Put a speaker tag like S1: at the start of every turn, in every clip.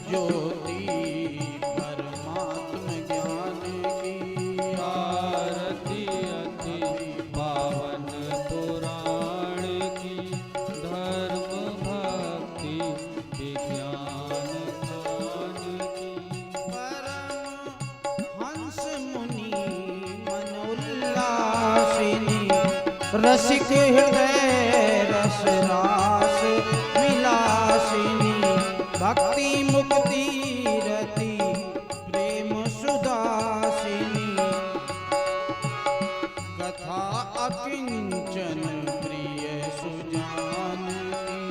S1: ज्योति परमात्म ज्ञान की
S2: आरती अति पावन पुराण की धर्म भक्ति विज्ञान ज्ञान की
S1: परम हंस मुनि मनोल्लासिनी रसिक हृदय रस रास विलासिनी भक्ति मुक्ति रति प्रेम सुदासिनी कथा अकिंचन प्रिय सुजान की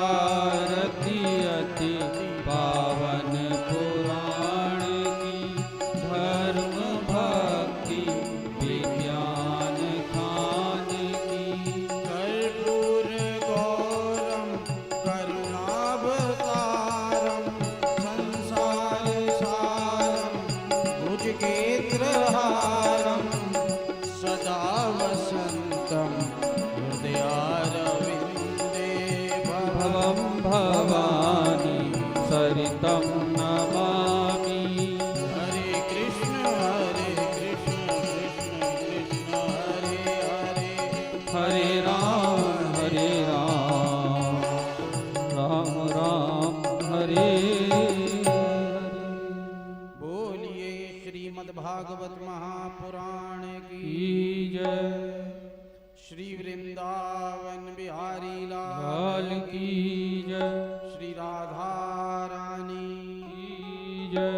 S2: आरती अति पावन पुराण की धर्म भक्ति विज्ञान खान की
S1: कर्पूर गौरम करुणावतारम संसार सारम भुजगेन्द्रहारम सदा वसंतम हृदयारविंदे
S2: भवं भवानी सरितं नमामि
S1: हरे कृष्ण कृष्ण कृष्ण हरे हरे
S2: हरे राम राम राम हरे
S1: बोलिए श्रीमद्भागवत महापुराण की
S2: की जय
S1: श्री वृंदावन बिहारी लाल
S2: लाल की जय
S1: श्री राधा रानी
S2: की जय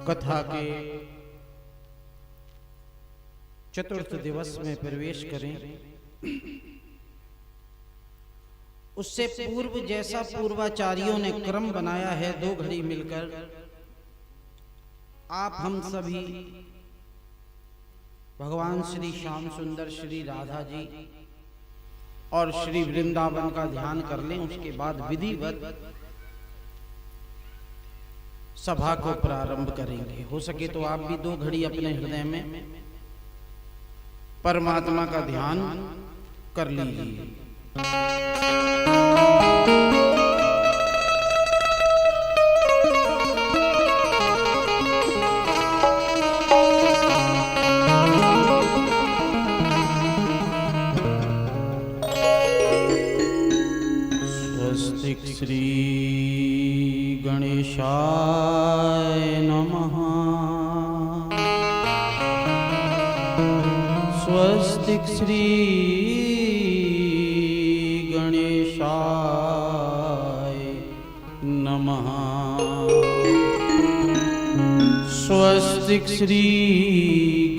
S1: कथा के चतुर्थ दिवस में प्रवेश करें। उससे पूर्व जैसा पूर्वाचार्यों ने क्रम बनाया है, 2 घड़ी मिलकर आप हम सभी भगवान श्री श्याम सुंदर, श्री राधा जी और श्री वृंदावन का ध्यान कर लें। उसके बाद विधिवत सभा को प्रारंभ करेंगे। हो सके तो आप भी 2 घड़ी अपने हृदय में परमात्मा का ध्यान कर लीजिए। स्वस्तिक श्री गणेशाय नमः। स्वस्तिक श्री गणेशाय नमः। स्वस्तिक श्री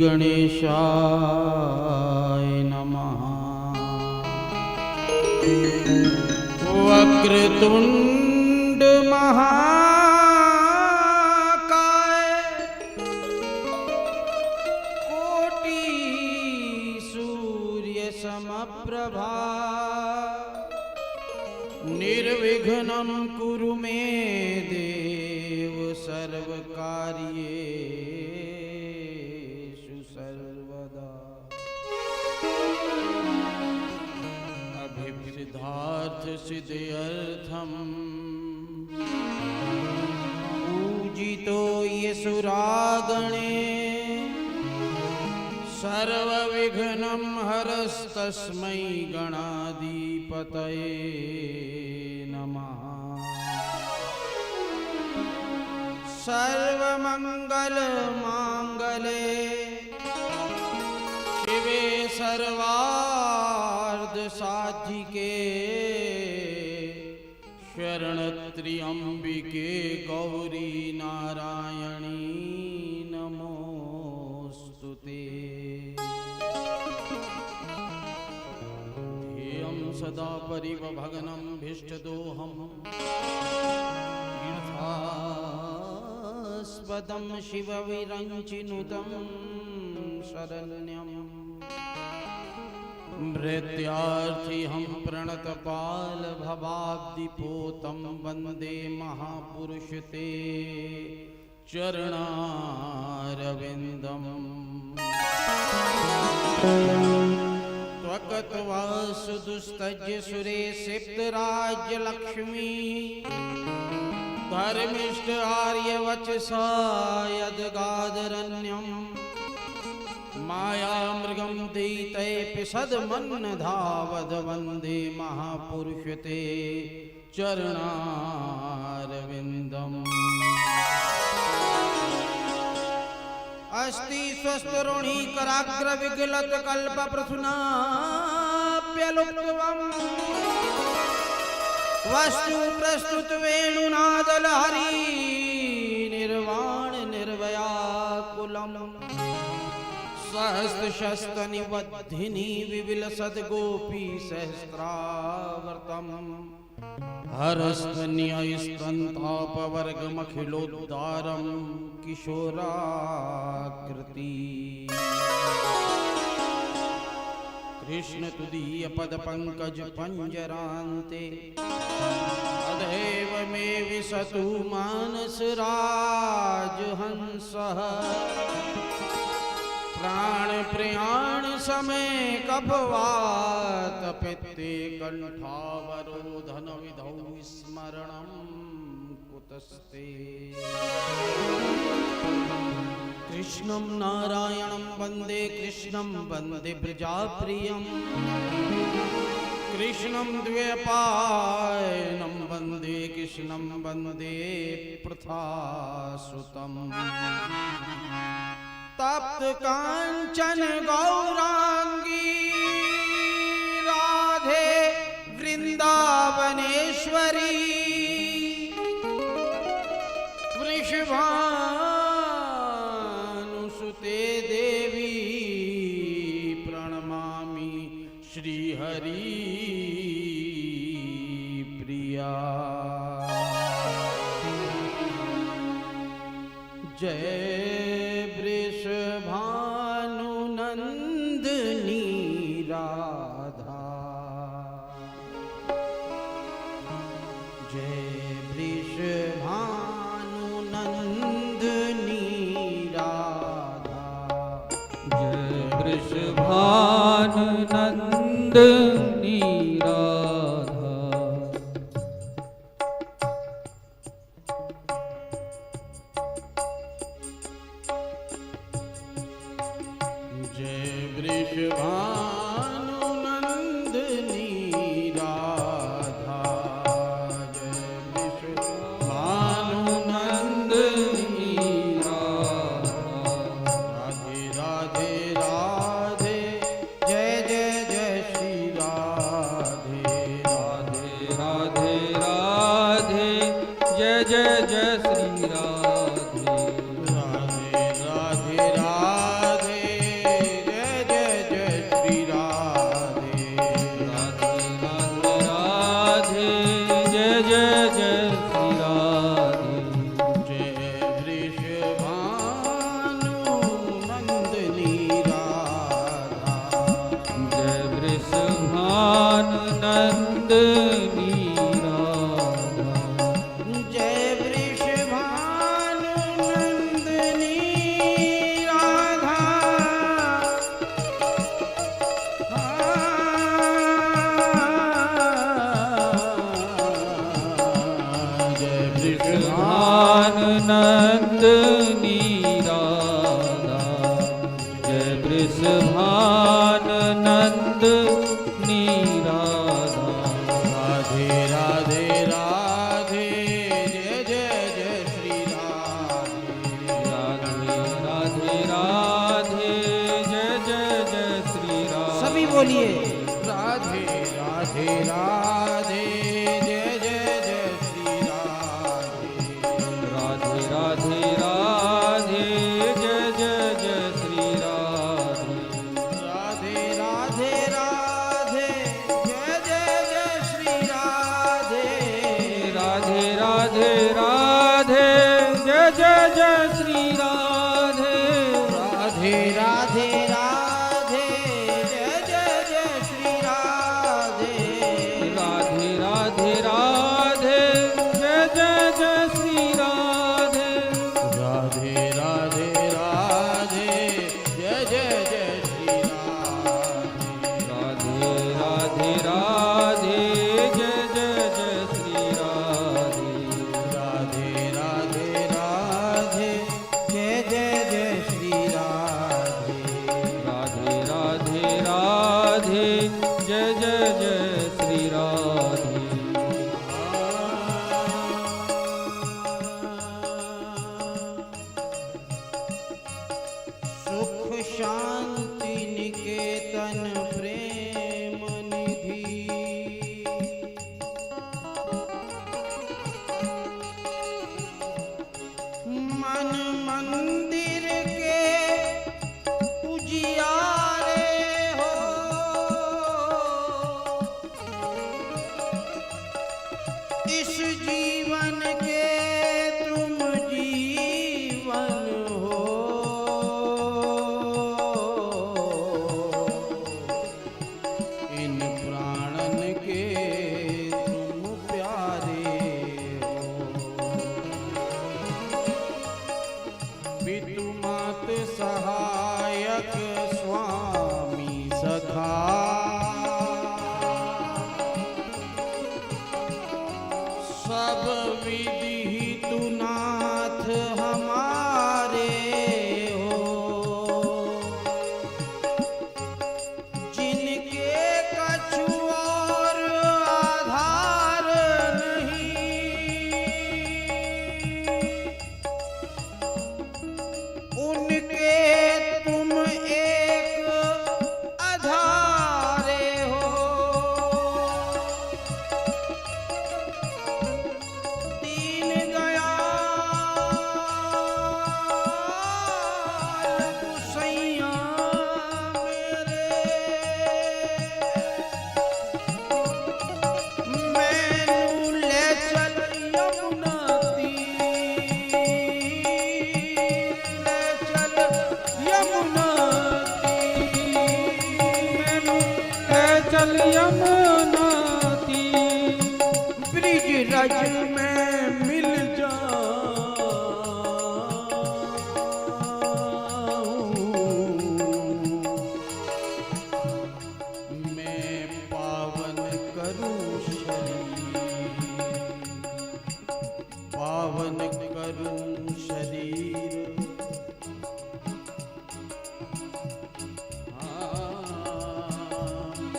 S1: गणेशाय नमः। वक्रतुंड महाकाय कोटि सूर्य समप्रभा निर्विघ्नं कुरु मे देव सर्वकार्येषु सर्वदा। अभिसिद्धार्थ सिद्ध्यर्थम पूजितो येषुरागणे सर्वविघ्नं हरस्तस्मै गणाधिपतये नमः। सर्वमंगल मांगले शिवे सर्वार्थ साधिके शरणत्र्यंबिके गौरी नारायणी नमोस्तुते। ध्येयं सदा परिवभगनं भीष्टदोहं तीर्थास्पदं शिवविरञ्चिनुतं शरण्यम्। मृत्यार्थिहं प्रणतपाल भवाब्दिपोतं वन्दे महापुरुष ते चरणारविन्दम्। त्वकत्वासुदुस्तज्य सुरे सिप्तराज्यलक्ष्मी धर्मिष्ठ आर्यवचसा यद्गादरण्यम्। मायामृगं दयितैः सद्मन्नधावद वन्दे महापुरुष ते चरणारविन्दम्। अस्ति स्वस्तरुणी कराग्र विगलत कल्प प्रसूनाप्यलुप्तवम्। वस्तु प्रस्तुत वेणुनादलहरी निर्वाण निर्वयाकुलम्। सहस्त्र निबद्धिनी विविलसद गोपी सहस्रावर्तम्। हरस्तन्यस्तन्तापवर्गमखिलोद्धारं किशोराकृति। कृष्ण तुदीय पद पंकज पंजरान्ते अदैव मे विशतु मानस राजहंसः। प्राण प्रयाण समय कपवात पित्ते कंठावरोधन विधौ स्मरणं कुतस्ते। कृष्णं नारायणं वन्दे कृष्णं वन्दे प्रजाप्रियं। कृष्णं द्वैपायनं वन्दे कृष्णं वन्दे पृथासुतम्। तप्त कांचन गौरांगी राधे वृंदावनेश्वरी। वृषभानुसुते जय वृषभानुनंदिनी राधा, जय वृषभानुनंदिनी राधा,
S2: जय वृषभानुनंदिनी राधा,
S1: जय वृषभानुनंदिनी राधा, जय वृषभानुनंदिनी
S2: राधा,
S1: राधे राधे राधे, जय जय जय श्री राधे राधे,
S2: राधे राधे जय जय जय श्री राधे,
S1: राधे राधे राधे, जय जय जय श्री राधे
S2: राधे राधे राधे जय जय जय श्री राधे,
S1: जय वृषभानुनंदिनी राधा,
S2: जय वृषभानुनंदिनी राधा,
S1: जय वृषभानुनंदिनी राधा, जय
S2: वृषभानुनंदिनी राधा, जय वृषभानुनंदिनी राधा,
S1: राधे राधे राधे, जय जय जय श्री राधे
S2: राधे राधे राधे जय जय जय श्री राधे,
S1: सभी बोलिए राधे राधे राधे, जय जय जय श्री राधे
S2: राधे राधे राधे जय जय जय श्री राधे,
S1: राधे राधे राधे, जय जय जय श्री राधे
S2: राधे राधे राधे जय जय जय श्री राधे,
S1: राधे राधे राधे, जय जय जय श्री राधे
S2: राधे राधे राधे जय जय जय श्री राधे,
S1: राधे राधे राधे, जय जय जय श्री राधे
S2: राधे राधे राधे जय जय जय श्री राधे,
S1: राधे राधे राधे, जय जय जय श्री राधे
S2: राधे राधे राधे जय जय जय श्री राधे,
S1: सुख शांति निकेतन प्रेम निधि, मन मंदिर के उजियारे हो, इस जीवन के तुम जीवन हो, इन प्राणन के तुम प्यारे हो, पितु मात सहायक स्वामी सखा, सब विधि नाथ हमारे हो, जिनके कछु और आधार नहीं, उनके तुम एक
S2: सरल यमुना तीर,
S1: ब्रिज रज में मिल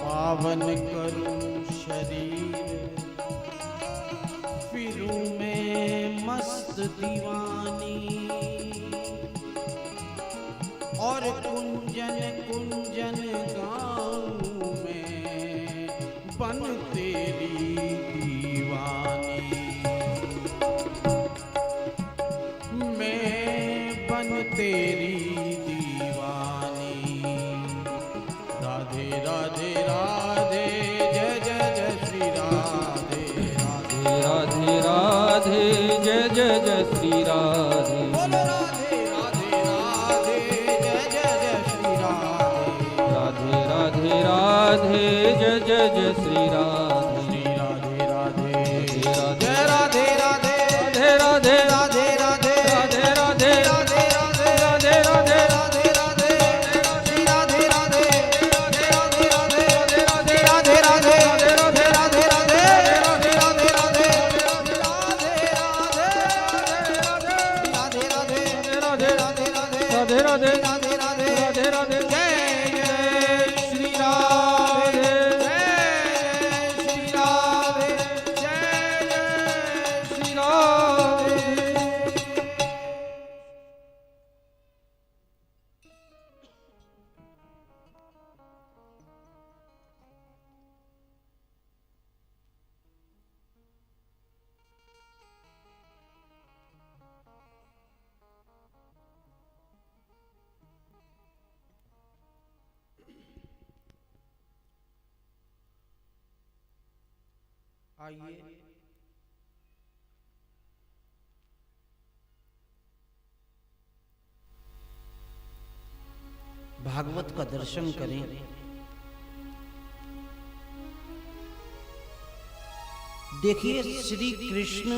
S1: पावन करूं शरीर, फिरूं मैं मस्त दीवानी, और कुंजन कुंजन गाऊं मैं बन तेरी दीवानी, मैं बन तेरी दीवानी। राधे राधे राधे जय जय जय श्री राधे, राधे
S2: राधे राधे जय जय जय श्री राधे,
S1: बोलो राधे राधे राधे जय जय जय श्री राधे,
S2: राधे राधे राधे जय जय जय श्री राधे,
S1: श्री राधे राधे
S2: राधे
S1: जय राधे राधे
S2: राधे राधे
S1: राधे राधे
S2: राधे राधे
S1: राधे राधे
S2: राधे राधे
S1: राधे राधे श्री राधे राधे राधे राधे राधे राधे राधे राधे राधे राधे राधे राधे राधे राधे
S2: राधे राधे राधे राधे राधे
S1: जय जय श्री राधे, जय श्री राधे, जय जय श्री राधे। आइए भागवत का दर्शन करें। देखिए श्री कृष्ण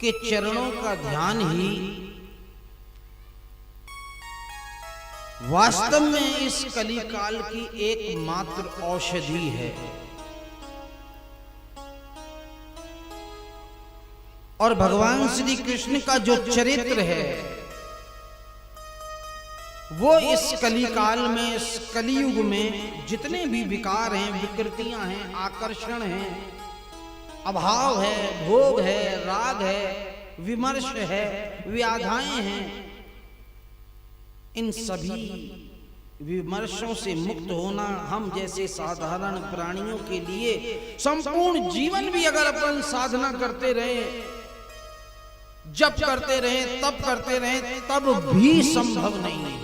S1: के चरणों का ध्यान ही वास्तव में इस कलिकाल की एकमात्र औषधि है। और भगवान श्री कृष्ण का जो चरित्र है वो इस कलिकाल में, इस कलियुग में जितने भी विकार हैं, विकृतियां हैं, आकर्षण हैं, अभाव है, भोग है, राग है, विमर्श है, व्याधाएं हैं, इन सभी विमर्शों से मुक्त होना हम जैसे साधारण प्राणियों के लिए संपूर्ण जीवन भी अगर अपन साधना करते रहे, जब करते रहे, तब करते रहे, तब भी संभव नहीं है।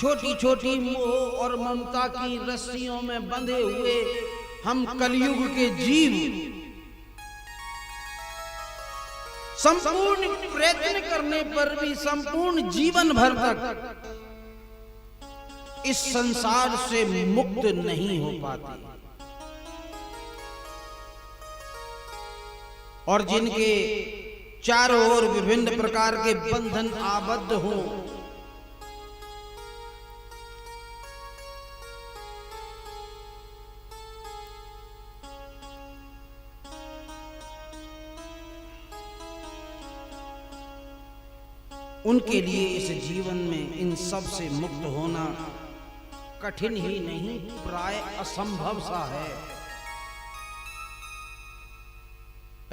S1: छोटी छोटी मोह और ममता की रस्सियों में बंधे हुए हम कलयुग के जीव संपूर्ण प्रयत्न करने पर भी संपूर्ण जीवन भर तक इस संसार से मुक्त नहीं हो पाते। और जिनके चारों ओर विभिन्न प्रकार के बंधन आबद्ध हों, उनके लिए इस जीवन में इन सब से मुक्त होना कठिन ही नहीं, प्राय असंभव सा है।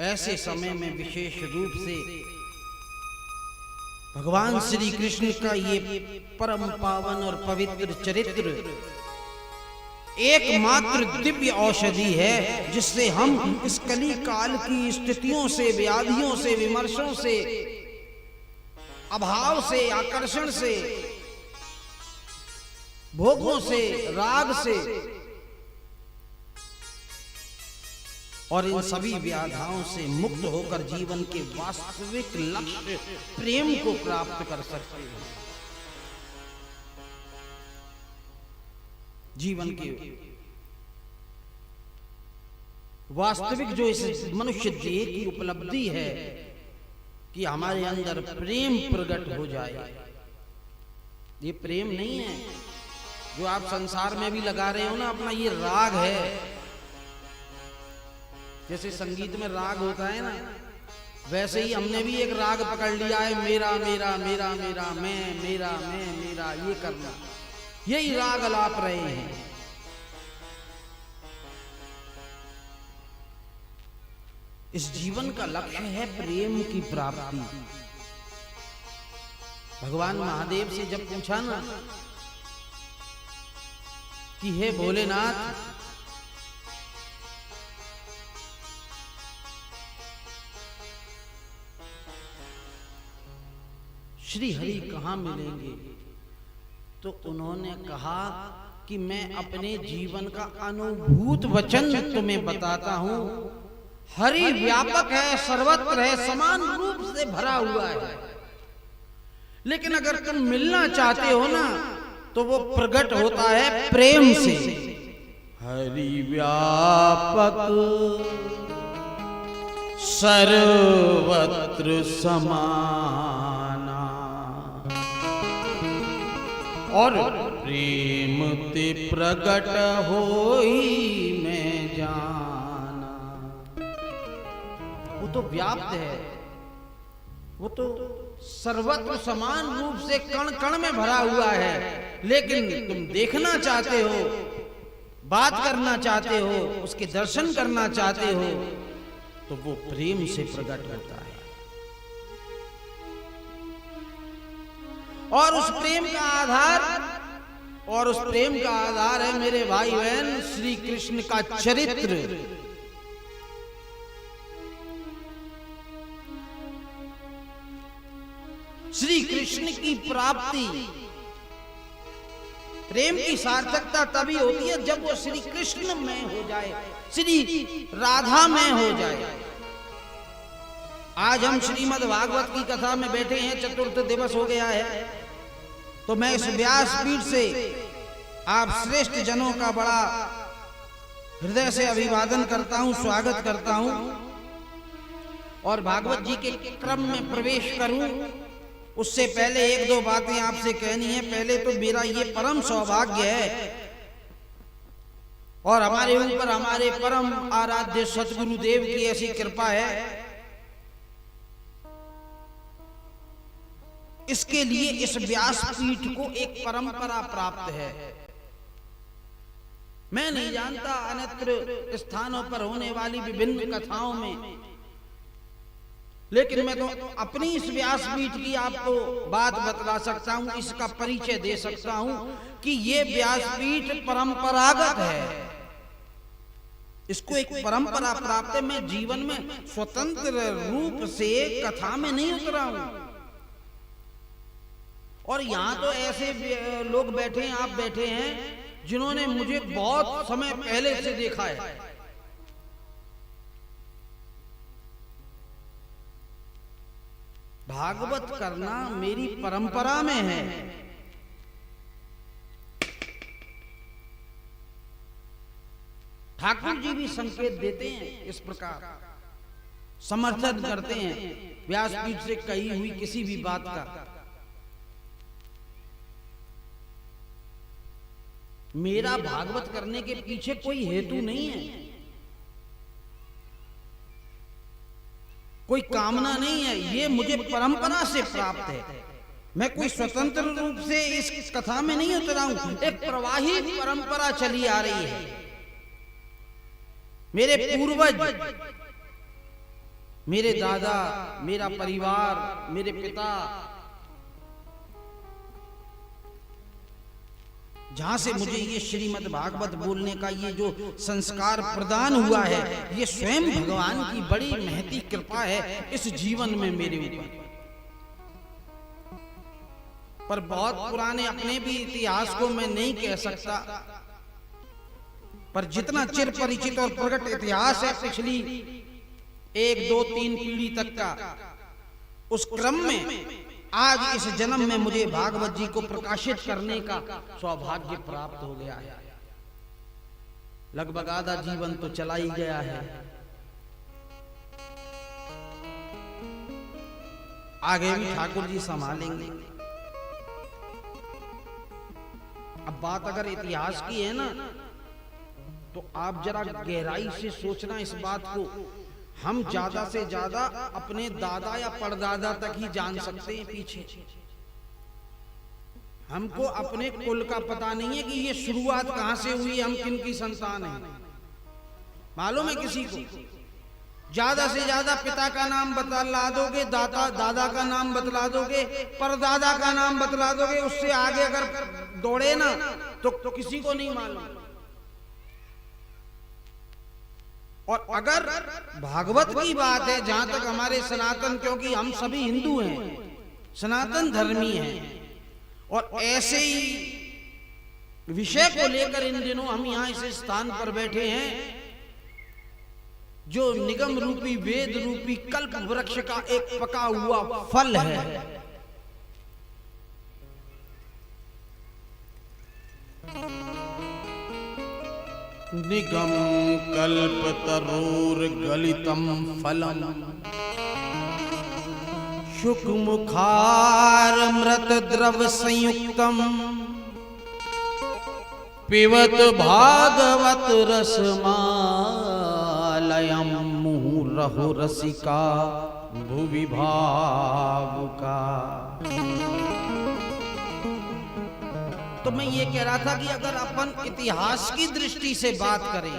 S1: ऐसे समय में विशेष रूप से भगवान श्री कृष्ण का ये परम पावन और पवित्र चरित्र एकमात्र दिव्य औषधि है, जिससे हम इस कली काल की स्थितियों से, व्याधियों से, विमर्शों से, अभाव से, आकर्षण से, भोगों से, राग से और इन सभी व्याधाओं से मुक्त होकर जीवन के वास्तविक लक्ष्य प्रेम को प्राप्त कर सकते हैं। जीवन के वास्तविक जो इस मनुष्य देह की उपलब्धि है कि हमारे अंदर प्रेम प्रकट हो जाए। ये प्रेम नहीं है जो आप संसार में भी लगा रहे हो ना अपना, ये राग है। जैसे संगीत में राग होता है ना, वैसे ही हमने भी एक राग पकड़ लिया है, मेरा मेरा मेरा मेरा, मैं मेरा, ये करना, यही राग अलाप रहे हैं। इस जीवन का लक्ष्य है प्रेम की प्राप्ति। भगवान महादेव से जब पूछा ना कि हे भोलेनाथ, श्री हरि कहाँ मिलेंगे, तो उन्होंने कहा कि मैं अपने जीवन का अनुभूत वचन तुम्हें बताता हूं। हरि व्यापक है, सर्वत्र है, समान रूप से भरा हुआ है, लेकिन अगर तुम मिलना चाहते हो ना तो वो प्रकट होता है प्रेम से। हरि व्यापक सर्वत्र समाना, और प्रेम ते प्रकट होई मैं जाना। वो तो व्याप्त है, वो तो सर्वत्र समान रूप से कण कण में भरा हुआ है, लेकिन तुम देखना चाहते हो, बात करना चाहते हो, उसके दर्शन करना चाहते हो, तो वो प्रेम से प्रकट होता है। और उस प्रेम का आधार है मेरे भाई बहन श्री कृष्ण का चरित्र। श्री कृष्ण की प्राप्ति, प्रेम की सार्थकता तभी होती है जब वो श्री कृष्ण में हो जाए, श्री राधा में हो जाए। आज हम श्रीमद् भागवत की कथा में बैठे हैं, चतुर्थ दिवस हो गया है, तो मैं इस व्यासपीठ से आप श्रेष्ठ जनों का बड़ा हृदय से अभिवादन करता हूं, स्वागत करता हूं। और भागवत जी के क्रम में प्रवेश करूं उससे पहले एक दो बातें आपसे कहनी है। पहले तो मेरा ये परम सौभाग्य है और हमारे ऊपर हमारे परम आराध्य सतगुरुदेव की ऐसी कृपा है, इसके लिए इस व्यासपीठ को एक परंपरा प्राप्त है। मैं नहीं जानता अन्यत्र स्थानों पर होने वाली विभिन्न कथाओं में, लेकिन मैं तो अपनी इस व्यासपीठ की आपको बात बतला सकता हूं, इसका परिचय दे सकता हूं कि ये व्यासपीठ परंपरागत है, इसको एक परंपरा प्राप्त है। मैं जीवन में स्वतंत्र रूप से कथा में नहीं उतरा हूं। और यहां तो ऐसे लोग बैठे हैं, आप बैठे हैं, जिन्होंने मुझे बहुत समय पहले से देखा है। भागवत करना मेरी परंपरा में है। ठाकुर जी भी संकेत देते हैं, इस प्रकार समर्थन करते हैं व्यासपीठ से कही हुई किसी भी बात का। मेरा भागवत करने के पीछे कोई हेतु नहीं है, कोई कामना नहीं है, ये मुझे परंपरा से प्राप्त है। मैं कोई स्वतंत्र रूप से इस कथा में नहीं उतरा हूं, एक प्रवाही परंपरा चली आ रही है। मेरे पूर्वज, मेरे दादा, मेरा परिवार, मेरे पिता, जहां से मुझे ये श्रीमद् भागवत बोलने का ये जो संस्कार प्रदान हुआ है, ये स्वयं भगवान की बड़ी महती कृपा है इस जीवन में मेरे ऊपर। पर बहुत पुराने अपने भी इतिहास को मैं नहीं कह सकता, पर जितना चिर परिचित और प्रकट इतिहास है पिछली 1, 2, 3 पीढ़ी तक का, उस क्रम में आज इस जन्म में मुझे भागवत जी को प्रकाशित करने का सौभाग्य प्राप्त हो गया है। लगभग आधा जीवन तो चला ही गया है, आगे भी ठाकुर जी संभालेंगे। अब बात अगर इतिहास की है ना, तो आप जरा गहराई से सोचना इस बात को। हम ज्यादा से ज्यादा अपने दादा या परदादा तक ही जान सकते हैं पीछे। हमको अपने कुल का पता नहीं है कि ये शुरुआत कहां से हुई, हम किन की संतान हैं, मालूम है किसी को? ज्यादा से ज्यादा पिता का नाम बतला दोगे, दादा का नाम बतला दोगे, परदादा का नाम बतला दोगे, उससे आगे अगर दौड़े ना तो किसी को नहीं मालूम। और अगर भागवत की बात है, जहां तक हमारे सनातन, क्योंकि हम सभी हिंदू हैं, सनातन धर्मी हैं, और ऐसे ही विषय को लेकर इन दिनों हम यहां इस स्थान पर बैठे हैं, जो निगम रूपी वेद रूपी कल्प वृक्ष का एक पका हुआ फल है। निगम कल्प तरोर गलितम फलम शुक मुखार मृत द्रव संयुक्तम पिबत भागवत रसमालयम मुहुरहु रसिका भुवि भावुका। तो मैं ये कह रहा था कि अगर अपन इतिहास की दृष्टि से बात करें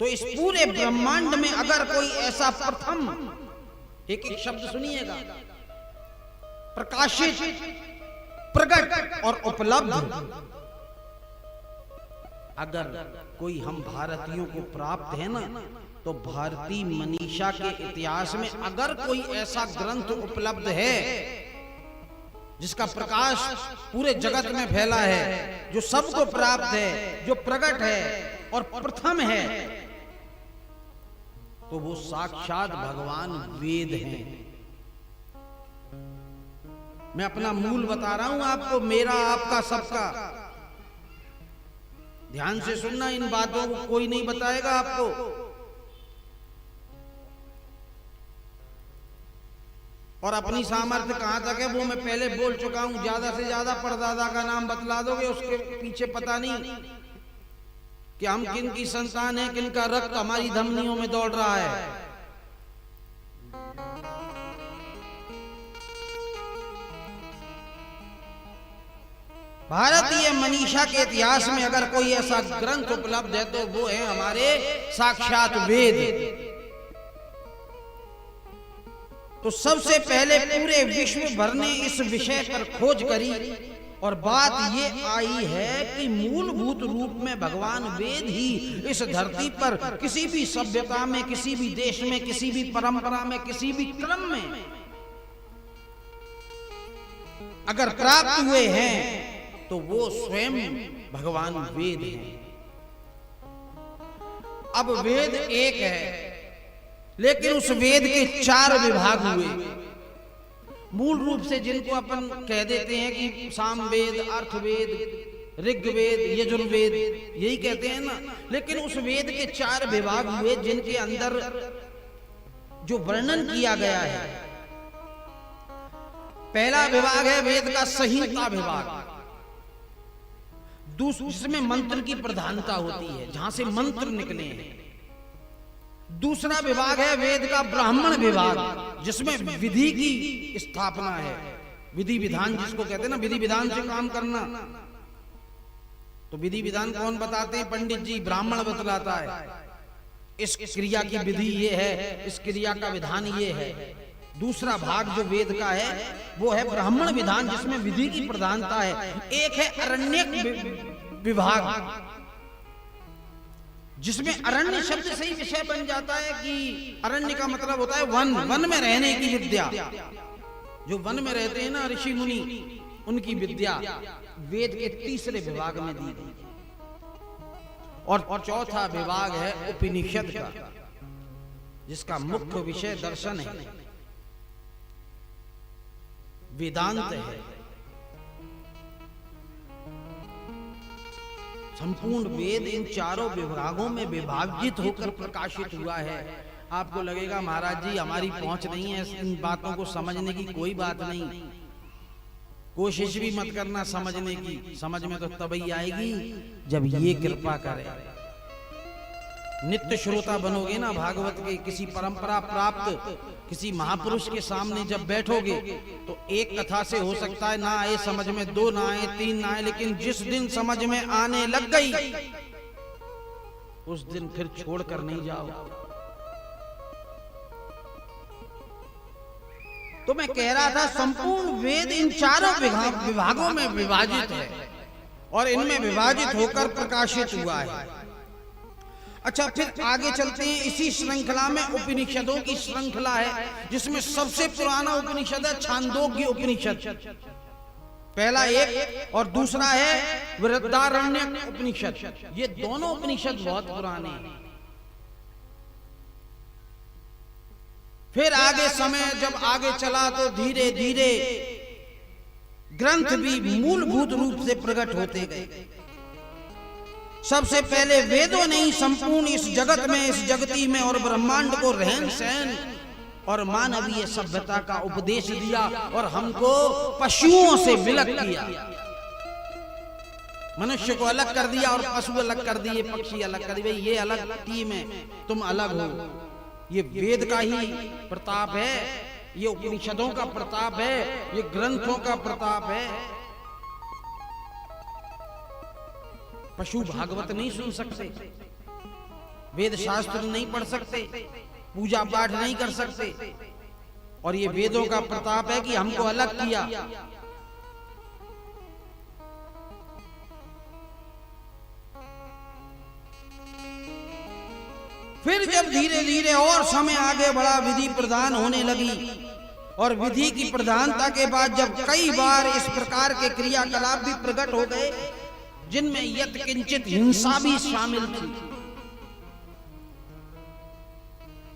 S1: तो इस पूरे ब्रह्मांड में अगर कोई ऐसा प्रथम, एक एक शब्द सुनिएगा, प्रकाशित, प्रकट और उपलब्ध अगर कोई हम भारतीयों को प्राप्त है ना, तो भारतीय मनीषा के इतिहास में अगर कोई ऐसा ग्रंथ उपलब्ध है जिसका प्रकाश पूरे जगत में फैला है, जो सबको प्राप्त है, जो प्रकट है और प्रथम है, तो वो साक्षात भगवान वेद हैं। मैं अपना मूल बता रहा हूं आपको, मेरा, आपका, सबका। ध्यान से सुनना, इन बातों को कोई नहीं बताएगा आपको। और अपनी सामर्थ्य कहां तक है वो मैं पहले बोल चुका हूं। ज्यादा से ज्यादा परदादा का नाम बतला दोगे, उसके पीछे पता नहीं कि हम किन की संतान है, किन का रक्त हमारी धमनियों में दौड़ रहा है। भारतीय मनीषा के इतिहास में अगर कोई ऐसा ग्रंथ उपलब्ध है तो वो है हमारे साक्षात वेद। तो सबसे पहले पूरे विश्व भर ने इस विषय पर खोज करी और बात ये आई है कि मूलभूत रूप में भगवान वेद ही इस धरती पर किसी भी सभ्यता में, किसी भी देश में, किसी भी परंपरा में, किसी भी क्रम में अगर प्राप्त हुए हैं तो वो स्वयं भगवान वेद है। अब वेद एक है, लेकिन उस वेद के 4 विभाग हुए। मूल रूप से जिनको अपन कह देते हैं कि सामवेद, अर्थवेद, ऋग्वेद, यजुर्वेद, यही कहते हैं ना। लेकिन उस वेद के 4 विभाग हुए जिनके अंदर जो वर्णन किया गया है। पहला विभाग है वेद का संहिता विभाग, जिसमें मंत्र की प्रधानता होती है, जहां से मंत्र निकले हैं। दूसरा विभाग है वेद का ब्राह्मण विभाग, जिसमें विधि की स्थापना है, विधि विधान जिसको कहते हैं ना, विधि विधान से काम करना। तो विधि विधान कौन बताते हैं? पंडित जी, ब्राह्मण बतलाता है। इस क्रिया की विधि ये है, इस क्रिया का विधान ये है। दूसरा भाग जो वेद का है वो है ब्राह्मण विधान, जिसमें विधि की प्रधानता है। एक है अरण्यक विभाग, जिसमें अरण्य शब्द से ही विषय बन जाता है कि अरण्य का मतलब होता है वन, वन में रहने की विद्या। जो वन में रहते हैं ना ऋषि मुनि, उनकी विद्या वेद के तीसरे विभाग में दी गई। और चौथा विभाग है उपनिषद का, जिसका मुख्य विषय दर्शन है, वेदांत है। संपूर्ण वेद इन चारों विभागों में विभाजित होकर प्रकाशित हुआ है। आपको लगेगा महाराज जी हमारी पहुंच नहीं है इन बातों को समझने की, कोई बात नहीं, कोशिश भी मत करना समझने की, समझ में तो तभी आएगी जब ये कृपा करे। नित्य श्रोता बनोगे ना भागवत के, किसी परंपरा प्राप्त किसी महापुरुष के सामने जब बैठोगे तो एक कथा से हो सकता है ना आए समझ में, दो ना आए, तीन ना आए, लेकिन जिस दिन समझ में आने लग गई उस दिन फिर छोड़कर नहीं जाओ। तो मैं कह रहा था संपूर्ण वेद इन चारों विभागों में विभाजित है और इनमें विभाजित होकर प्रकाशित हुआ है। अच्छा, फिर आगे चलते हैं। इसी श्रृंखला में उपनिषदों की श्रृंखला है, जिसमें सबसे पुराना उपनिषद है छांदोग्य उपनिषद, पहला एक, और दूसरा है बृहदारण्यक उपनिषद। ये दोनों उपनिषद बहुत पुराने हैं। फिर आगे समय जब आगे चला तो धीरे धीरे ग्रंथ भी मूलभूत रूप से प्रकट होते गए। सबसे पहले वेदों ने ही संपूर्ण इस जगत में, इस जगती में और ब्रह्मांड को रहन सहन और मानवीय सभ्यता का उपदेश दिया और हमको पशुओं से विलग किया। मनुष्य को अलग कर दिया और पशु अलग कर दिए, पक्षी अलग कर दिए। ये अलग टीम है, तुम अलग हो। ये वेद का ही प्रताप है, ये उपनिषदों का प्रताप है, ये ग्रंथों का प्रताप है। पशु भागवत नहीं सुन सकते, वेद शास्त्र नहीं पढ़ सकते, पूजा पाठ नहीं कर सकते, और ये वेदों का प्रताप है कि हमको अलग किया। फिर जब धीरे धीरे और समय आगे बढ़ा, विधि प्रधान होने लगी, और विधि की प्रधानता के बाद जब कई बार इस प्रकार के क्रियाकलाप भी प्रकट हो गए जिनमें यत् किंचित हिंसा भी शामिल थी,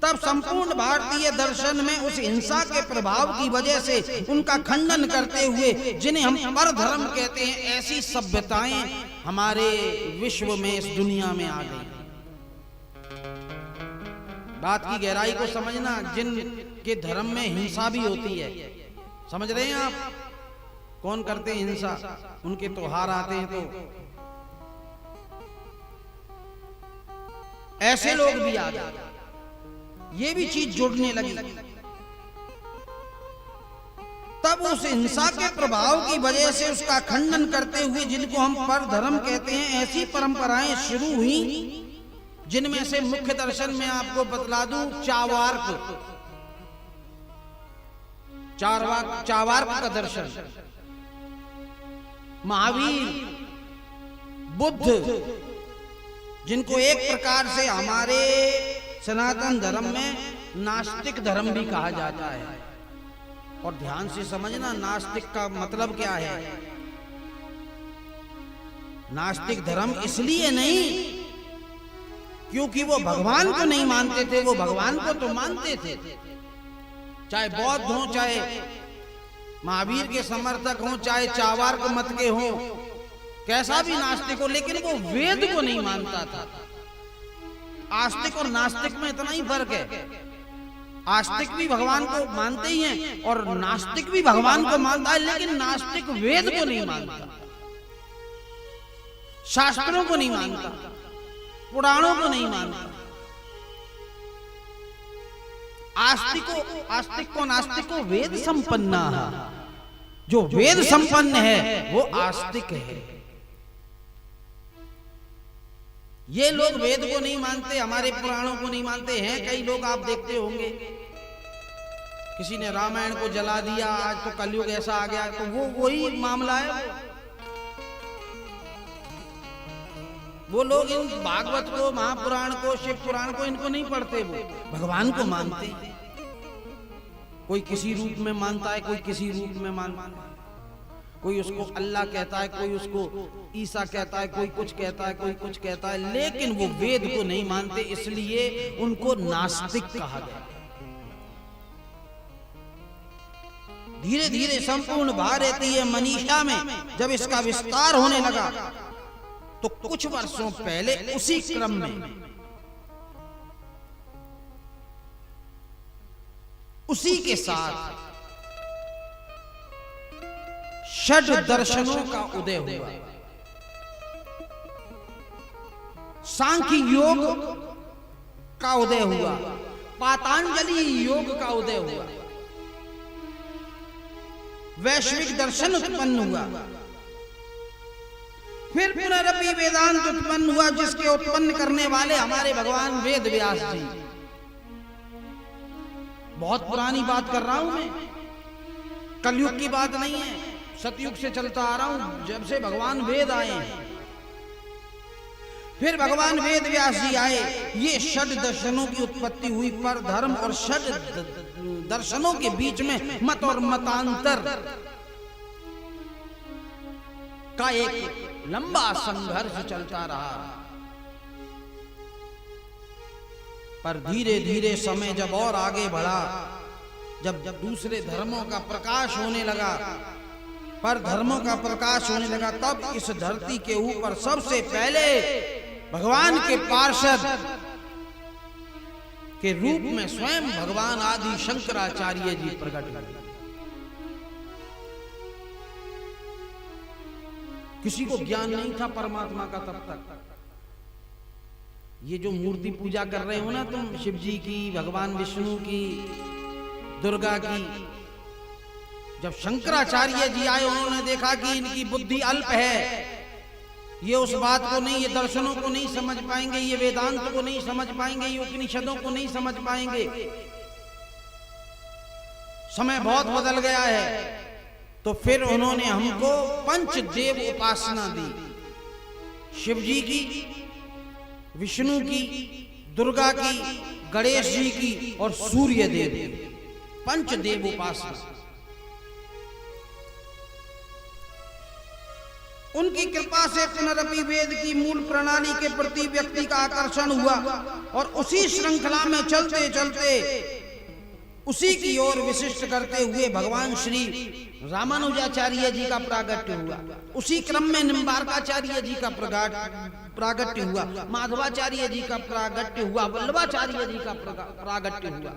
S1: तब संपूर्ण भारतीय दर्शन में उस हिंसा के प्रभाव की वजह से उनका खंडन करते हुए, जिन्हें हम परधर्म कहते हैं, ऐसी सभ्यताएं हमारे विश्व में, इस दुनिया में आ गई। बात की गहराई को समझना, जिन के धर्म में हिंसा भी होती है, समझ रहे हैं आप? कौन करते हैं हिंसा? उनके त्योहार आते हैं तो ऐसे लोग भी आ गए, ये भी चीज जुड़ने लगी। तब उस हिंसा के प्रभाव की वजह से उसका खंडन करते हुए, जिनको हम परधर्म कहते हैं, ऐसी परंपराएं शुरू हुई जिनमें से मुख्य दर्शन में आपको बतला दूं चावार्क, चावार्क का दर्शन, महावीर, बुद्ध, जिनको एक प्रकार से हमारे सनातन धर्म में नास्तिक धर्म भी कहा जाता है। और ध्यान से समझना, नास्तिक का मतलब क्या है। नास्तिक धर्म इसलिए नहीं क्योंकि वो भगवान को नहीं मानते थे, वो भगवान को तो मानते थे, चाहे बौद्ध हो, चाहे महावीर के समर्थक हो, चाहे चावार्क मत के हो, कैसा भी नास्तिक हो, लेकिन वो वेद को नहीं मानता था। आस्तिक और नास्तिक में इतना ही फर्क है। आस्तिक भी भगवान को मानते ही हैं और नास्तिक भी भगवान को मानता है, लेकिन नास्तिक वेद को नहीं मानता, शास्त्रों को नहीं मानता, पुराणों को नहीं मानता। आस्तिक को नास्तिक को वेद संपन्ना, जो वेद संपन्न है वो आस्तिक है। ये लोग वेद को नहीं मानते, हमारे पुराणों को नहीं मानते हैं। कई लोग आप देखते होंगे, किसी ने रामायण को जला दिया, आज तो कलयुग ऐसा आ गया, तो वो वही मामला है। वो लोग इन भागवत को, महापुराण को, शिव पुराण को, इनको नहीं पढ़ते, वो भगवान को मानते। कोई किसी रूप में मानता है, कोई किसी रूप में मानता है। कोई उसको अल्लाह कहता है, कोई उसको ईसा कहता है, कोई कुछ कहता है, कोई कुछ कहता है, लेकिन वो वेद को नहीं मानते, इसलिए उनको नास्तिक कहा गया। धीरे धीरे संपूर्ण भारतीय मनीषा में जब इसका विस्तार होने लगा तो कुछ वर्षों पहले उसी क्रम में उसी के साथ षड दर्शनों का उदय हुआ। सांख्य योग का उदय हुआ, पातंजलि योग का उदय हुआ, वैश्विक दर्शन उत्पन्न हुआ, फिर पुनरपि वेदांत उत्पन्न हुआ, जिसके उत्पन्न करने वाले हमारे भगवान वेद व्यास जी। बहुत पुरानी बात कर रहा हूं मैं, कलयुग की बात नहीं है, सतयुग से चलता आ रहा हूं, जब से भगवान वेद आए हैं। फिर भगवान वेद व्यास जी आए, ये षड दर्शनों की उत्पत्ति हुई, पर धर्म और षड दर्शनों के बीच में मत और मतांतर का एक लंबा संघर्ष चलता रहा। पर धीरे धीरे समय जब और आगे बढ़ा, जब दूसरे धर्मों का प्रकाश होने लगा, पर धर्मों का प्रकाश होने लगा, तब इस धरती के ऊपर सबसे पहले भगवान के पार्षद के रूप में स्वयं भगवान आदि शंकराचार्य जी प्रकट हुए। किसी को ज्ञान नहीं था परमात्मा का तब तक। ये जो मूर्ति पूजा कर रहे हो ना तुम, शिव जी की, भगवान विष्णु की, दुर्गा की, जब शंकराचार्य जी आए, उन्होंने देखा कि इनकी बुद्धि अल्प है, ये उस बात को नहीं, ये दर्शनों को नहीं समझ पाएंगे, ये वेदांत को नहीं समझ पाएंगे, ये उपनिषदों को नहीं समझ पाएंगे, समय बहुत बदल गया है। तो फिर उन्होंने हमको पंचदेव उपासना दी, शिव जी की, विष्णु की, दुर्गा की, गणेश जी की और सूर्य देव की, पंचदेव उपासना। उनकी कृपा से पुनरपि वेद की मूल प्रणाली के प्रति व्यक्ति का आकर्षण हुआ, और उसी श्रृंखला में चलते चलते उसी की ओर विशिष्ट करते हुए भगवान श्री रामानुजाचार्य जी का प्रागट्य हुआ। उसी क्रम में निम्बार्काचार्य जी का प्रागट्य हुआ, माधवाचार्य जी का प्रागट्य हुआ, वल्लभाचार्य जी का प्रागट्य हुआ,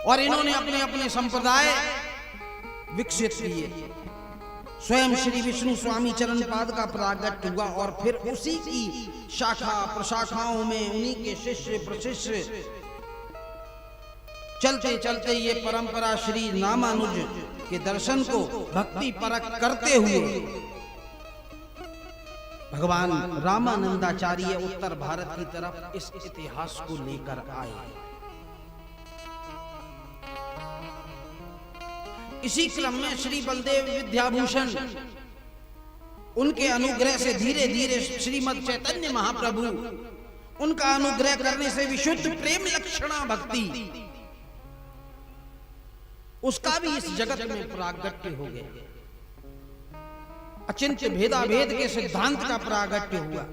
S1: और इन्होंने अपने अपने संप्रदाय विकसित किए। स्वयं श्री विष्णु स्वामी चरण पाद का प्रागट्य हुआ, और फिर उसी की शाखा प्रशाखाओं में उन्हीं के शिष्य प्रशिष्य चलते चलते ये परंपरा श्री रामानुज के दर्शन को भक्ति परक करते हुए भगवान रामानंदाचार्य उत्तर भारत की तरफ इस इतिहास को लेकर आए। इसी क्रम में श्री बलदेव विद्याभूषण, उनके अनुग्रह से धीरे धीरे श्रीमद चैतन्य महाप्रभु, उनका अनुग्रह करने से विशुद्ध प्रेम लक्षणा भक्ति, उसका भी इस जगत में प्रागट्य हो गया। अचिंत्य भेदाभेद के सिद्धांत का प्रागट्य हुआ।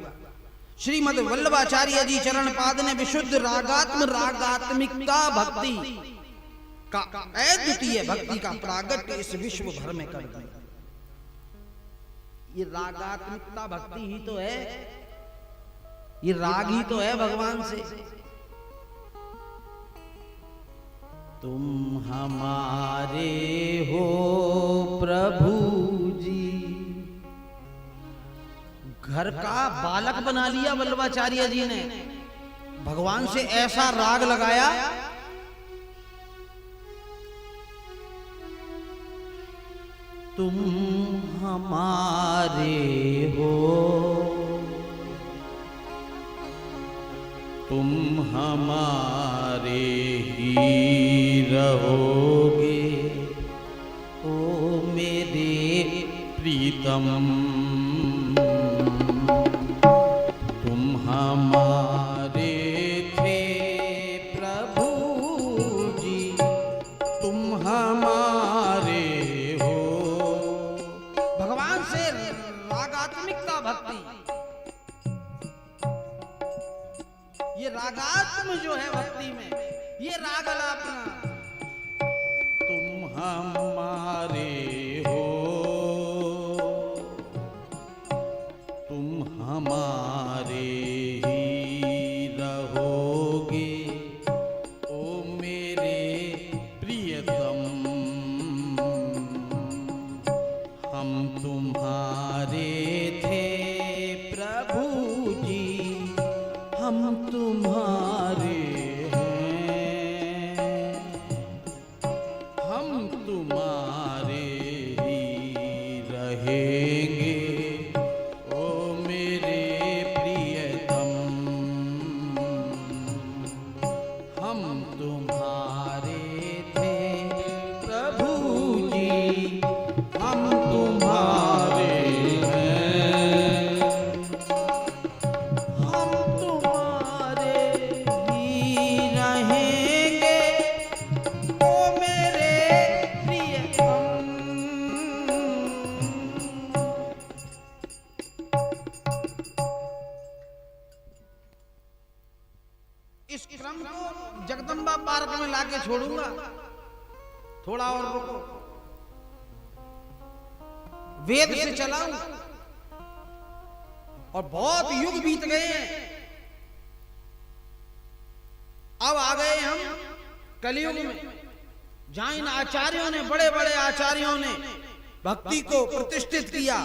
S1: श्रीमद वल्लभाचार्य जी चरण पाद ने विशुद्ध रागात्मिकता भक्ति का, अद्वितीय भक्ति का प्रागट्य इस विश्व भर में कर दिया। ये रागात्मिकता भक्ति ही तो है, ये राग ही तो है भगवान से। तुम हमारे हो प्रभु जी, घर का बालक बना लिया वल्लभाचार्य जी ने, भगवान से ऐसा राग लगाया। तुम हमारे हो, तुम हमारे ही रहोगे, ओ मेरे प्रीतम, तुम हमारे थे प्रभु जी, तुम हमारे ये रागात्म जो है भक्ति में, ये राग अलापना। तुम हमारे हो, तुम हमारे ही रहोगे, ओ मेरे प्रियतम, हम तुम्हारे थे प्रभु जी, हम तुम्हारे हैं, हम तुम्हारे ही रहेंगे, ओ मेरे प्रियतम, हम तुम्हारे थे प्रभु जी, हम तुम्हारे हैं, हम तुम्हारे ही रहेंगे, ओ मेरे प्रियतम। इस क्रम को जगदम्बा पार्क में लाके छोड़ूंगा, थोड़ा और रुको, वेद से चलाऊं, और बहुत युग बीत गए हैं, अब आ गए हम कलयुग में, जहां इन आचार्यों ने, बड़े बड़े आचार्यों ने भक्ति को प्रतिष्ठित किया।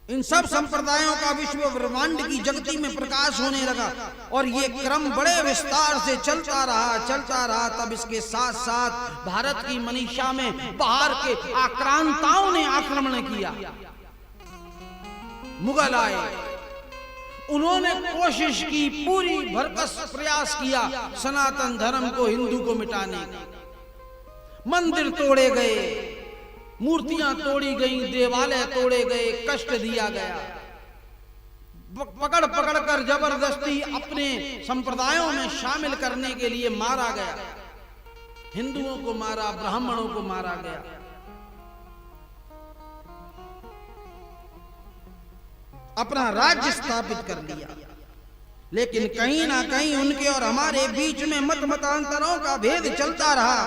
S1: इन सब संप्रदायों का विश्व ब्रह्मांड की जगती में प्रकाश होने लगा, और ये क्रम बड़े विस्तार से चलता रहा। तब इसके साथ साथ भारत की मनीषा में बाहर के आक्रांताओं ने आक्रमण किया। मुगल आए, उन्होंने कोशिश की, पूरी भरकस प्रयास किया सनातन धर्म को, हिंदू को मिटाने का। मंदिर तोड़े गए, मूर्तियां तोड़ी गई, देवालय तोड़े गए, कष्ट दिया गया, पकड़ पकड़ कर जबरदस्ती अपने संप्रदायों में शामिल करने के लिए मारा गया। हिंदुओं को मारा, ब्राह्मणों को मारा गया। अपना राज्य स्थापित कर लिया, लेकिन कहीं ना कहीं उनके और हमारे बीच में मत मतांतरों का भेद चलता रहा।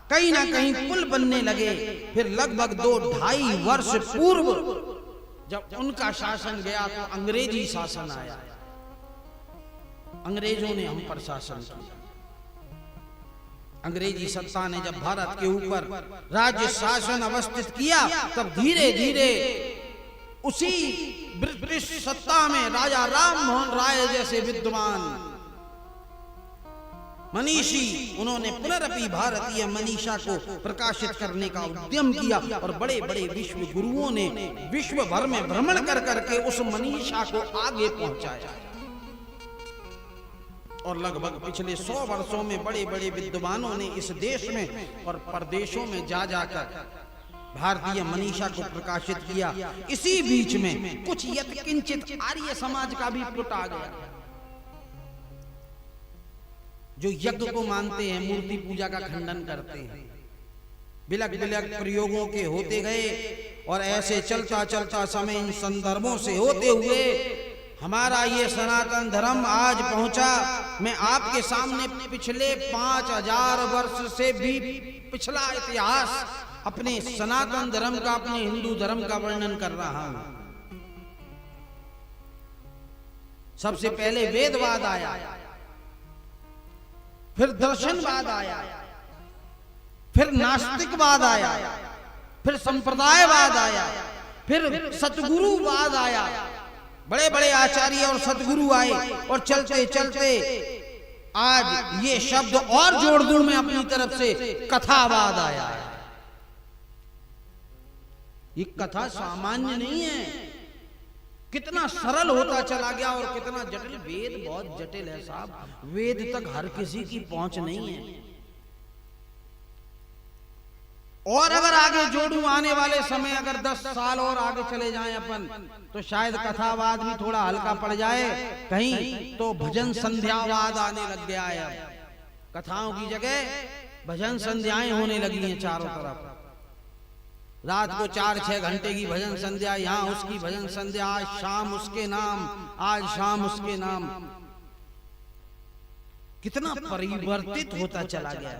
S1: कहीं ना कहीं पुल बनने लगे। फिर लगभग 2-2.5 वर्ष पूर्व जब उनका शासन गया तो अंग्रेजी शासन आया। अंग्रेजों ने हम पर शासन किया। अंग्रेजी सत्ता ने जब भारत के ऊपर राज्य शासन अवस्थित किया, तब धीरे धीरे उसी ब्रिटिश सत्ता में राजा राम मोहन राय जैसे विद्वान मनीषी, उन्होंने पुनरपि भारतीय मनीषा को प्रकाशित करने का उद्यम किया, और बड़े बड़े विश्व गुरुओं ने विश्व भर में भ्रमण कर करके उस मनीषा को आगे पहुंचाया। और लगभग पिछले 100 वर्षों में बड़े बड़े विद्वानों ने इस देश में और परदेशों में जा जाकर भारतीय मनीषा को प्रकाशित किया। इसी बीच में कुछ यत्किंचित आर्य समाज का भी फुट आ गया, जो यज्ञ को मानते हैं, मूर्ति पूजा का खंडन करते हैं। बिलक बिलक प्रयोगों के होते गए, और ऐसे चलता चलता समय इन संदर्भों से होते हुए हमारा ये सनातन धर्म आज पहुंचा। मैं आपके सामने पिछले 5000 वर्ष से भी पिछला इतिहास अपने सनातन धर्म का, अपने हिंदू धर्म का वर्णन कर रहा हूं। सबसे पहले वेदवाद आया, फिर दर्शनवाद आया, फिर नास्तिकवाद आया, फिर संप्रदायवाद आया, फिर सतगुरुवाद आया। बड़े बड़े आचार्य और सतगुरु आए, और चलते चलते आज ये शब्द और जोड़ दूं मैं अपनी तरफ से, कथावाद आया। ये कथा सामान्य नहीं है, कितना सरल होता चला गया और कितना जटिल। वेद बहुत जटिल है साहब, वेद तक हर किसी की पहुंच नहीं है। और अगर आगे जोड़ूं, आने वाले समय अगर 10 साल और आगे चले जाएं अपन, तो शायद कथावाद भी थोड़ा हल्का पड़ जाए। कहीं तो भजन संध्यावाद आने लग गया है। अब कथाओं की जगह भजन संध्याएं होने लगी हैं चारों तरफ। रात को 4-6 घंटे की भजन संध्या, यहाँ उसकी भजन संध्या, आज शाम उसके नाम, आज शाम उसके नाम। कितना परिवर्तित होता चला गया,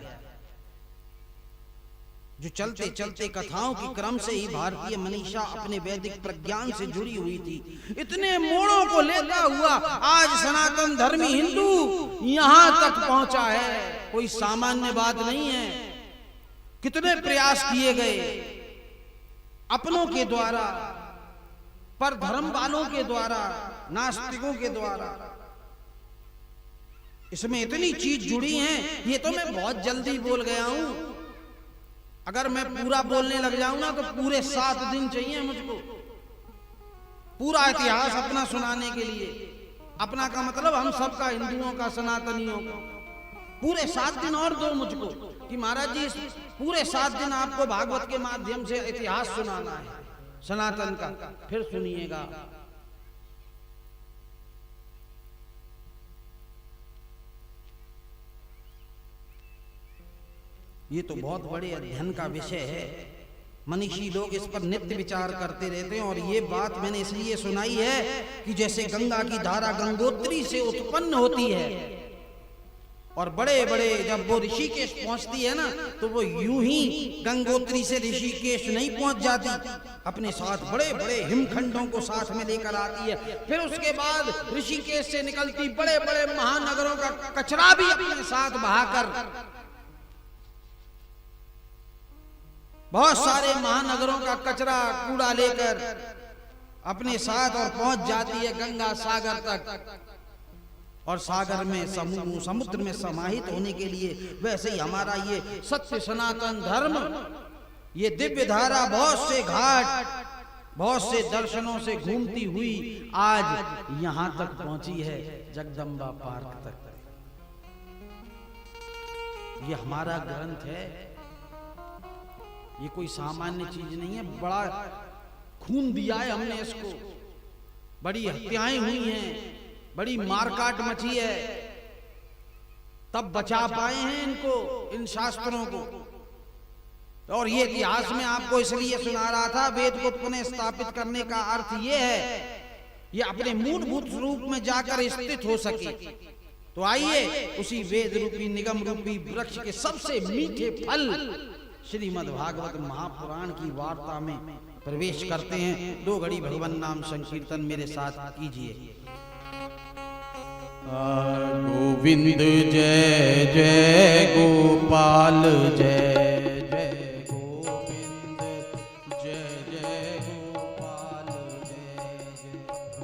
S1: जो चलते चलते कथाओं की क्रम से ही भारतीय मनीषा अपने वैदिक प्रज्ञान से जुड़ी हुई थी। इतने मोड़ों को लेता हुआ आज सनातन धर्मी हिंदू यहां तक पहुंचा है, कोई सामान्य बात नहीं है। कितने प्रयास किए गए अपनों के द्वारा, पर धर्म वालों के द्वारा, नास्तिकों के द्वारा। इसमें इतनी चीज जुड़ी हैं, ये तो मैं बहुत जल्दी बोल गया हूं। अगर मैं पूरा बोलने लग जाऊं ना तो पूरे 7 दिन चाहिए मुझको, पूरा इतिहास अपना सुनाने के लिए। अपना का मतलब हम सबका, हिंदुओं का, सनातनियों का। पूरे 7 दिन और दो मुझको कि महाराज जी पूरे 7 दिन आपको भागवत के माध्यम से इतिहास सुनाना है सनातन का। फिर सुनिएगा। ये तो बहुत बड़े अध्ययन का विषय है, मनीषी लोग इस पर नित्य विचार करते रहते हैं। और ये बात मैंने इसलिए सुनाई है कि जैसे गंगा की धारा गंगोत्री से उत्पन्न होती है और बड़े बड़े जब वो ऋषिकेश पहुंचती है ना, तो वो यूं ही गंगोत्री से ऋषिकेश नहीं पहुंच जाती, अपने साथ बड़े बड़े हिमखंडों को साथ में लेकर आती है। फिर उसके बाद ऋषिकेश से निकलती बड़े बड़े महानगरों का कचरा भी अपने साथ बहाकर, बहुत सारे महानगरों का कचरा कूड़ा लेकर अपने साथ और पहुंच जाती है गंगा सागर तक। और सागर में समुद्र में समाहित होने के लिए वैसे ही हमारा ये सत्य सनातन धर्म, ये दिव्य धारा बहुत से घाट, बहुत से दर्शनों से घूमती हुई आज यहां तक पहुंची है, जगदम्बा पार्क तक। ये हमारा ग्रंथ है, ये कोई सामान्य चीज नहीं है। बड़ा खून दिया है हमने इसको, बड़ी हत्याएं हुई हैं, बड़ी मारकाट मची है, तब बचा पाए हैं इनको, इन शास्त्रों को। और ये इतिहास में आपको इसलिए सुना रहा था, वेद को पुनः स्थापित करने का अर्थ ये है, ये अपने मूलभूत रूप में जाकर स्थित हो सके। तो आइए उसी वेद रूपी निगम रूपी वृक्ष के सबसे मीठे फल श्रीमद् भागवत महापुराण की वार्ता में प्रवेश करते हैं। 2 घड़ी भगवान नाम संकीर्तन मेरे साथ कीजिए।
S2: गोविंद जय जय गोपाल जय जय गोविंद जय जय गोपाल जय जय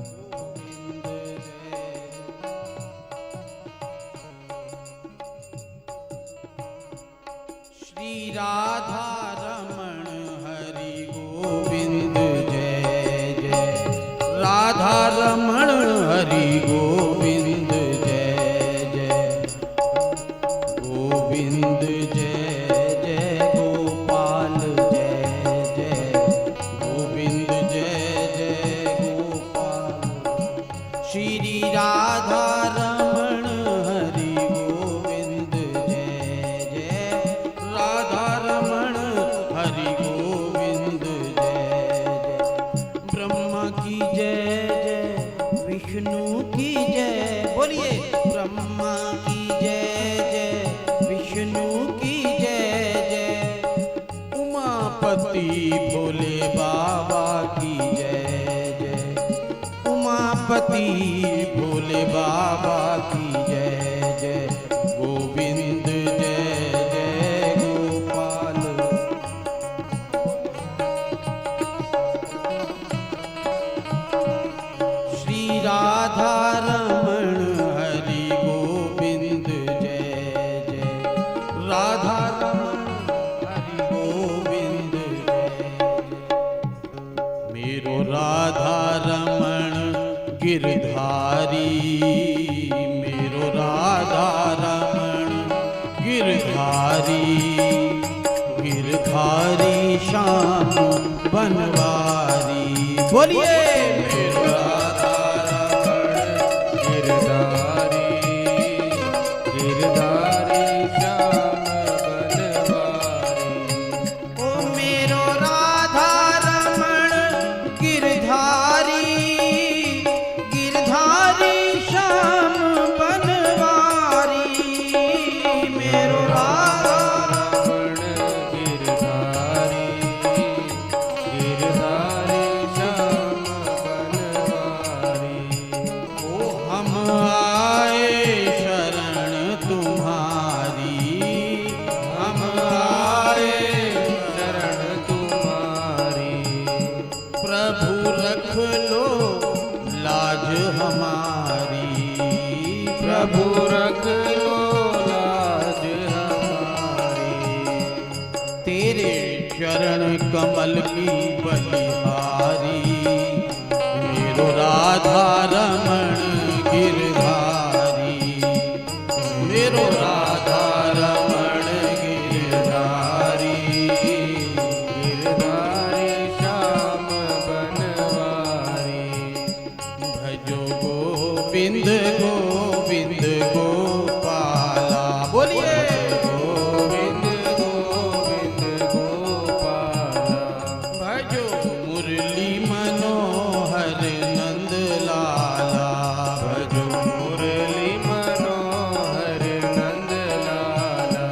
S2: गोविंद जय। श्री राधा रमण हरि गोविंद जय जय, राधा रमण हरि गोविंद जय जय, गोविंद जय जय गोपाल जय जय, गोविंद जय जय गोपाल। श्री राधा रमण हरि गोविंद जय जय, राधा रमण हरि गोविंद जय जय। ब्रह्मा की जय जय, विष्णु की जय, बोलिए ब्रह्मा की जय जय, विष्णु की जय जय, उमापति भोले बाबा की जय जय, उमापति भोले बाबा की जय जय, गोविंद जय जय गोपाल। श्री राधा रमण हरि गोविंद जय जय, राधा रमण हरि गोविंद जय जय। मेरो राधा रमण गिरधारी, मेरो राधा रमण गिरधारी, गिरधारी श्याम बनवारी। बोलिए मेरो राधा रमण गिरधारी, गिरधारी श्याम बनवारी। ओ मेरो राधा
S1: हमारी,
S2: प्रभु रख लो लाज हमारी।
S1: तेरे चरण कमल की बलिहारी, मेरो राधा रमण गिरधारी, मेरो राधा रमण गिरधारी,
S2: गिरधारी श्याम बनवारी।
S1: भजो गोविंद गोविंद गोपाला, बोलिए
S2: गोविंद गोविंद गोपाला।
S1: भजो मुरली मनोहर नंद लाला, भजो
S2: मुरली मनोहर नंद लाला।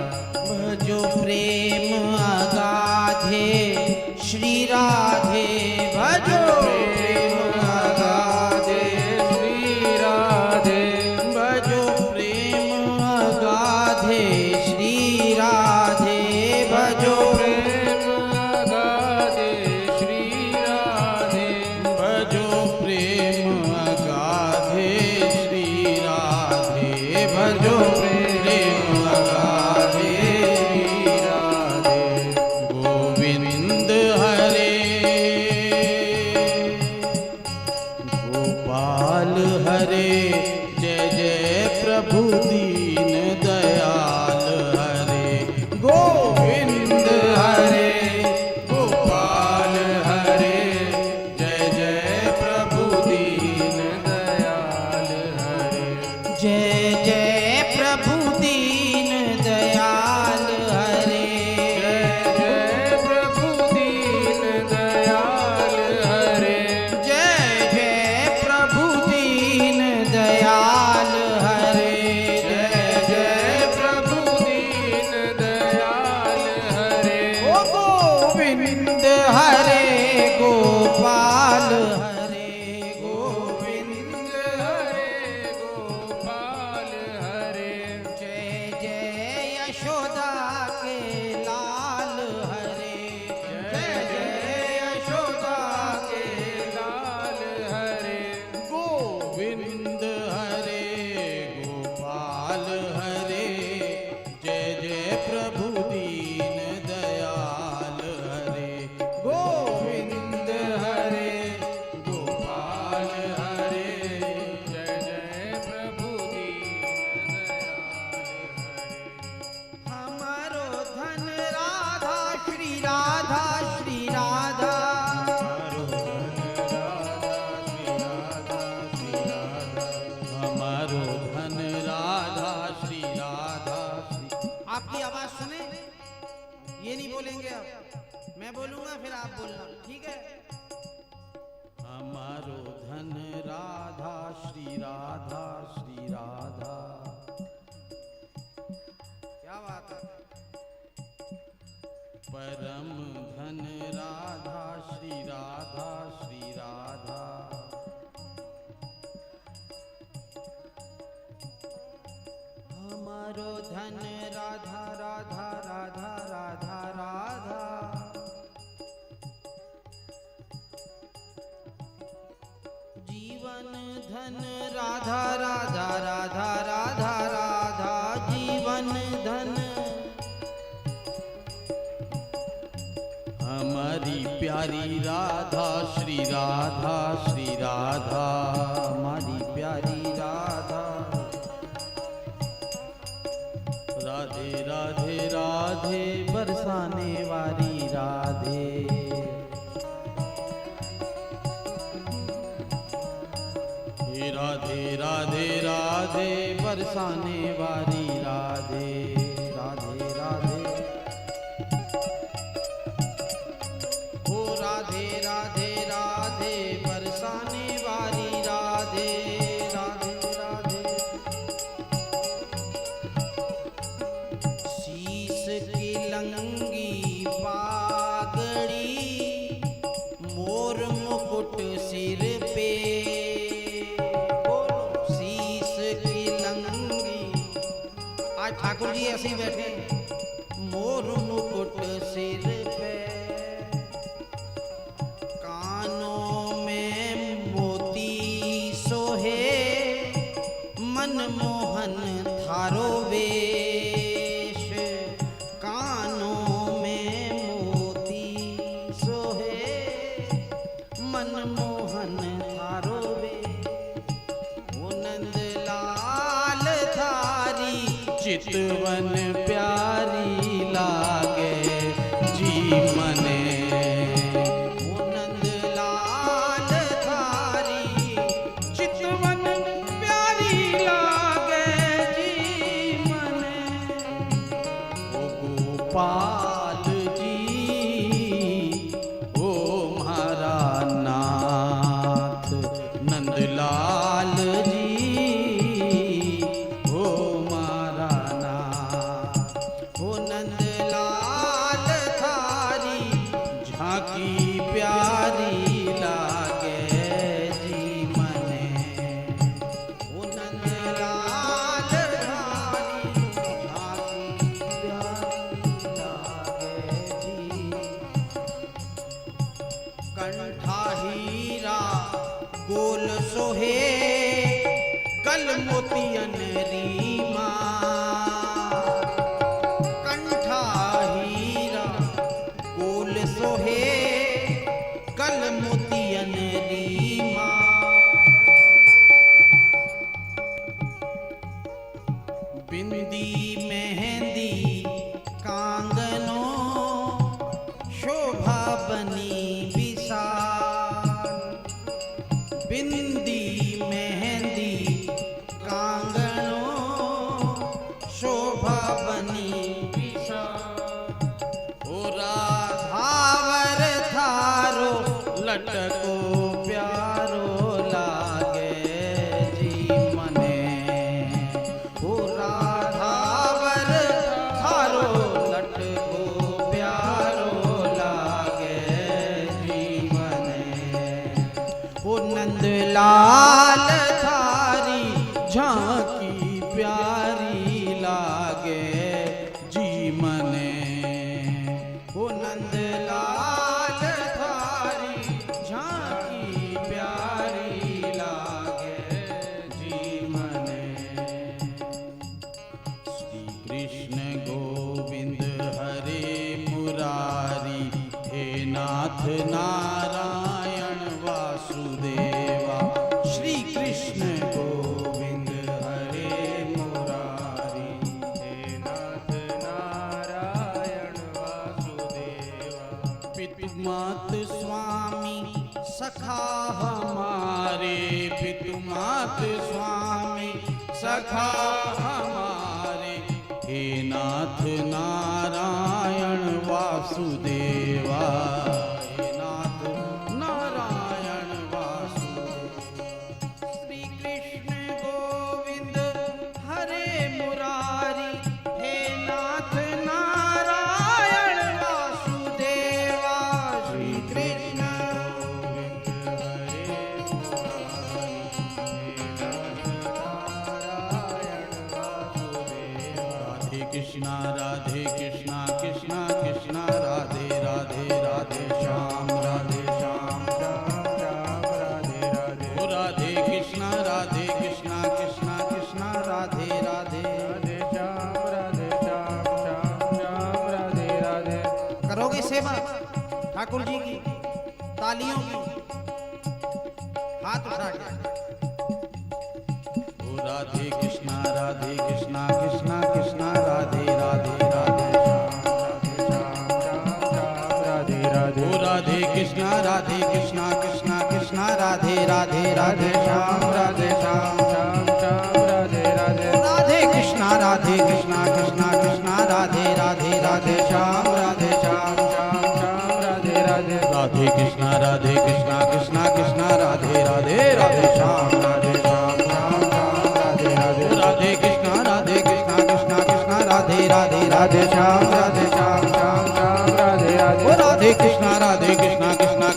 S1: भजो प्रेम अगाधे श्री राधे, भजो प्रेम अगाधे,
S2: श्री राधे।
S1: भजो प्रेम अगाधे श्री राधे, भजो
S2: प्रेम गाधे श्री राधे।
S1: भजो प्रेम अगाधे श्री राधे, भजो प्रेम अगाधे
S2: श्री राधे।
S1: गोविंद हरे गोपाल हरे, जय जय प्रभु दीन दयाल हरे, गोविंद हरे गोपाल हरे, जय जय प्रभु दीन
S2: दयाल हरे।
S1: जय जय प्रभु दीन दयाल हरे,
S2: जय प्रभु दीन दयाल हरे।
S1: जय जय प्रभु दीन दयाल हरे, जय जय
S2: प्रभु दीन दयाल हरे।
S1: ओ गोविंद हरे गोपाल हरे, गोविंद
S2: हरे गोपाल हरे।
S1: जय जय यशोदा के लाल हरे, जय जय यशोदा के
S2: लाल हरे।
S1: गोविंद हरे गोपाल हरे, जय जय प्रभु दीन दयाल हरे, गोविंद हरे गोपाल हरे,
S2: जय जय प्रभु दीन दयाल हरे।
S1: हमारो धन राधा श्री राधा श्री राधा, हमारो धन राधा श्री राधा श्री। आपकी आवाज सुने, ये नहीं बोलेंगे आप, मैं बोलूंगा फिर आप बोलना, ठीक है। हमारो धन राधा श्री राधा श्री राधा, क्या बात है। परम धन राधा श्री राधा श्री राधा, हमारो धन राधा राधा राधा राधा राधा, जीवन धन राधा राधा राधा राधा राधा, जीवन धन हमारी प्यारी राधा श्री राधा श्री राधा, हमारी प्यारी राधा। राधे राधे राधे बरसाने वाली राधे, हे राधे राधे राधे बरसाने वाली राधे, राधे राधे हो राधे राधे राधे बरसाने वाली राधे, राधे राधे। शीश की लंगी पागड़ी, मोर मुकुट सिर पे, बोलो शीश की लंगी। आज ठाकुर जी ऐसे ही बैठे, मोर मुकुट सिर पे, कानों में मोती सोहे, चितवन प्यारी लागे जी मने। ओ नंदलाल थारी चितवन प्यारी लागे जी मने। ओ गोपाल जी ओ म्हारा नाथ नंदलाल जी ओ म्हारा नाथ। ओ नंदलाल थारी झांकी प्यारी लागे जी मने। ओ नंदलाल थारी झांकी प्यारी लागे जी। कंठा हीरा गोल सोहे कल मोतियन रीमा। कंठा हीरा गोल सोहे कल मोतियन रीमा। बिंदी मेहंदी कांगनो शोभा बनी विशाल। बिंदी मेहंदी कांगनो शोभा बनी विशाल। ओ राधावर थारो लटको प्यारो लागे जी मने। ओ राधावर थारो लटको प्यारो लागे जी मने। ओ नंदलाल थारी झांकी प्यारी लागे जी मने। ओ नंदलाल थारी झांकी प्यारी लागे जी मने। श्री कृष्ण गोविंद हरे मुरारी हे नाथ नारायण वासुदेवा। श्री कृष्ण गोविंद हरे मुरारी हे नाथ नारायण वासुदेवा। पितुमात स्वामी सखा हमारे। पितुमात स्वामी सखा हमारे हे नाथ नारायण वासुदेवा। हे नाथ नारायण वासुदेवा। श्री कृष्ण गोविंद हरे मुरारी हे नाथ नारायण वासुदेवा। श्री कृष्ण गोविंद हरे मुरारी हे नाथ नारायण वासुदेवा। राधे कृष्णा कृष्णा कृष्णा राधे राधे राधे श्याम राधे श्याम श्याम श्याम राधे राधे। ओ राधे कृष्णा कृष्णा कृष्णा राधे राधे राधे श्याम राधे श्याम श्याम श्याम राधे राधे। करोगे सेवा ठाकुर जी की तालियों की हाथ उठा के। ओ राधे कृष्णा कृष्णा कृष्णा राधे राधे राधे श्याम राधे श्याम श्याम राधे राधे। ओ राधे कृष्णा कृष्णा राधे राधे राधे श्याम राधे श्याम श्याम श्याम राधे राधे। राधे कृष्णा कृष्णा राधे राधे राधे श्याम राधे श्याम श्याम श्याम राधे राधे। राधे कृष्णा कृष्णा राधे राधे राधे श्याम राधे श्याम श्याम श्याम राधे राधे। राधे कृष्णा कृष्णा राधे राधे राधे श्याम राधे श्याम श्याम श्याम राधे राधे। ओ राधे कृष्णा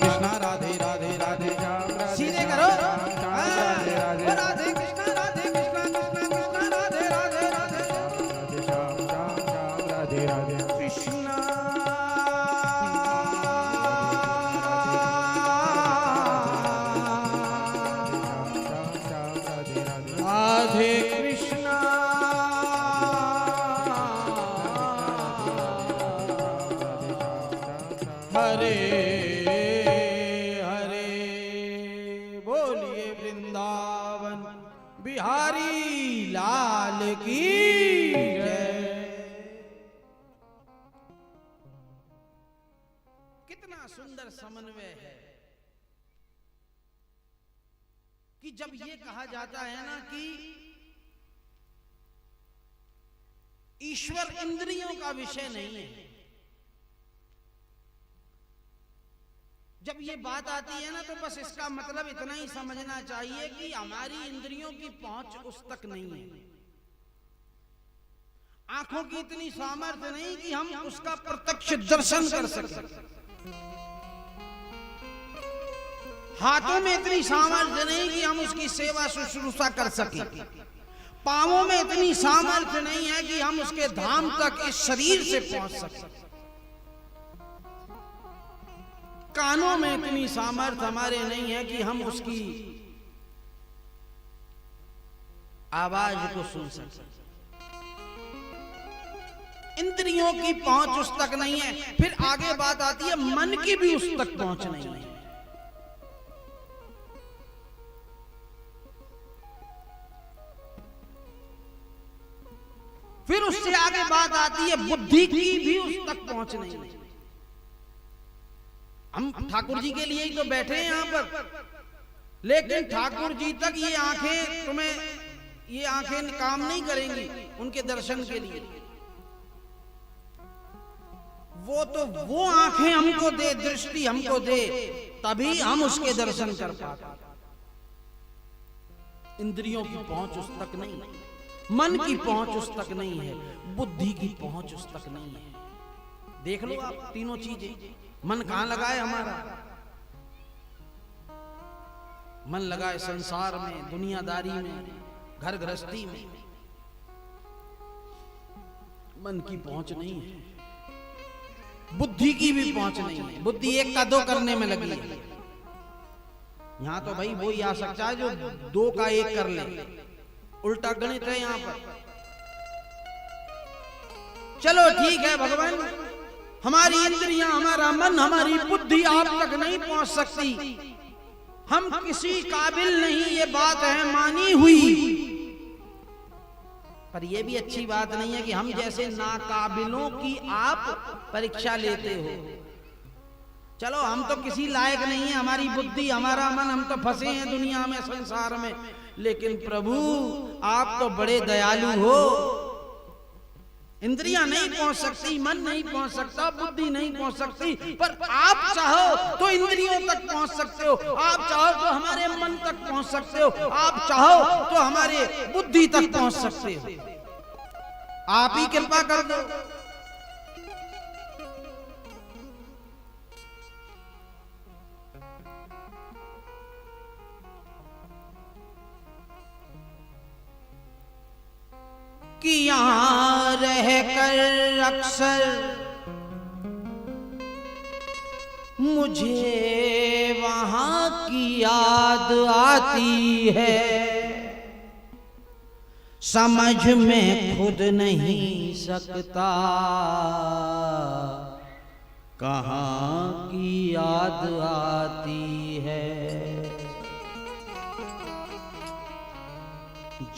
S1: कृष्णा राधे राधे राधे श्याम सीधे करो। राधे राधे राधे कृष्णा कृष्णा राधे राधे राधे श्याम श्याम श्याम राधे राधे। कृष्णा राधे कृष्णा हरे हरे। बोलिए वृंदावन बिहारी लाल की जय। कितना सुंदर समन्वय है कि जब ये कहा जाता है ना कि ईश्वर इंद्रियों का विषय नहीं है, जब ये बात आती है ना तो बस इसका मतलब इतना ही समझना चाहिए कि हमारी इंद्रियों की पहुंच उस तक नहीं है, आंखों की इतनी सामर्थ्य नहीं कि हम उसका प्रत्यक्ष दर्शन कर सकें, हाथों में इतनी सामर्थ्य नहीं कि हम उसकी सेवा शुश्रूषा कर सकें, पांवों में इतनी सामर्थ्य नहीं है कि हम उसके धाम तक इस शरीर से पहुंच सकें, कानों में इतनी सामर्थ्य हमारे नहीं है कि हम उसकी आवाज को सुन सकें, इंद्रियों की पहुंच उस तक नहीं है। फिर आगे बात आती है मन की भी उस तक पहुंच नहीं है। फिर उससे आगे बात आती है बुद्धि की भी उस तक पहुंच नहीं है। हम ठाकुर जी के लिए ही तो बैठे हैं यहां पर, लेकिन ठाकुर जी तक ये आंखें काम नहीं करेंगी उनके दर्शन के लिए। वो आंखें हमको दे, दृष्टि हमको दे, तभी हम उसके दर्शन कर पाते। इंद्रियों की पहुंच उस तक नहीं है, मन की पहुंच उस तक नहीं है, बुद्धि की पहुंच उस तक नहीं है। देख लो आप तीनों चीजें, मन कहां लगाए हमारा? मन लगाए संसार में, दुनियादारी में, घर गृहस्थी में। मन की पहुंच नहीं है, बुद्धि की भी पहुंच नहीं है। बुद्धि एक का दो करने में लगी है। यहां तो भाई वो ही आ सकता है जो दो का एक कर ले, उल्टा गणित है यहां पर। चलो ठीक है भगवान, हमारी इंद्रियां, हमारा मन, हमारी बुद्धि आप तक नहीं पहुंच सकती, हम किसी काबिल नहीं, ये बात है मानी हुई। पर यह भी अच्छी बात नहीं है कि हम जैसे नाकाबिलों की आप परीक्षा लेते हो। चलो हम तो किसी लायक नहीं है, हमारी बुद्धि, हमारा मन, हम तो फंसे हैं दुनिया में, संसार में, लेकिन प्रभु आप तो बड़े दयालु हो। इंद्रियां नहीं पहुंच सकती, मन नहीं पहुंच सकता, बुद्धि नहीं पहुंच सकती, पर आप चाहो तो इंद्रियों तक पहुंच सकते हो, आप चाहो तो हमारे मन तक पहुंच सकते हो, आप चाहो तो हमारे बुद्धि तक पहुंच सकते हो। आप ही कृपा कर दो। कि यहां रहकर अक्सर मुझे वहां की याद आती है, समझ में खुद नहीं सकता कहां की याद आती है।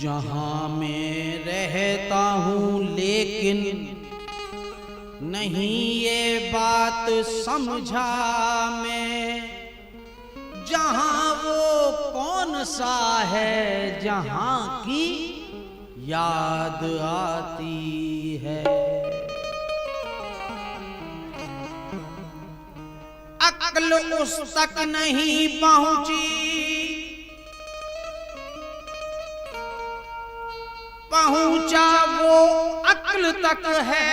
S1: जहां मैं रहता हूं लेकिन नहीं ये बात समझा मैं, जहां वो कौन सा है जहां की याद आती है। अक्ल उस तक नहीं पहुंची, पहुंचा वो अक्ल तक है।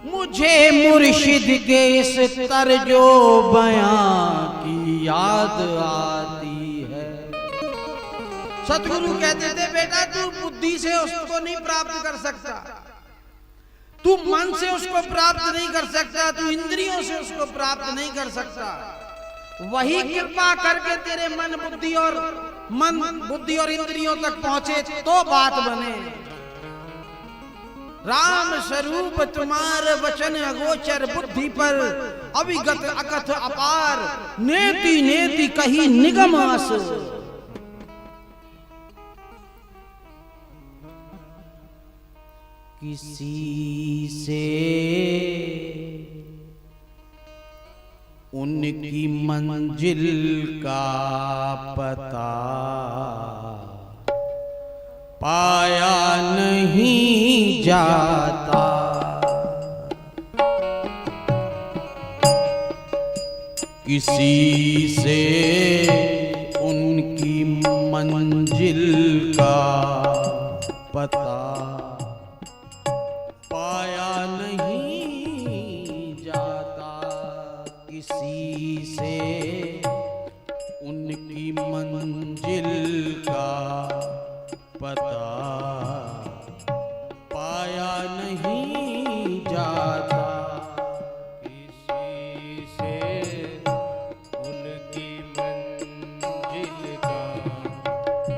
S1: मुझे मुर्शिद के इस तर्जो बयां की याद आती है। सतगुरु कहते थे बेटा तू बुद्धि से उसको नहीं प्राप्त कर सकता, तू मन से उसको प्राप्त नहीं कर सकता, तू इंद्रियों से उसको प्राप्त नहीं कर सकता। वही कृपा करके तेरे मन बुद्धि और इंद्रियों तक पहुंचे तो बात बने। राम स्वरूप तुम्हारे वचन अगोचर, बुद्धि पर अविगत अकथ अपार, नेति नेति कही निगम आस। किसी से उनकी मंजिल का पता पाया नहीं जाता। किसी से उनकी मंजिल का पता पाया नहीं जाता। किसी से उनकी मंजिल का पता पाया नहीं जाता।
S2: किसी से उनकी मंजिल का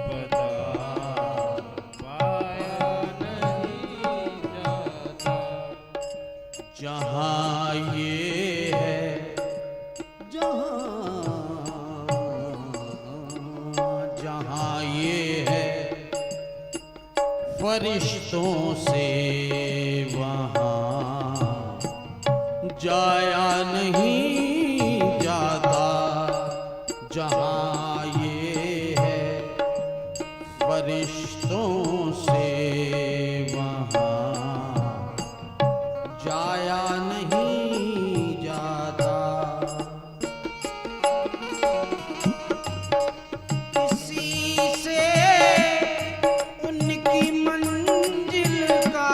S2: पता पाया नहीं जाता।
S1: जहाँ ये है, जहाँ ये है फरिश्तों से वहाँ जाया नहीं जाता। जहाँ ये है फरिश्तों से वहाँ जाया नहीं जाता। किसी से उनकी मंजिल का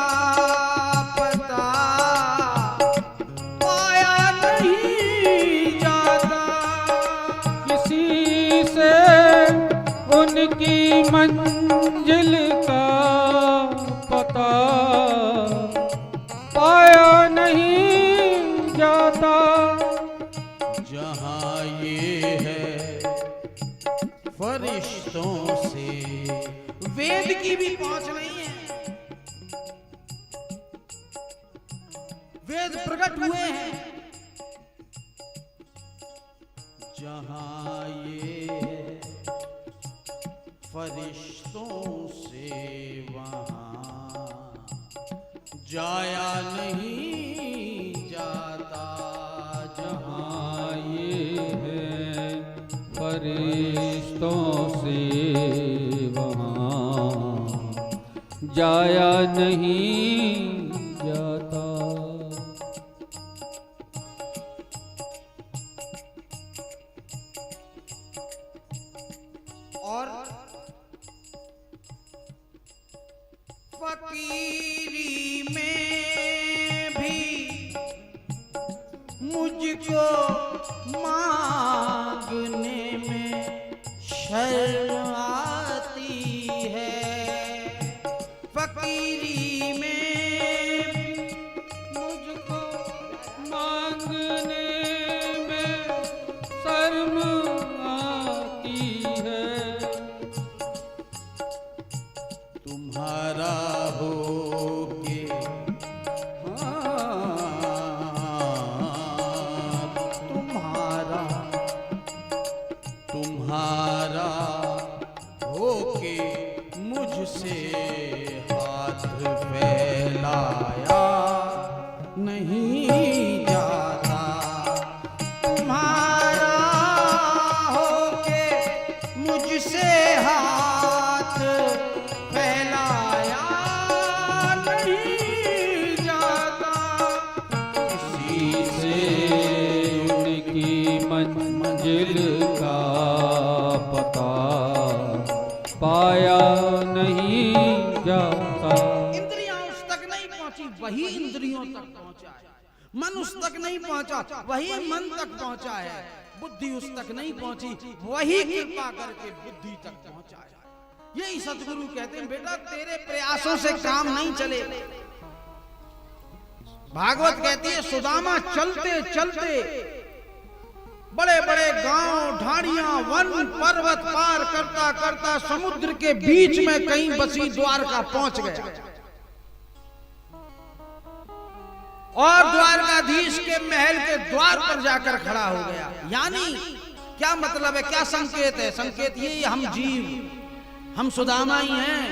S1: पता पाया नहीं जाता।
S2: किसी से उनकी मंजिल का पता पाया नहीं जाता।
S1: जहाँ ये है फरिश्तों से, वेद की भी पहुंच नहीं है। वेद प्रकट हुए हैं। जहाँ ये है फरिश्तों से वहाँ जाया नहीं जाता।
S2: जहाँ ये है फरिश्तों से वहाँ जाया नहीं जाता।
S1: और फकीरी में भी मुझको मांगने में शर्म आती है। फकीरी में
S2: मुझको मांगने में शर्म आती है।
S1: तुम्हारा हो के तुम्हारा हो के मुझसे हाथ फैलाया नहीं जाता। तुम्हारा हो के मुझसे हाथ फैलाया नहीं जाता। किसी से
S2: उनकी मंजिल का पता पाया नहीं जाता।
S1: इंद्रियां उस तक नहीं पहुंची, वही इंद्रियों तक पहुंचा है। मन उस तक नहीं पहुंचा, वही मन तक पहुंचा है। बुद्धि उस तक नहीं पहुंची, वही कृपा करके बुद्धि तक पहुंचा है। यही सदगुरु कहते हैं, बेटा तेरे प्रयासों से काम नहीं चले। भागवत कहती है, सुदामा चलते चलते बड़े बड़े गांव, ढाड़ियां, वन पर्वत पार करता करता समुद्र के बीच में कहीं बसी द्वारका पहुंच गया। और द्वारकाधीश के महल के द्वार पर जाकर खड़ा हो गया। यानी क्या मतलब है, क्या संकेत है? संकेत ये हम जीव, हम सुदामा ही हैं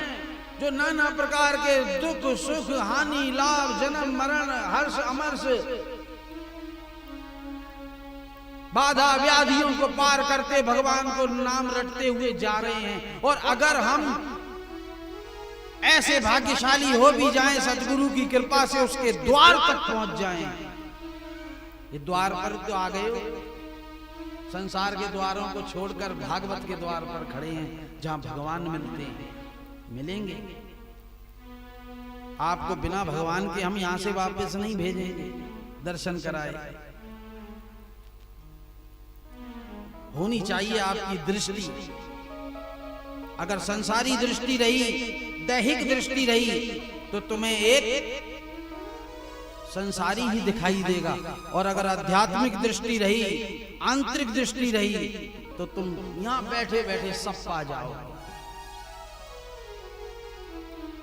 S1: जो नाना प्रकार के दुख सुख हानि लाभ जन्म मरण हर्ष अमर्ष बाधा व्याधियों को पार करते भगवान को नाम रटते हुए जा रहे हैं। और अगर हम ऐसे भाग्यशाली हो भी जाएं, सतगुरु की कृपा से उसके द्वार तक पहुंच जाएं, ये द्वार पर तो आ गए हो, संसार के द्वारों को छोड़कर भागवत के द्वार पर खड़े हैं जहां भगवान मिलते हैं, मिलेंगे आपको। बिना भगवान के हम यहां से वापस नहीं भेजेंगे, दर्शन कराए। होनी चाहिए आपकी दृष्टि। अगर संसारी दृष्टि रही, दैहिक दृष्टि रही, तो तुम्हें एक संसारी ही दिखाई देगा। और अगर आध्यात्मिक दृष्टि रही, आंतरिक दृष्टि रही, तो तुम यहां बैठे बैठे सब पा जाओ।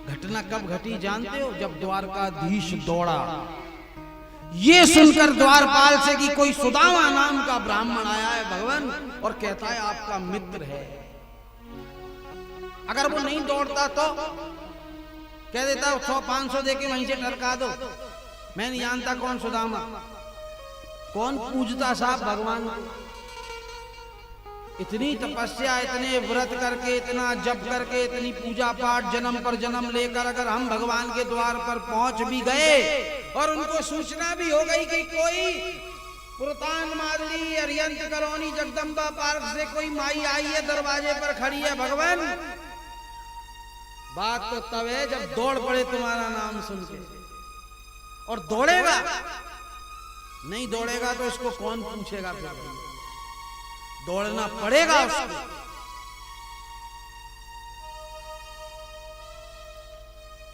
S1: घटना कब घटी जानते हो? जब द्वारकाधीश दौड़ा, ये सुनकर द्वारपाल से कि कोई सुदामा नाम का ब्राह्मण आया है भगवान और कहता है आपका मित्र है। अगर वो नहीं दौड़ता तो कह देता 100-500 देके वहीं से टरका दो, मैं नहीं जानता कौन सुदामा। कौन पूजता साहब भगवान? इतनी तपस्या, इतने व्रत करके, इतना जप करके, इतनी पूजा पाठ जन्म पर जन्म लेकर अगर हम भगवान के द्वार पर पहुंच भी गए और उनको सूचना भी हो गई कि कोई पुरतान मारली अरियंत कॉलोनी जगदम्बा पार्क से कोई माई आई है, दरवाजे पर खड़ी है भगवान, बात तो तब है जब दौड़ पड़े तुम्हारा नाम सुन के। और दौड़ेगा, नहीं दौड़ेगा तो इसको कौन पूछेगा? फिर दौड़ना पड़ेगा उसको।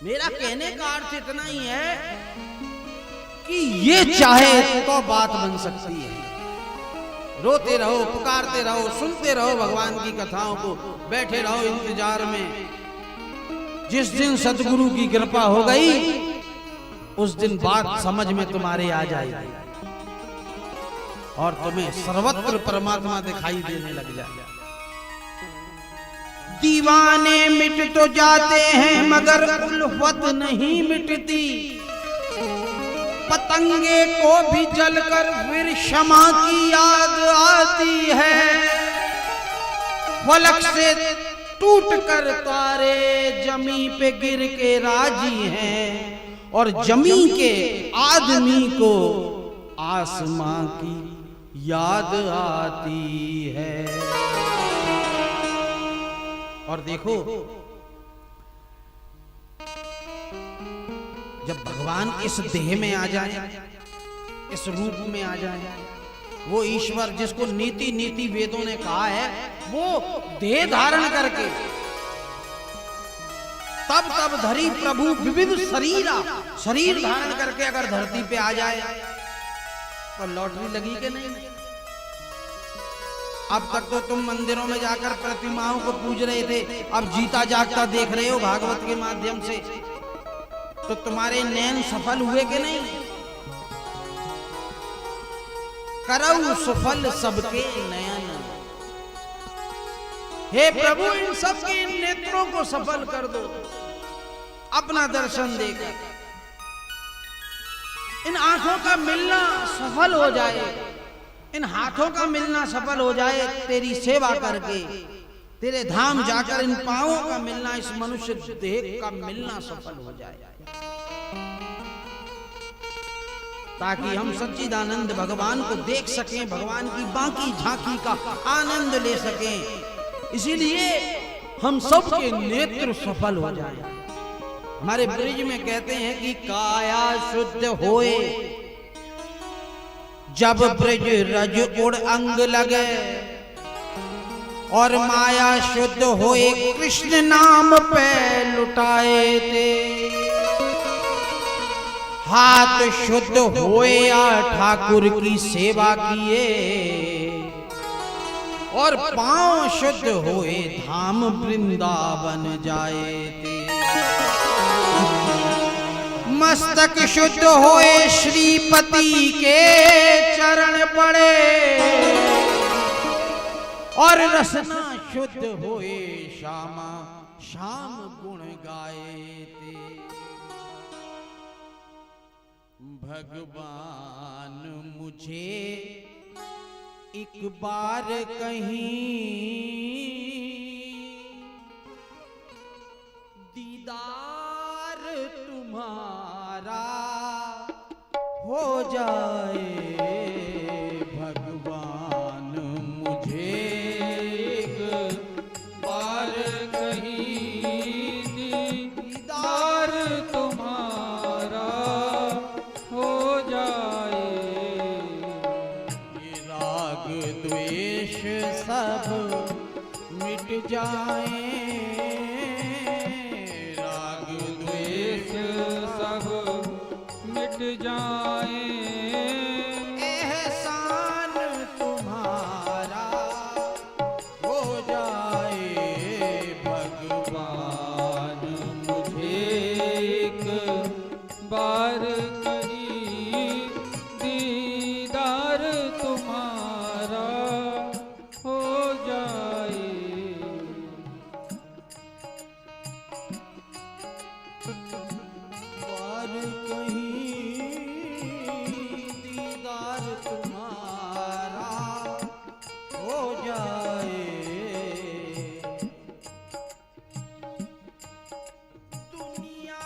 S1: मेरा कहने का अर्थ इतना ही है कि ये चाहे तो बात बन सकती है। रोते रहो, पुकारते रहो, सुनते रहो भगवान की कथाओं को, बैठे रहो इंतजार में। जिस दिन सतगुरु की कृपा हो गई, उस दिन बात समझ में तुम्हारे आ जाएगी और तुम्हें सर्वत्र परमात्मा दिखाई देने लग जाए। दीवाने मिट तो जाते हैं मगर उल्फत नहीं मिटती, पतंगे को भी जलकर फिर क्षमा की याद आती है। फलक से टूट कर तारे जमी पे गिर के राजी हैं और जमी के आदमी को आसमां की याद आती है। और देखो, जब भगवान इस देह में आ जाए, इस रूप में आ जाए, वो ईश्वर जिसको नीति नीति वेदों ने कहा है, वो देह धारण करके तब धरी प्रभु विविध शरीर धारण करके अगर धरती पे आ जाए तो लॉटरी लगी कि नहीं? अब तक तो तुम मंदिरों में जाकर प्रतिमाओं को पूज रहे थे, अब जीता जागता देख रहे हो भागवत के माध्यम से, तो तुम्हारे नयन सफल हुए कि नहीं? करऊ सफल सबके नयन, हे प्रभु इन सबके नेत्रों को सफल कर दो अपना दर्शन देकर। इन आंखों का मिलना सफल हो जाए, इन हाथों का मिलना सफल हो जाए तेरी सेवा करके, तेरे धाम जाकर इन पांवों का मिलना, इस मनुष्य देह का मिलना सफल हो जाए, ताकि हम सच्चिदानंद भगवान को देख सकें, भगवान की बाकी झांकी का आनंद ले सकें। इसीलिए हम सबके नेत्र सफल हो जाएं। हमारे ब्रिज में कहते हैं कि काया शुद्ध होए जब ब्रिज रज उड़ अंग लगे, और माया शुद्ध होए कृष्ण नाम पे लुटाए थे। हाथ शुद्ध होए या ठाकुर की सेवा किए, और पांव शुद्ध होए धाम वृंदावन जाए थे। मस्तक शुद्ध होए श्रीपति के चरण पड़े और रसना शुद्ध होए श्यामा श्याम गुण गाए ते। भगवान मुझे एक बार कहीं दीदार तुम्हारा हो जाए। भगवान मुझे
S2: एक बार कहीं दीदार तुम्हारा हो जाए।
S1: ये राग द्वेष सब मिट जाए।
S2: जाए
S1: एहसान तुम्हारा हो जाए।
S2: भगवान मुझे एक बार कहीं दीदार तुम्हारा हो जाए।
S1: बार कहीं तुम्हारा हो जाए। दुनिया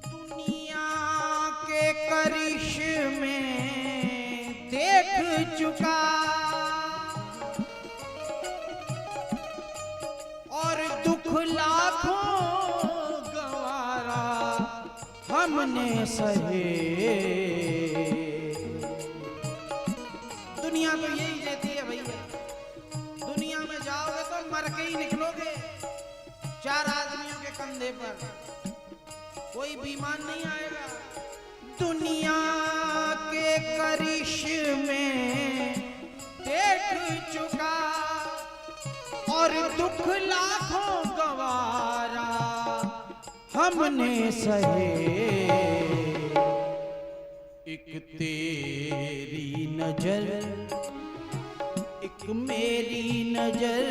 S1: दुनिया के करिश्मे देख चुका और दुख लाखों हमने सहे। दुनिया तो यही रहती है भैया, दुनिया में जाओगे तो मर के ही निकलोगे। चार आदमियों के कंधे पर कोई बीमार नहीं आएगा। दुनिया के करिश्मे देख चुका और दुख लाखों गवारा हमने सहे। एक तेरी नजर एक मेरी नजर,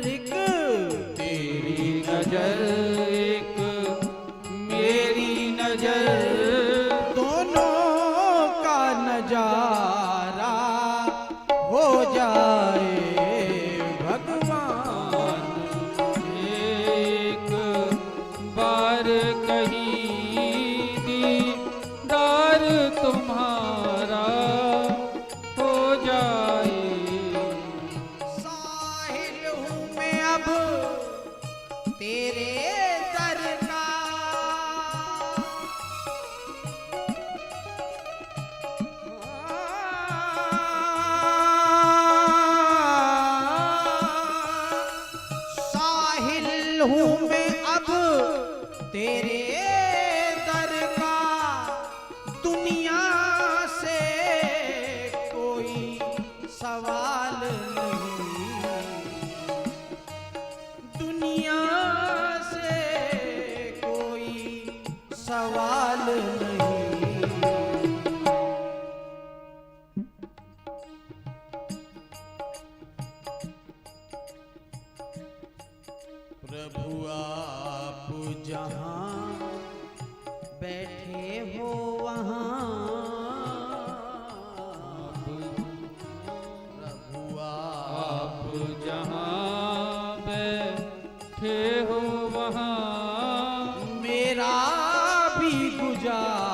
S1: एक
S2: तेरी नजर एक मेरी नजर,
S1: दोनों का नजारा हो जाए। भगवान
S2: एक बार कहीं दीदार तुम्हारा हो जाए।
S1: साहिल हूँ मैं अब तेरे दर का, साहिल हूँ मैं अब तेरे दर का। दुनिया से कोई सवाल नहीं, दुनिया से कोई सवाल नहीं। प्रभु आप जहाँ बैठे हो वहाँ, प्रभु
S2: आप जहाँ बैठे हो वहाँ
S1: मेरा भी गुजारा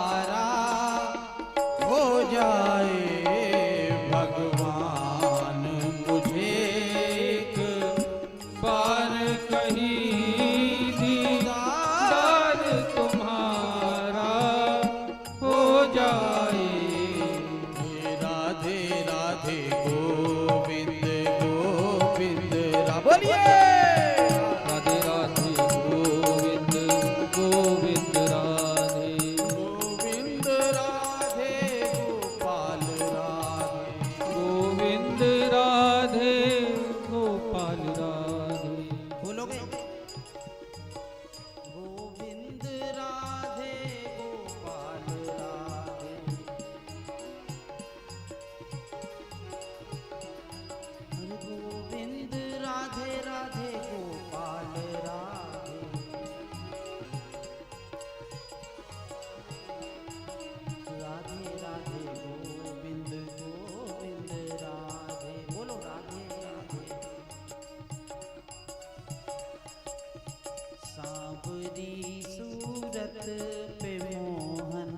S1: सूरत पे मोहन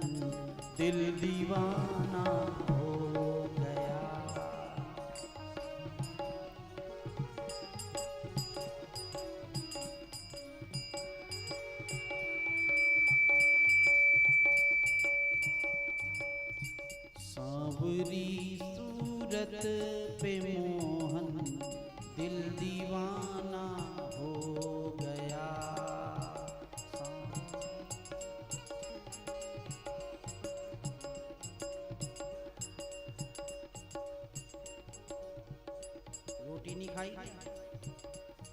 S1: दिल दीवाना हो गया। सांवरी सूरत पे मोहन दिल दीवाना हो गया। रोटी नहीं खाई,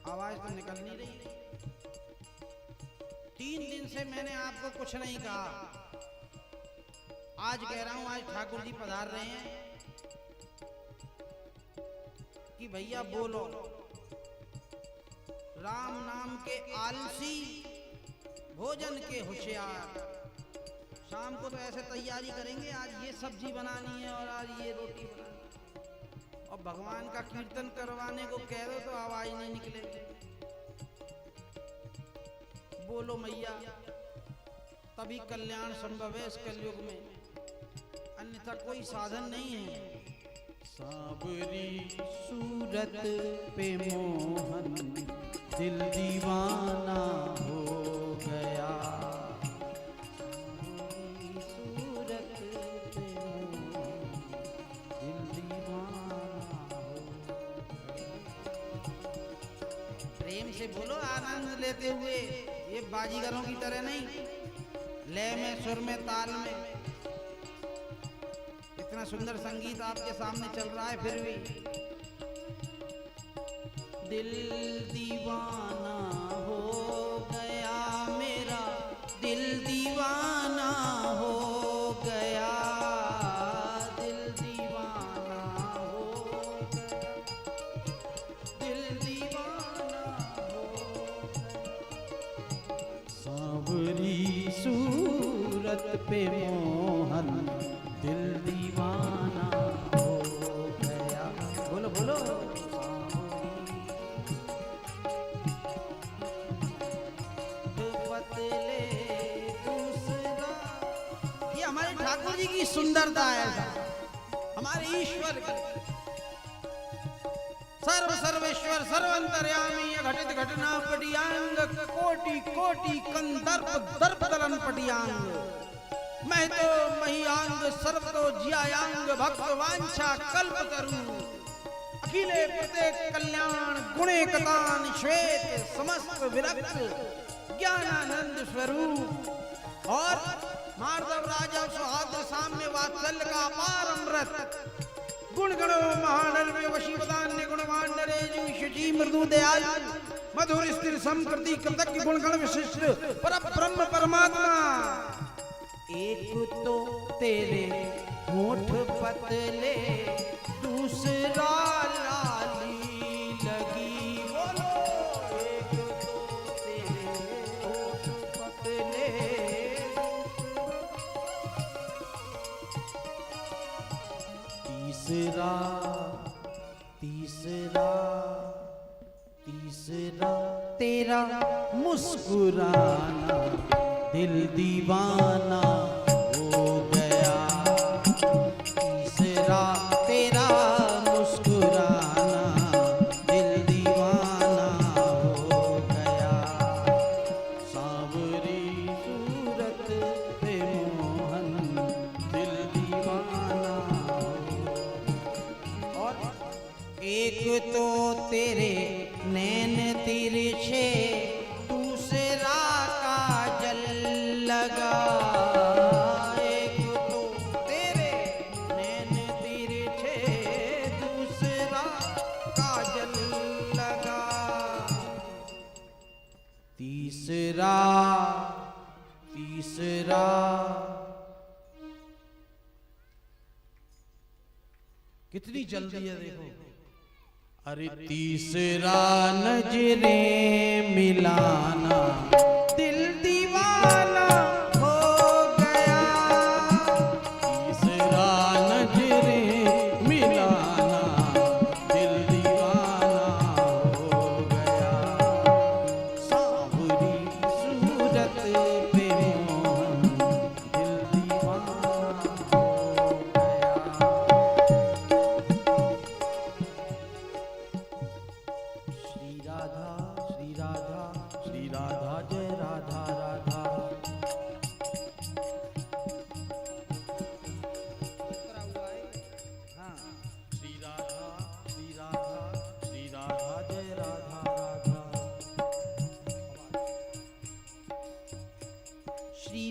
S1: आवाज तो निकल नहीं रही। 3 दिन से मैंने आपको कुछ नहीं कहा, आज कह रहा हूं। आज ठाकुर जी पधार रहे हैं कि भैया बोलो। राम नाम के आलसी, भोजन के होशियार। शाम को तो ऐसे तैयारी करेंगे, आज ये सब्जी बनानी है और आज ये रोटी बनानी है। और भगवान का कीर्तन करवाने को कह दो तो आवाज नहीं निकलेगी। बोलो मैया, तभी कल्याण संभव है इस कलयुग में, अन्यथा कोई साधन नहीं है। सांवरी सूरत पे मोहन दिल दीवाना हो गया। सांवरी सूरत पे मोहन दिल दीवाना हो गया। प्रेम से बोलो, आनंद लेते हुए, ये बाजीगरों की तरह नहीं, लय में, सुर में, ताल में। इतना सुंदर संगीत आपके सामने चल रहा है, फिर भी दिल दीवाना हो गया मेरा, दिल दीवाना हो गया, दिल दीवाना हो गया, दिल दीवाना हो गया। सांवरी सूरत पे मोहन दिल दीवाना हो गया। बोलो बोलो। पतले दूसरा, ये हमारे ठाकुर जी की सुंदरता है, हमारे ईश्वर की। सर्व सर्वेश्वर सर्वंतर्यामी घटित घटना पटियांग, कोटि कोटि कंदर्प दर्प दलन पटियांग। मैं तो महियांग सर्व तो जियायांग, भक्त वांछा कल्प तरु। अखिले प्रत्येक कल्याण गुणे कतान, श्वेत समस्त विरक्त ज्ञानानंद स्वरूप। और मार्दव राजा सुहाद्र साम्य वात्सल्य का अपार अमृत। गुण गणो महानर्व्य वशीवदान्य गुणवान नरेजु शुचि मृदु दयाल, मधुर स्थिर संप्रति कृतज्ञ गुणगण विशिष्ट पर ब्रह्म परमात्मा। एक तो तेरे होठ पतले, दूसरा लाली लगी। बोलो, एक तो तेरे होठ पतले, तीसरा तीसरा तीसरा तेरा मुस्कुराना दिल दीवाना हो गया। तीसरा तेरा मुस्कुराना दिल दीवाना हो गया। सांवरी सूरत पे मोहन दिल दीवाना हो। और एक तो तेरे नैन तिरछे, दूसरा काजल लगा। एक तो तेरे नैन तिरछे, दूसरा काजल लगा। तीसरा तीसरा कितनी जल्दी है देखो। अरे तीसरा नजरें मिलाना दिल दीवाना हो गया। तीसरा नजरें मिलाना दिल दीवाना हो गया। सांवरी सूरत पे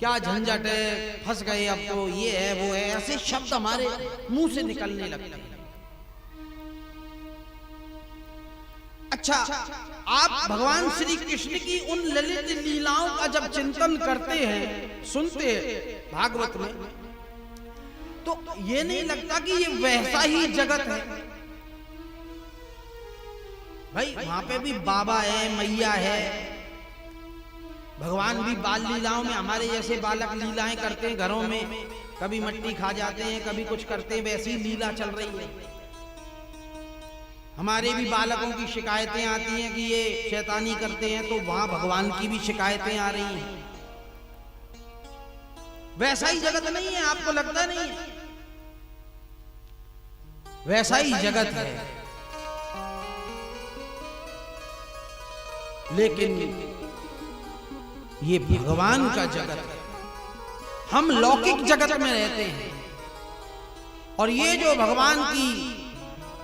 S1: क्या झंझट है, फंस गए अब तो, ये है वो है, ऐसे शब्द हमारे मुंह से निकलने लगते हैं। अच्छा, आप भगवान श्री कृष्ण की उन ललित लीलाओं का जब चिंतन करते हैं, सुनते हैं भागवत में, तो ये नहीं लगता कि ये वैसा ही जगत है। भाई वहां पे भी बाबा है, मैया है, भगवान भी बाल लीलाओं में हमारे जैसे बालक लीलाएं करते हैं घरों में, कभी मट्टी खा जाते हैं, कभी कुछ करते हैं, वैसी लीला चल रही है। हमारे भी बालकों की शिकायतें आती हैं कि ये शैतानी करते हैं, तो वहां भगवान की भी शिकायतें आ रही हैं। वैसा ही जगत नहीं है, आपको लगता नहीं है? वैसा ही जगत है, लेकिन ये भगवान का जगत है। हम लौकिक जगत में रहते हैं, और ये जो भगवान की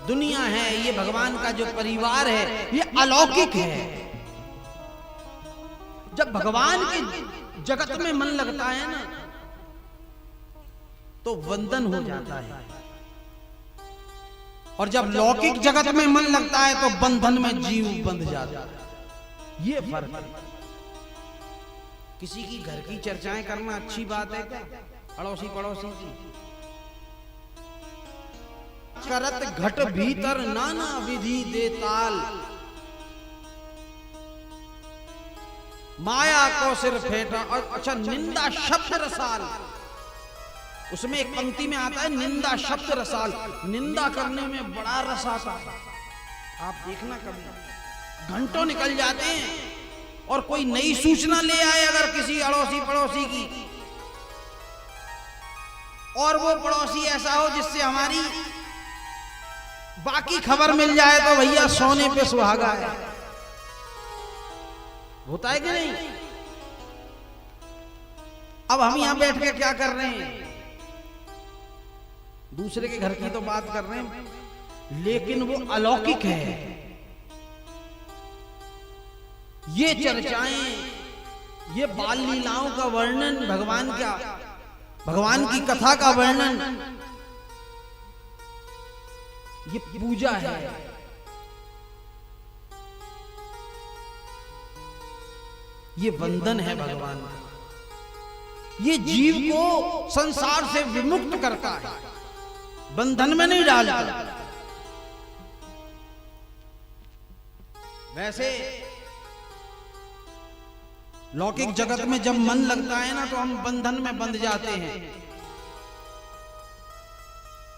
S1: दुनिया है, ये भगवान का जो परिवार है, ये अलौकिक है। जब भगवान के जगत में मन लगता है ना, तो वंदन हो जाता है, और जब लौकिक जगत में मन लगता है तो बंधन में जीव बंध जाता है। ये फर्क है। किसी की घर की चर्चाएं करना अच्छी बात है क्या? अड़ोसी पड़ोसी की करत घट भीतर नाना विधि दे ताल, माया को सिर फेंटा। और अच्छा, निंदा शब्द रसाल, उसमें एक पंक्ति में आता है निंदा शब्द रसाल। निंदा करने में बड़ा रस आता है। आप देखना, कभी घंटों निकल जाते हैं, और कोई नई सूचना ले आए अगर किसी अड़ोसी पड़ोसी की, और वो पड़ोसी ऐसा हो जिससे हमारी बाकी खबर मिल जाए, तो भैया सोने पे सुहागा है। होता है कि नहीं? अब हम यहां बैठ के क्या कर रहे हैं? दूसरे के घर की तो बात कर रहे हैं, लेकिन वो अलौकिक है। ये चर्चाएं, ये बाल लीलाओं का वर्णन, भगवान की कथा का वर्णन, ये पूजा है। ये वंदन है भगवान का। ये जीव को संसार से विमुक्त करता है, बंधन में नहीं डालता। वैसे लौकिक जगत में जब मन लगता है ना, तो हम बंधन में बंध जाते हैं।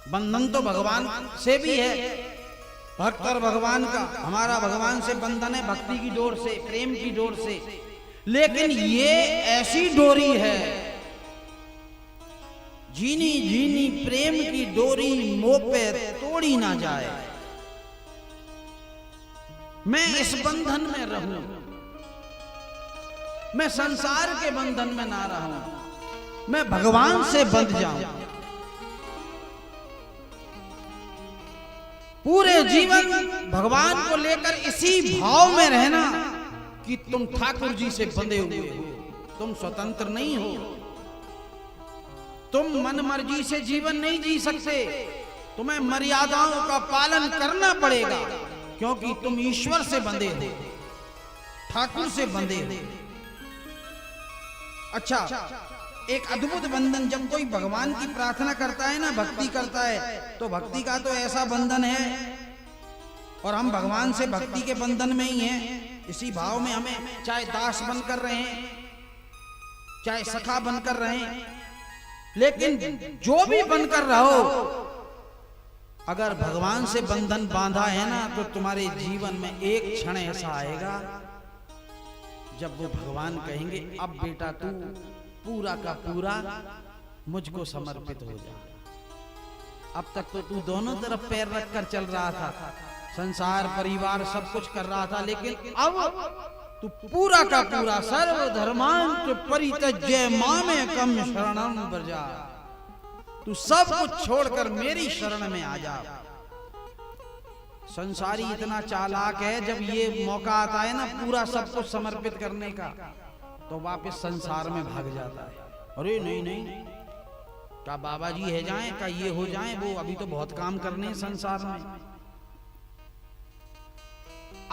S1: बंधन तो भगवान से भी है, भक्त और भगवान का, हमारा भगवान से बंधन है भक्ति की डोर से, प्रेम की डोर से। लेकिन ये ऐसी डोरी है, जीनी जीनी प्रेम की डोरी मोह पे तोड़ी ना जाए। मैं इस बंधन में रहूं, मैं संसार के बंधन में ना रहूं, मैं भगवान से बंध जाऊं। पूरे जीवन भगवान को लेकर इसी भाव में रहना कि तुम ठाकुर जी से बंधे हुए हो, तुम स्वतंत्र नहीं हो, तुम मन मर्जी से जीवन नहीं जी सकते, तुम्हें मर्यादाओं का पालन करना पड़ेगा, क्योंकि तुम ईश्वर से बंधे हो, ठाकुर से बंधे हो। अच्छा, एक अद्भुत बंधन, जब कोई भगवान की प्रार्थना करता है ना, भक्ति करता है, तो भक्ति का तो ऐसा बंधन है, और हम भगवान से भक्ति के बंधन में ही हैं। इसी भाव में हमें चाहे दास बनकर रहे, चाहे सखा बनकर रहे, लेकिन जो भी बनकर रहो, अगर भगवान से बंधन बांधा है ना, तो तुम्हारे जीवन में एक क्षण ऐसा आएगा जब वो भगवान कहेंगे, अब बेटा तू पूरा का पूरा मुझको समर्पित हो जा। अब तक तो तू दोनों तरफ पैर रखकर चल रहा था, संसार परिवार सब कुछ कर रहा था, लेकिन अब तू पूरा का पूरा सर्वधर्मांत परित्यज्य मामेकं शरणं व्रजा, तू सब कुछ छोड़कर मेरी शरण में आ जा। संसारी इतना चालाक है, जब ये मौका आता है ना पूरा सब कुछ समर्पित करने का, तो वापस संसार में भाग जाता है। अरे नहीं नहीं, क्या बाबा जी है जाएं, क्या ये हो जाएं, वो अभी तो बहुत काम करने हैं संसार में।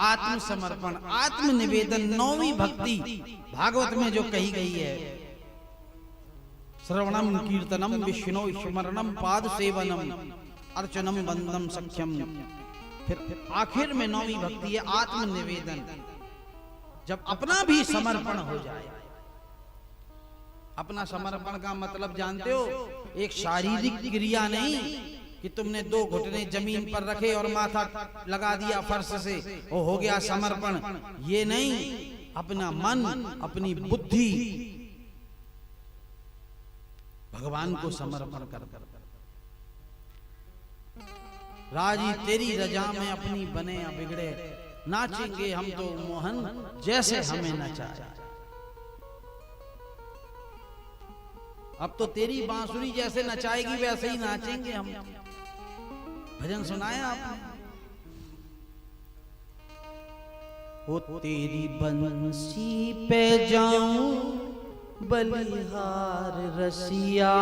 S1: आत्मसमर्पण, आत्मनिवेदन, नौवीं भक्ति भागवत में जो कही गई है, श्रवणम कीर्तनम विष्णु स्मरणम पाद सेवनम अर्चनम वंदम सख्यम। फिर आखिर में नौवीं भक्ति है आत्मनिवेदन। जब अपना भी समर्पण हो जाए, अपना समर्पण का मतलब जानते हो, एक शारीरिक क्रिया नहीं कि तुमने 2 घुटने जमीन पर रखे और माथा लगा दिया फर्श से, वो हो गया समर्पण। ये नहीं, अपना मन, अपनी बुद्धि भगवान को समर्पण कर। राजी तेरी रजा में अपनी बने या बिगड़े, नाचेंगे हम तो मोहन जैसे हमें नचाया। अब तो तेरी बांसुरी जैसे नचाएगी वैसे ही नाचेंगे हम। भजन सुनाया आपने, ओ तेरी बंसी पे जाऊं बलिहार रसिया।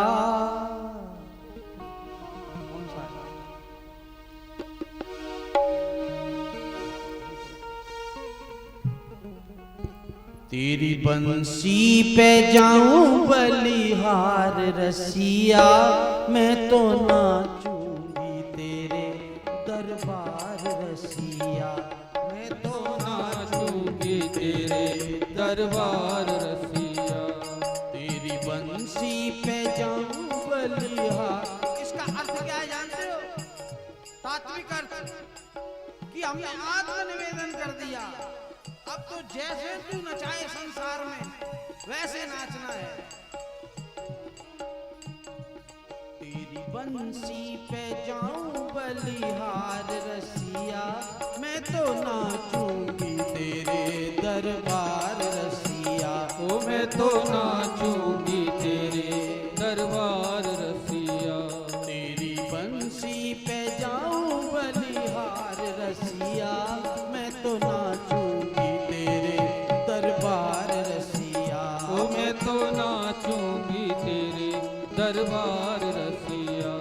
S1: तेरी बंसी पे जाऊं बलिहार रसिया, मैं तो नाचूंगी तेरे दरबार रसिया। मैं तो
S2: नाचूंगी तेरे दरबार रसिया।
S1: तेरी बंसी पे जाऊं बलिहार। इसका अर्थ क्या है जानते हो? तात्विक अर्थ कि हमने आत्मनिवेदन कर दिया, अब तो जैसे तू नचाए संसार में वैसे नाचना है। तेरी बंसी पे जाऊं बलिहार रसिया, मैं तो नाचूंगी तेरे दरबार रसिया।
S2: ओ मैं तो नाचूंगी तेरे दरबार रसिया।
S1: तेरी बंसी पे जाऊं बलिहार रसिया, मैं तो नाचूंगी तेरे दरबार रसिया।
S2: ओ मैं तो नाचूंगी तेरे दरबार रसिया।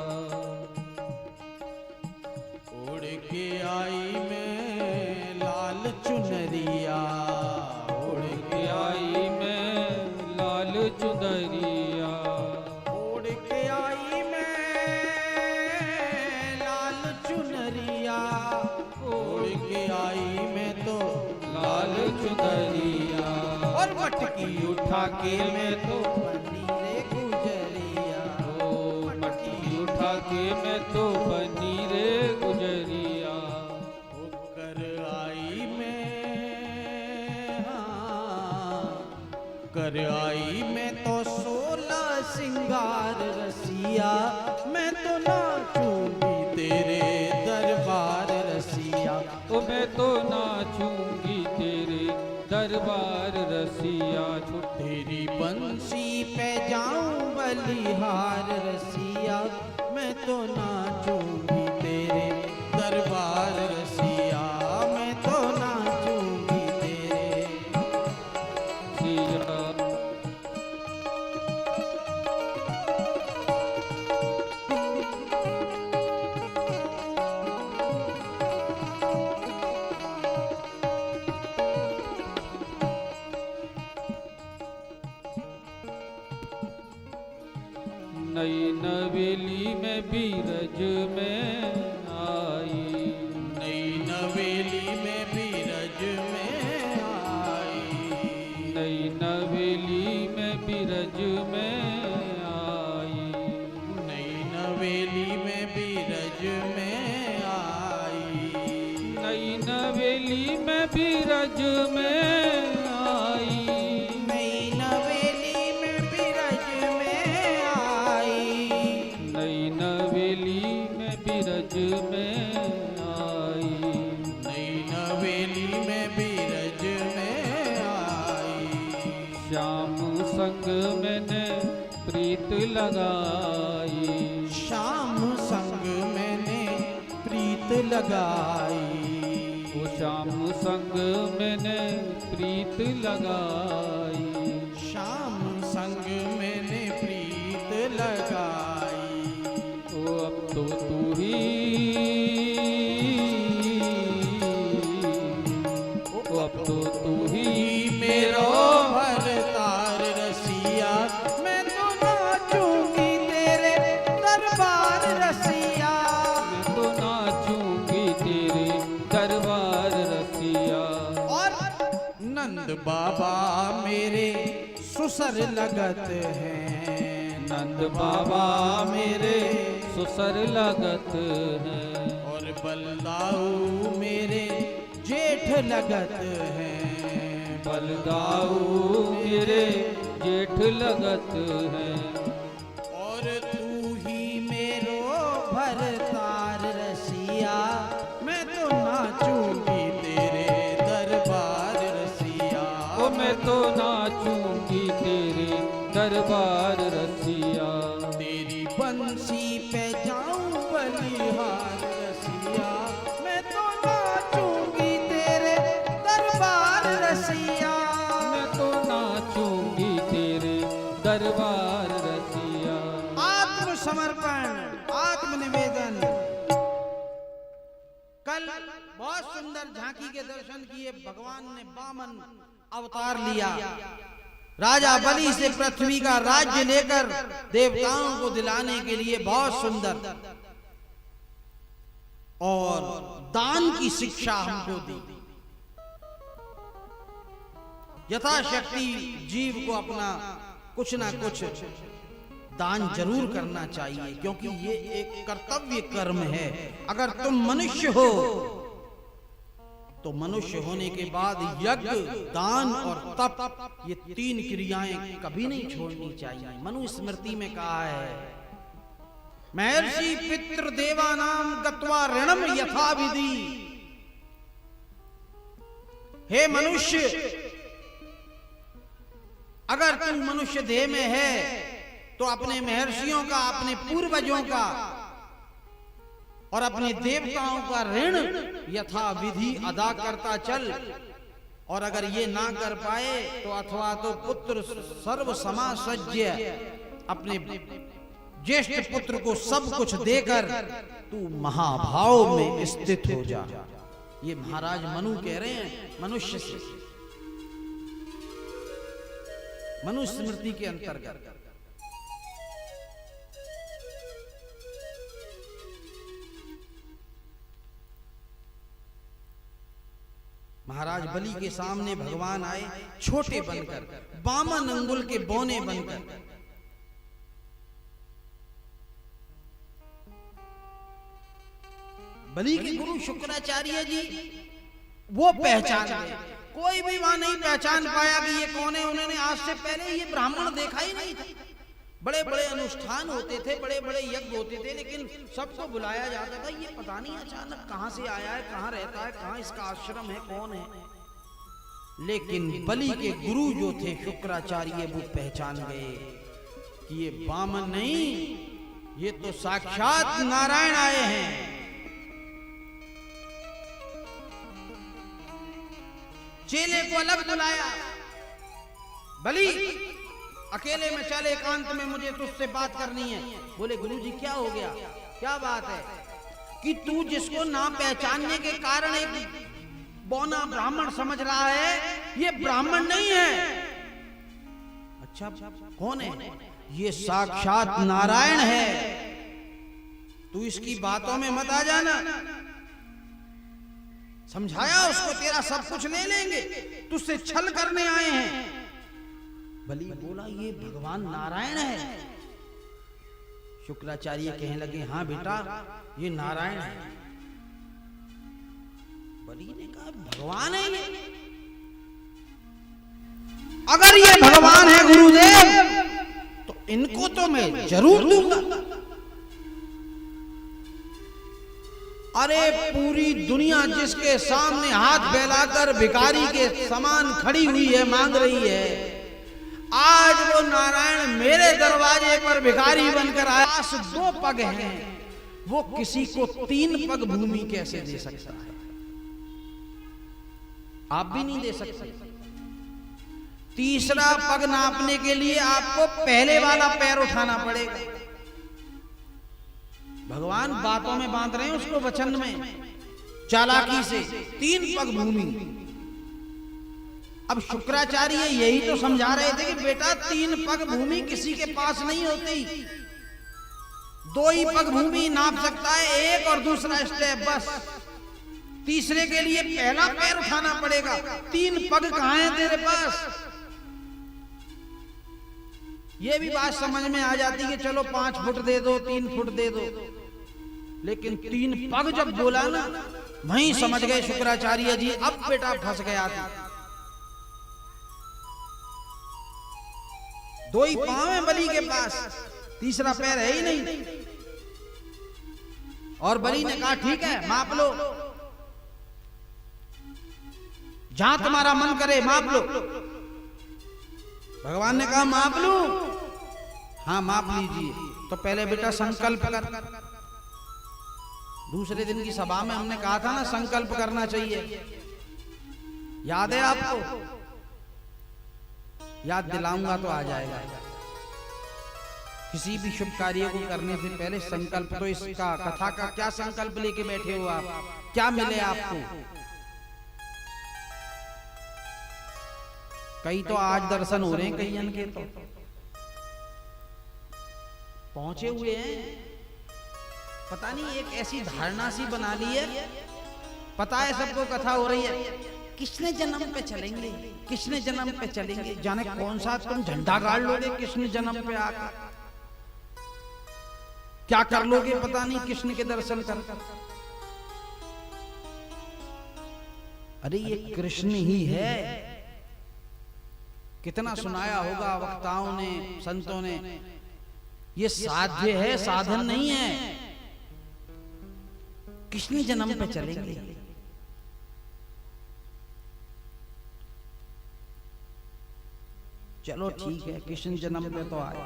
S1: उड़ के आई मैं लाल चुनरिया, उड़ के
S2: आई मैं लाल चुनरिया।
S1: उड़ के आई मैं लाल चुनरिया, उड़ के आई मैं तो
S2: लाल चुनरिया।
S1: और मटकी उठा के मैं तो बनी रे गुजरिया।
S2: ओ मटकी उठा के मैं तो बनी रे गुजरिया।
S1: कर आई मैं, हाँ, कर आई मैं तो 16 सिंगार रसिया, मैं तो नाचूंगी तेरे दरबार रसिया।
S2: ओ मैं तो नाचूंगी तेरे दरबार रसिया।
S1: तेरी बंसी पे जाऊं बलिहार रसिया, मैं तो नाचूंगी तेरे दरबार रसिया। मैं तो नाचूंगी तेरे
S2: सिया। नई नवेली में बीरज में आई।
S1: नई नवेली में बीरज में आई।
S2: नई नवेली में बीरज में आई।
S1: नई नवेली में बीरज में आई।
S2: नई नवेली में बीरज में आई।
S1: नई नवेली में बीरज में आई।
S2: नई नवेली में बीरज में आई।
S1: नई नवेली में बीरज में आई।
S2: श्याम संग मैंने प्रीत लगाई।
S1: शाम संग मैंने प्रीत लगाई।
S2: वो श्याम संग मैंने प्रीत लगाई।
S1: शाम संग मैंने लगाई।
S2: ओ अब तो तू ही, ओ अब तो तू ही
S1: मेरो भरतार रसिया, मैं तो नाचूंगी तेरे दरबार रसिया।
S2: मैं तो नाचूंगी तेरे दरबार रसिया।
S1: और नंद बाबा मेरे सुसर लगत हैं,
S2: नंद बाबा मेरे सुसर लगत हैं।
S1: और बलदाऊ मेरे जेठ लगत हैं,
S2: बलदाऊ मेरे जेठ लगत हैं।
S1: और तू ही मेरो भरतार रसिया, मैं तो नाचूंगी तेरे दरबार रसिया।
S2: ओ मैं तो नाचूंगी तेरे दरबार रसिया।
S1: तेरी बंसी पे जाऊं बलिहार रसिया, मैं तो नाचूंगी तेरे दरबार रसिया।
S2: मैं तो नाचूंगी तेरे दरबार रसिया।
S1: आत्मसमर्पण, आत्मनिवेदन। कल बहुत सुंदर झांकी के दर्शन किए। भगवान ने वामन अवतार लिया, राजा बलि से पृथ्वी का राज्य लेकर देवताओं को दिलाने के लिए। बहुत सुंदर। और दान की शिक्षा हमको दी। यथाशक्ति जीव को अपना कुछ ना कुछ दान जरूर करना चाहिए, क्योंकि ये एक कर्तव्य कर्म है। अगर तुम मनुष्य हो तो मनुष्य होने के बाद यज्ञ, दान और तप, ये तीन क्रियाएं कभी नहीं छोड़नी चाहिए। मनुस्मृति में कहा है, महर्षि पितृ देवानाम गत्वा ऋणम यथा विधि। हे मनुष्य, अगर तू मनुष्य देह में है तो अपने महर्षियों का, अपने पूर्वजों का और अपने देवताओं का ऋण यथा विधि अदा करता चल। और अगर ये ना कर पाए तो अथवा तो पुत्र सर्व समासज्य, अपने ज्येष्ठ पुत्र को सब कुछ देकर तू महाभाव में स्थित हो जा। ये महाराज मनु कह रहे हैं मनुष्य से, मनुस्मृति के अंतर्गत। महाराज बलि के सामने भगवान आए छोटे बनकर, वामन अंगुल के बौने बनकर। बलि के गुरु शुक्राचार्य जी वो पहचान गए। कोई भी वहां नहीं पहचान पाया कि ये कौन है। उन्होंने आज से पहले ये ब्राह्मण देखा ही नहीं था। बड़े बड़े अनुष्ठान होते थे, बड़े बड़े यज्ञ होते थे, लेकिन सबको बुलाया जाता था। ये पता नहीं अचानक कहां से आया है, कहां रहता है, कहां इसका आश्रम है, कौन है। लेकिन बलि के गुरु जो थे शुक्राचार्य, वो पहचान गए कि ये वामन नहीं, ये तो साक्षात नारायण आए हैं। चेले को अलग बुलाया, बलि अकेले में चल, एकांत में मुझे तुझसे बात करनी है। बोले गुरुजी क्या हो गया, क्या बात है? कि तू जिसको ना पहचानने के कारण एक बौना ब्राह्मण समझ रहा है, ये ब्राह्मण नहीं है। अच्छा कौन है? ये साक्षात नारायण है। तू इसकी बातों में मत आ जाना। समझाया उसको, तेरा सब कुछ ले लेंगे, तुझसे छल करने आए हैं। बलि बोला ये भगवान नारायण है। शुक्राचार्य कहने लगे हाँ बेटा ये नारायण है। बलि ने कहा भगवान है ये? अगर ये भगवान है गुरुदेव तो इनको तो मैं जरूर दूंगा। अरे पूरी दुनिया जिसके सामने हाथ फैलाकर भिखारी के समान खड़ी हुई है, मांग रही है, आज वो नारायण मेरे दरवाजे पर भिखारी बनकर आया। 2 पग हैं, वो किसी को 3 पग भूमि कैसे दे सकता है? आप भी नहीं दे सकते। तीसरा पग नापने के लिए आपको पहले वाला पैर उठाना पड़ेगा। भगवान बातों में बांध रहे हैं उसको, वचन में चालाकी से। 3 पग भूमि। अब शुक्राचार्य यही तो समझा रहे थे कि बेटा 3 पग भूमि किसी के पास नहीं होती, 2 ही पग भूमि नाप सकता है, एक और दूसरा स्टेप बस। तीसरे के लिए पहला पैर उठाना पड़ेगा। 3 पग कहां है तेरे पास? ये भी बात समझ में आ जाती कि चलो 5 फुट दे दो, 3 फुट दे दो, लेकिन 3 पग जब बोला ना, वहीं समझ गए शुक्राचार्य जी अब बेटा फंस गया था। 2 ही पांव है बलि के पास, तीसरा पैर है ही नहीं। और बलि ने कहा ठीक है माप लो, जहां तुम्हारा मन करे माप लो। भगवान ने कहा माप लूं? हाँ माप लीजिए। तो पहले बेटा संकल्प कर। दूसरे दिन की सभा में हमने कहा था ना संकल्प करना चाहिए, याद है आपको? याद दिलाऊंगा तो आ जाएगा। किसी भी शुभ कार्य को करने से पहले संकल्प, तो इसका कथा का क्या संकल्प लेके बैठे हो आप? क्या मिले आपको? कई तो आज दर्शन हो रहे हैं, कई के तो पहुंचे हुए हैं। पता नहीं एक ऐसी धारणा सी बना ली है, पता है सबको कथा हो रही है, किसने जन्म पे चलेंगे, किसने जन्म पे चलेंगे, जाने कौन सा तुम झंडा गाड़ लोगे किसने जन्म पे आकर, क्या कर लोगे पता नहीं कृष्ण के दर्शन कर। अरे ये कृष्ण ही है। कितना सुनाया होगा वक्ताओं ने, संतों ने, ये साध्य है, साधन नहीं है। कृष्ण जन्म पे चलेंगे। चलो ठीक है, कृष्ण जन्म पे तो आए।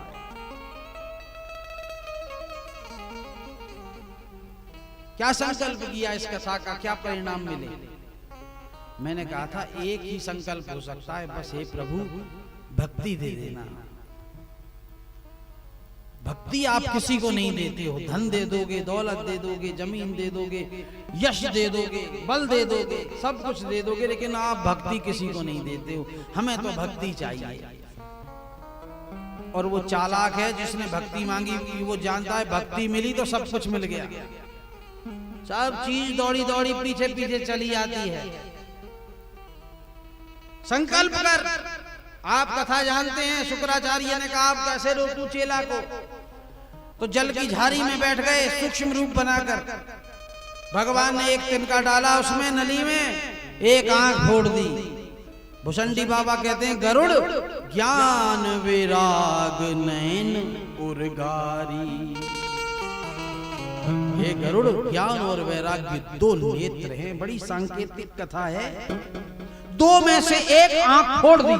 S1: क्या संकल्प किया इस कथा का, क्या परिणाम मिले? मैंने कहा था एक ही संकल्प हो सकता है बस, हे प्रभु भक्ति दे देना। भक्ति आप किसी को नहीं देते हो, धन दे दोगे, दौलत दे दोगे, जमीन दे दोगे, यश दे दोगे, बल दे दोगे, सब कुछ दे दोगे, लेकिन आप भक्ति किसी को नहीं देते हो। हमें तो भक्ति चाहिए। और वो चालाक है जिसने भक्ति मांगी, वो जानता है भक्ति मिली तो सब कुछ मिल गया, सब चीज दौड़ी दौड़ी पीछे पीछे चली आती है। संकल्प कर। आप कथा जानते हैं, शुक्राचार्य ने कहा आप कैसे रोकूं चेला को, तो जल की झारी में बैठ गए सूक्ष्म रूप बनाकर। भगवान ने एक तिनका डाला उसमें नली में, एक आंख फोड़ दी। भुसंडी बाबा कहते हैं गरुड़ ज्ञान विराग नयन उर्गारी। ये गरुड़ ज्ञान और वैराग्य 2 नेत्र हैं। बड़ी सांकेतिक कथा है। 2 में से एक आंख फोड़ दी।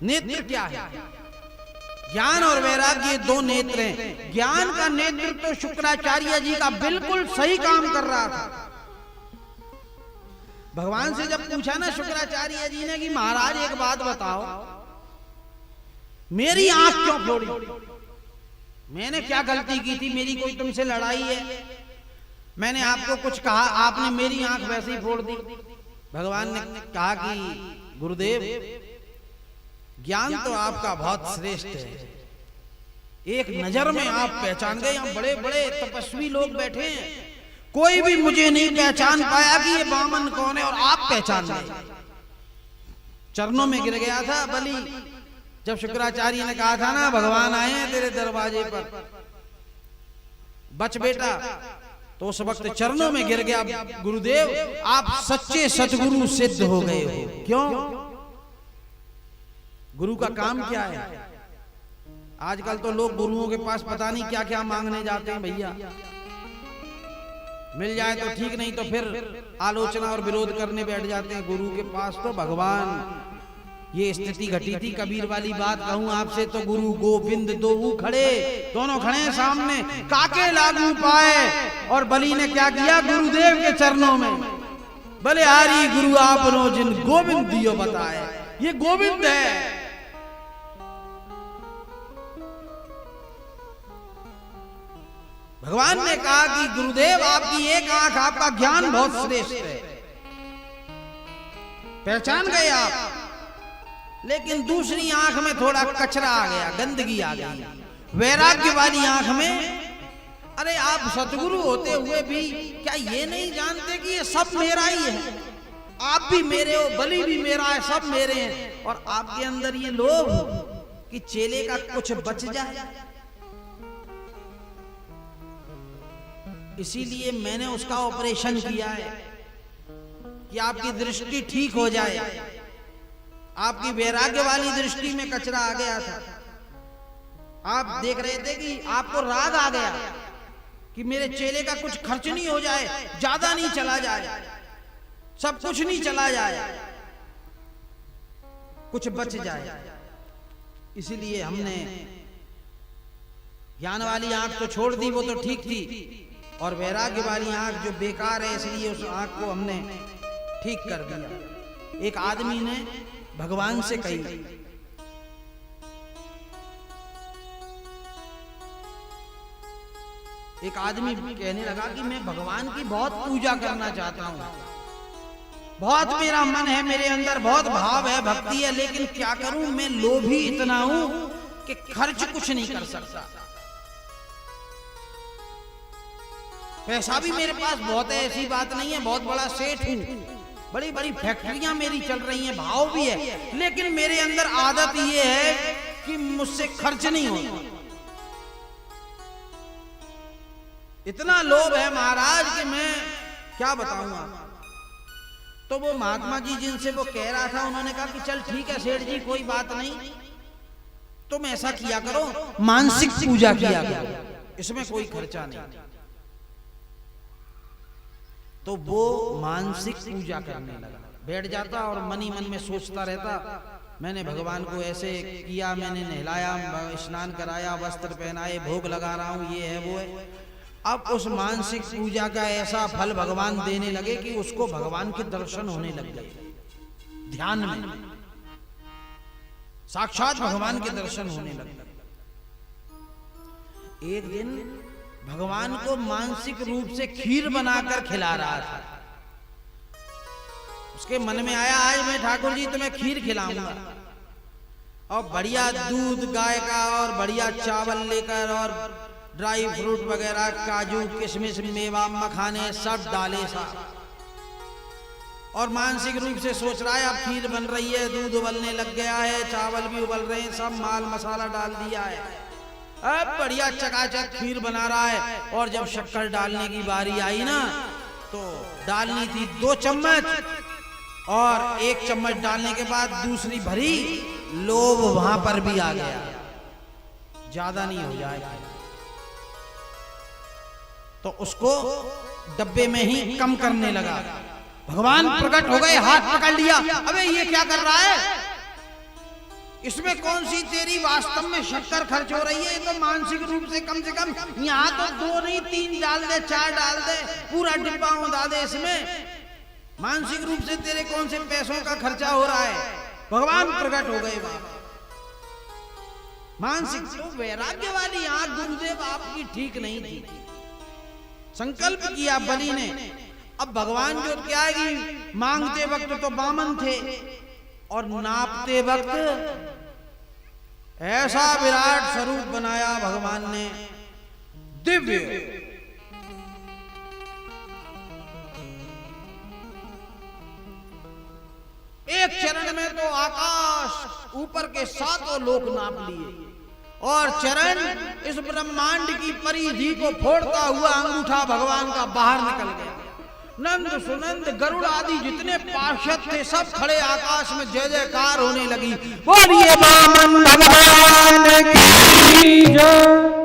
S1: नेत्र क्या है? ज्ञान और वैराग्य 2 नेत्र हैं। ज्ञान का नेत्र तो शुक्राचार्य जी का बिल्कुल सही काम कर रहा था। भगवान से जब पूछा ना शुक्राचार्य जी ने कि महाराज एक बात बताओ, मेरी आंख क्यों फोड़ी? मैंने क्या गलती की थी? मेरी कोई तुमसे लड़ाई है? मैंने आपको कुछ कहा, आपने मेरी आंख वैसे ही फोड़ दी। भगवान ने कहा कि गुरुदेव ज्ञान तो आपका बहुत श्रेष्ठ है, एक नजर में आप पहचान गए। यहाँ बड़े बड़े तपस्वी लोग बैठे हैं, कोई भी मुझे नहीं पहचान पाया कि ये बामन कौन है, और आप पहचान गए। चरणों में गिर गया था बलि। जब शुक्राचार्य ने कहा था ना भगवान आए हैं तेरे दरवाजे पर, बच बेटा, तो उस वक्त चरणों में गिर गया। गुरुदेव आप सच्चे सतगुरु सिद्ध हो गए हो। क्यों? गुरु का काम क्या है? आजकल तो लोग गुरुओं के पास पता नहीं क्या क्या मांगने जाते हैं भैया। मिल जाए तो ठीक, नहीं तो फिर आलोचना और विरोध करने बैठ जाते हैं गुरु के पास। तो भगवान ये स्थिति घटी थी। कबीर वाली बात कहूं आपसे तो गुरु गोविंद दो खड़े, दोनों खड़े हैं सामने, काके लागू पाए। और बलि ने क्या किया? गुरुदेव के चरणों में, भले हारी गुरु आपनो जिन गोविंद दियो बताए। ये गोविंद है। भगवान ने कहा कि गुरुदेव आपकी एक आंख, आपका ज्ञान बहुत श्रेष्ठ है, पहचान गए आप, लेकिन दूसरी आंख में थोड़ा कचरा आ गया, गंदगी आ गई। वैराग्य वाली आंख में, अरे आप सतगुरु होते हुए भी क्या ये नहीं जानते कि ये सब मेरा ही है, आप भी मेरे हो, बलि भी मेरा है, सब मेरे हैं, और आपके अंदर ये लोभ कि चेले का कुछ बच जाए, इसीलिए मैंने उसका ऑपरेशन किया है कि आपकी दृष्टि ठीक हो जाए। आपकी वैराग्य वाली दृष्टि में कचरा आ गया था, आप देख रहे थे कि आपको राग आ गया कि मेरे चेले का कुछ खर्च नहीं हो जाए, ज्यादा नहीं चला जाए, सब कुछ नहीं चला जाए, कुछ बच जाए। इसीलिए हमने ज्ञान वाली आंख तो छोड़ दी, वो तो ठीक थी, और वैराग्य वाली आंख जो बेकार है, इसलिए उस आंख को हमने ठीक कर दिया। एक आदमी ने भगवान से कही, एक आदमी कहने लगा कि मैं भगवान की बहुत पूजा करना चाहता हूं, बहुत मेरा मन है, मेरे अंदर बहुत भाव है, भक्ति है, लेकिन क्या करूं, मैं लोभी इतना हूं कि खर्च कुछ नहीं कर सकता। पैसा भी मेरे पास बहुत है, ऐसी बात नहीं है, बहुत बड़ा सेठ हूं, बड़ी बड़ी फैक्ट्रियां मेरी चल रही हैं, भाव भी है, लेकिन मेरे अंदर आदत ये है कि मुझसे खर्च नहीं होता। इतना लोभ है महाराज कि मैं क्या बताऊं आप। तो वो महात्मा जी जिनसे वो कह रहा था, उन्होंने कहा कि चल ठीक है सेठ जी, कोई बात नहीं, तुम ऐसा किया करो, मानसिक पूजा किया करो, इसमें कोई खर्चा नहीं। तो वो मानसिक पूजा करने लगा, बैठ जाता और मन ही मन में सोचता रहता, मैंने भगवान को ऐसे किया, मैंने नहलाया, स्नान कराया, वस्त्र पहनाए, भोग लगा रहा हूं, ये है वो है। अब उस मानसिक पूजा का ऐसा फल भगवान देने लगे कि उसको भगवान के दर्शन होने लग गए, ध्यान में साक्षात भगवान के दर्शन होने लगे। एक दिन भगवान को मानसिक रूप से खीर बनाकर खिला रहा था, उसके मन में आया आज मैं ठाकुर जी तुम्हें खीर खिलाऊंगा, और बढ़िया दूध गाय का और बढ़िया चावल लेकर और ड्राई फ्रूट वगैरह, काजू किशमिश मेवा मखाने सब डाले सा, और मानसिक रूप से सोच रहा है अब खीर बन रही है, दूध उबलने लग गया है, चावल भी उबल रहे हैं, सब माल मसाला डाल दिया है, अब बढ़िया चकाचक खीर बना रहा है। और जब शक्कर डालने की बारी आई ना, तो डालनी थी 2 चम्मच, और 1 चम्मच डालने के बाद दूसरी भरी, लोभ वहां पर भी आ गया, ज्यादा नहीं हो जाएगा, तो उसको डब्बे में ही कम करने लगा। भगवान प्रकट हो गए, हाथ पकड़ लिया, अबे ये क्या कर रहा है, इसमें कौन सी तेरी वास्तव में शक्कर खर्च हो रही है, ये तो मानसिक रूप से कम यहाँ तो 2 नहीं 3 डाल दे, 4 डाल दे, पूरा डिब्बा उड़ा दे, इसमें मानसिक रूप से तेरे कौन से पैसों का खर्चा हो रहा है। भगवान प्रकट हो गए वहां, मानसिक तो वैराग्य वाली आंख गुरुदेव आपकी ठीक नहीं थी। संकल्प किया बलि ने, अब भगवान जो क्या है कि मांगते वक्त तो बामन थे, और नापते वक्त ऐसा विराट स्वरूप बनाया भगवान ने, दिव्य। एक चरण में तो आकाश ऊपर के 7 लोक नाप लिए, और चरण इस ब्रह्मांड की परिधि को फोड़ता हुआ अंगूठा भगवान का बाहर निकल गया। नंद सुनंद गरुड़ आदि जितने पार्षद थे सब खड़े आकाश में जय जयकार होने लगी, बोलिए वामन भगवान की जय।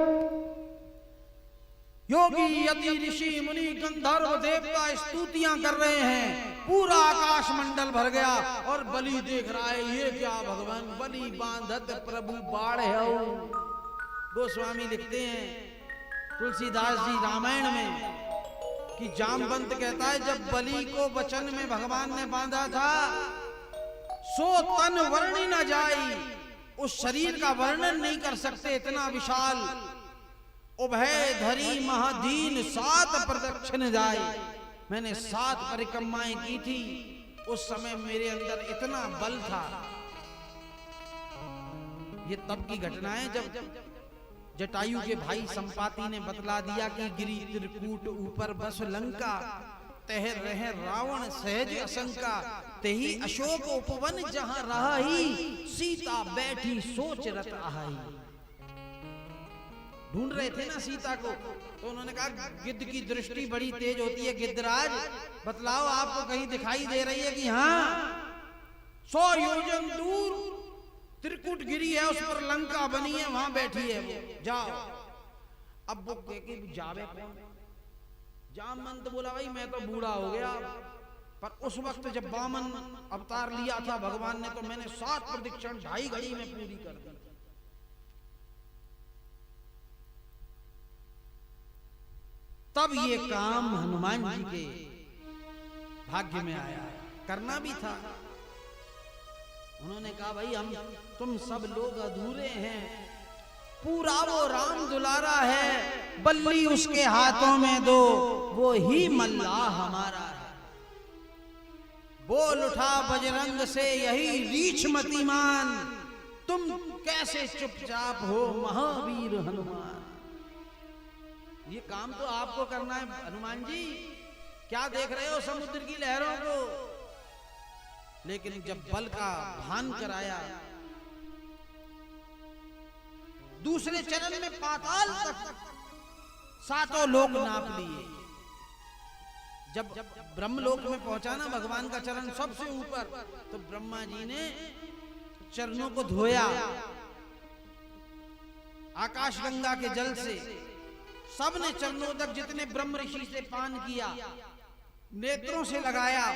S1: योगी यति ऋषि मुनि गंधर्व देवता स्तुतियां कर रहे हैं, पूरा आकाश मंडल भर गया, और बलि देख रहा है ये क्या भगवान, बलि बांधत प्रभु बाढ़ है। गोस्वामी लिखते हैं तुलसीदास जी रामायण में कि जामवंत कहता है जब बलि को वचन में भगवान ने बांधा था, सो तन वर्णी न जाई, उस शरीर का वर्णन नहीं कर सकते, इतना विशाल। उभय धरी महादीन सात प्रदक्षिण जाए, मैंने 7 परिक्रमाएं की थी। उस समय मेरे अंदर इतना बल था। ये तब की घटना है जब जटायु के भाई संपाति ने बतला दिया कि गिरी त्रिकूट ऊपर बस लंका, तह रह रावण सहज असंका, तेही अशोक उपवन जहां रही, सीता बैठी सोच रत आही। ढूंढ रहे थे ना सीता को, तो उन्होंने कहा गिद्ध की दृष्टि बड़ी तेज होती है, गिद्धराज बतलाओ आपको कहीं दिखाई दे रही है कि हाँ 100 योजन दूर त्रिकूट गिरी है, उस पर लंका बनी है, वहां बैठी है वो, जाओ। अब वो कहे जावे कौन? जामवंत बोला भाई मैं तो बूढ़ा हो गया, पर उस वक्त जब वामन अवतार लिया था भगवान ने, तो मैंने 7 प्रदक्षिण 2.5 घड़ी में पूरी कर दी। तब ये काम हनुमान जी के भाग्य में आया, करना भी था। उन्होंने कहा भाई तुम सब लोग अधूरे हैं, पूरा वो राम दुलारा है, बल्ली उसके हाथों में दो, वो ही मल्लाह हमारा है। बोल उठा बजरंग से यही रीछ मतिमान, तुम कैसे चुपचाप हो महावीर हनुमान। ये काम तो आपको करना है हनुमान जी, क्या देख रहे हो समुद्र की लहरों को। लेकिन जब बल का भान कराया, दूसरे चरण में पाताल तक 7 लोक नाप लिए। जब ब्रह्मलोक में पहुंचा ना भगवान का चरण सबसे ऊपर, तो ब्रह्मा जी ने चरणों को धोया आकाश गंगा के जल से। सबने चरणों तक जितने ब्रह्म ऋषि से पान किया, नेत्रों से लगाया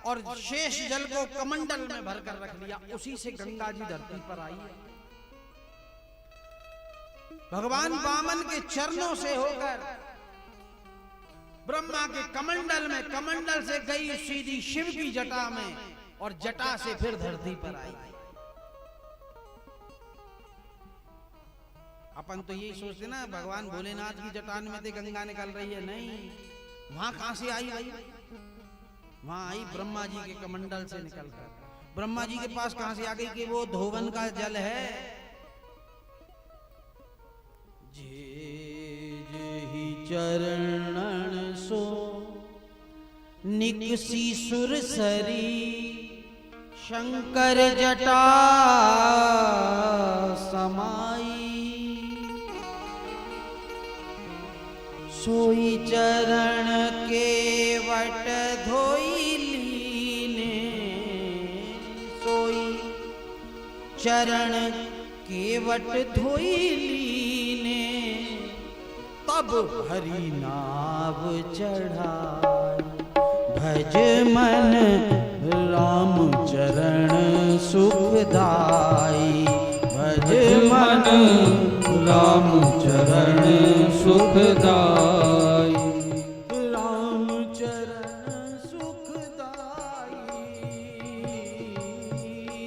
S1: और शेष जल को कमंडल में भरकर रख लिया। उसी से गंगा जी धरती पर आई है। भगवान वामन के चरणों से होकर ब्रह्मा के कमंडल में, कमंडल से गई सीधी शिव की जटा में, और जटा से फिर धरती पर आई। अपन तो यही सोचते ना भगवान भोलेनाथ की जटान में से गंगा निकल रही है, नहीं, वहां कहां से आई? वहां आई ब्रह्मा जी के कमंडल से निकलकर। ब्रह्मा जी के पास कहां से आ गई कि वो धोवन का जल है। जे जेहि चरणन सो निकसी सुरसरी, शंकर जटा समाई, सोई चरण केवट धोई लीने, सोई चरण केवट धोई लीने, तब हरि नाव चढ़ाई, भज मन राम चरण सुखदाई, भज मन
S2: राम चरण सुखदाई,
S1: राम चरण सुखदाई,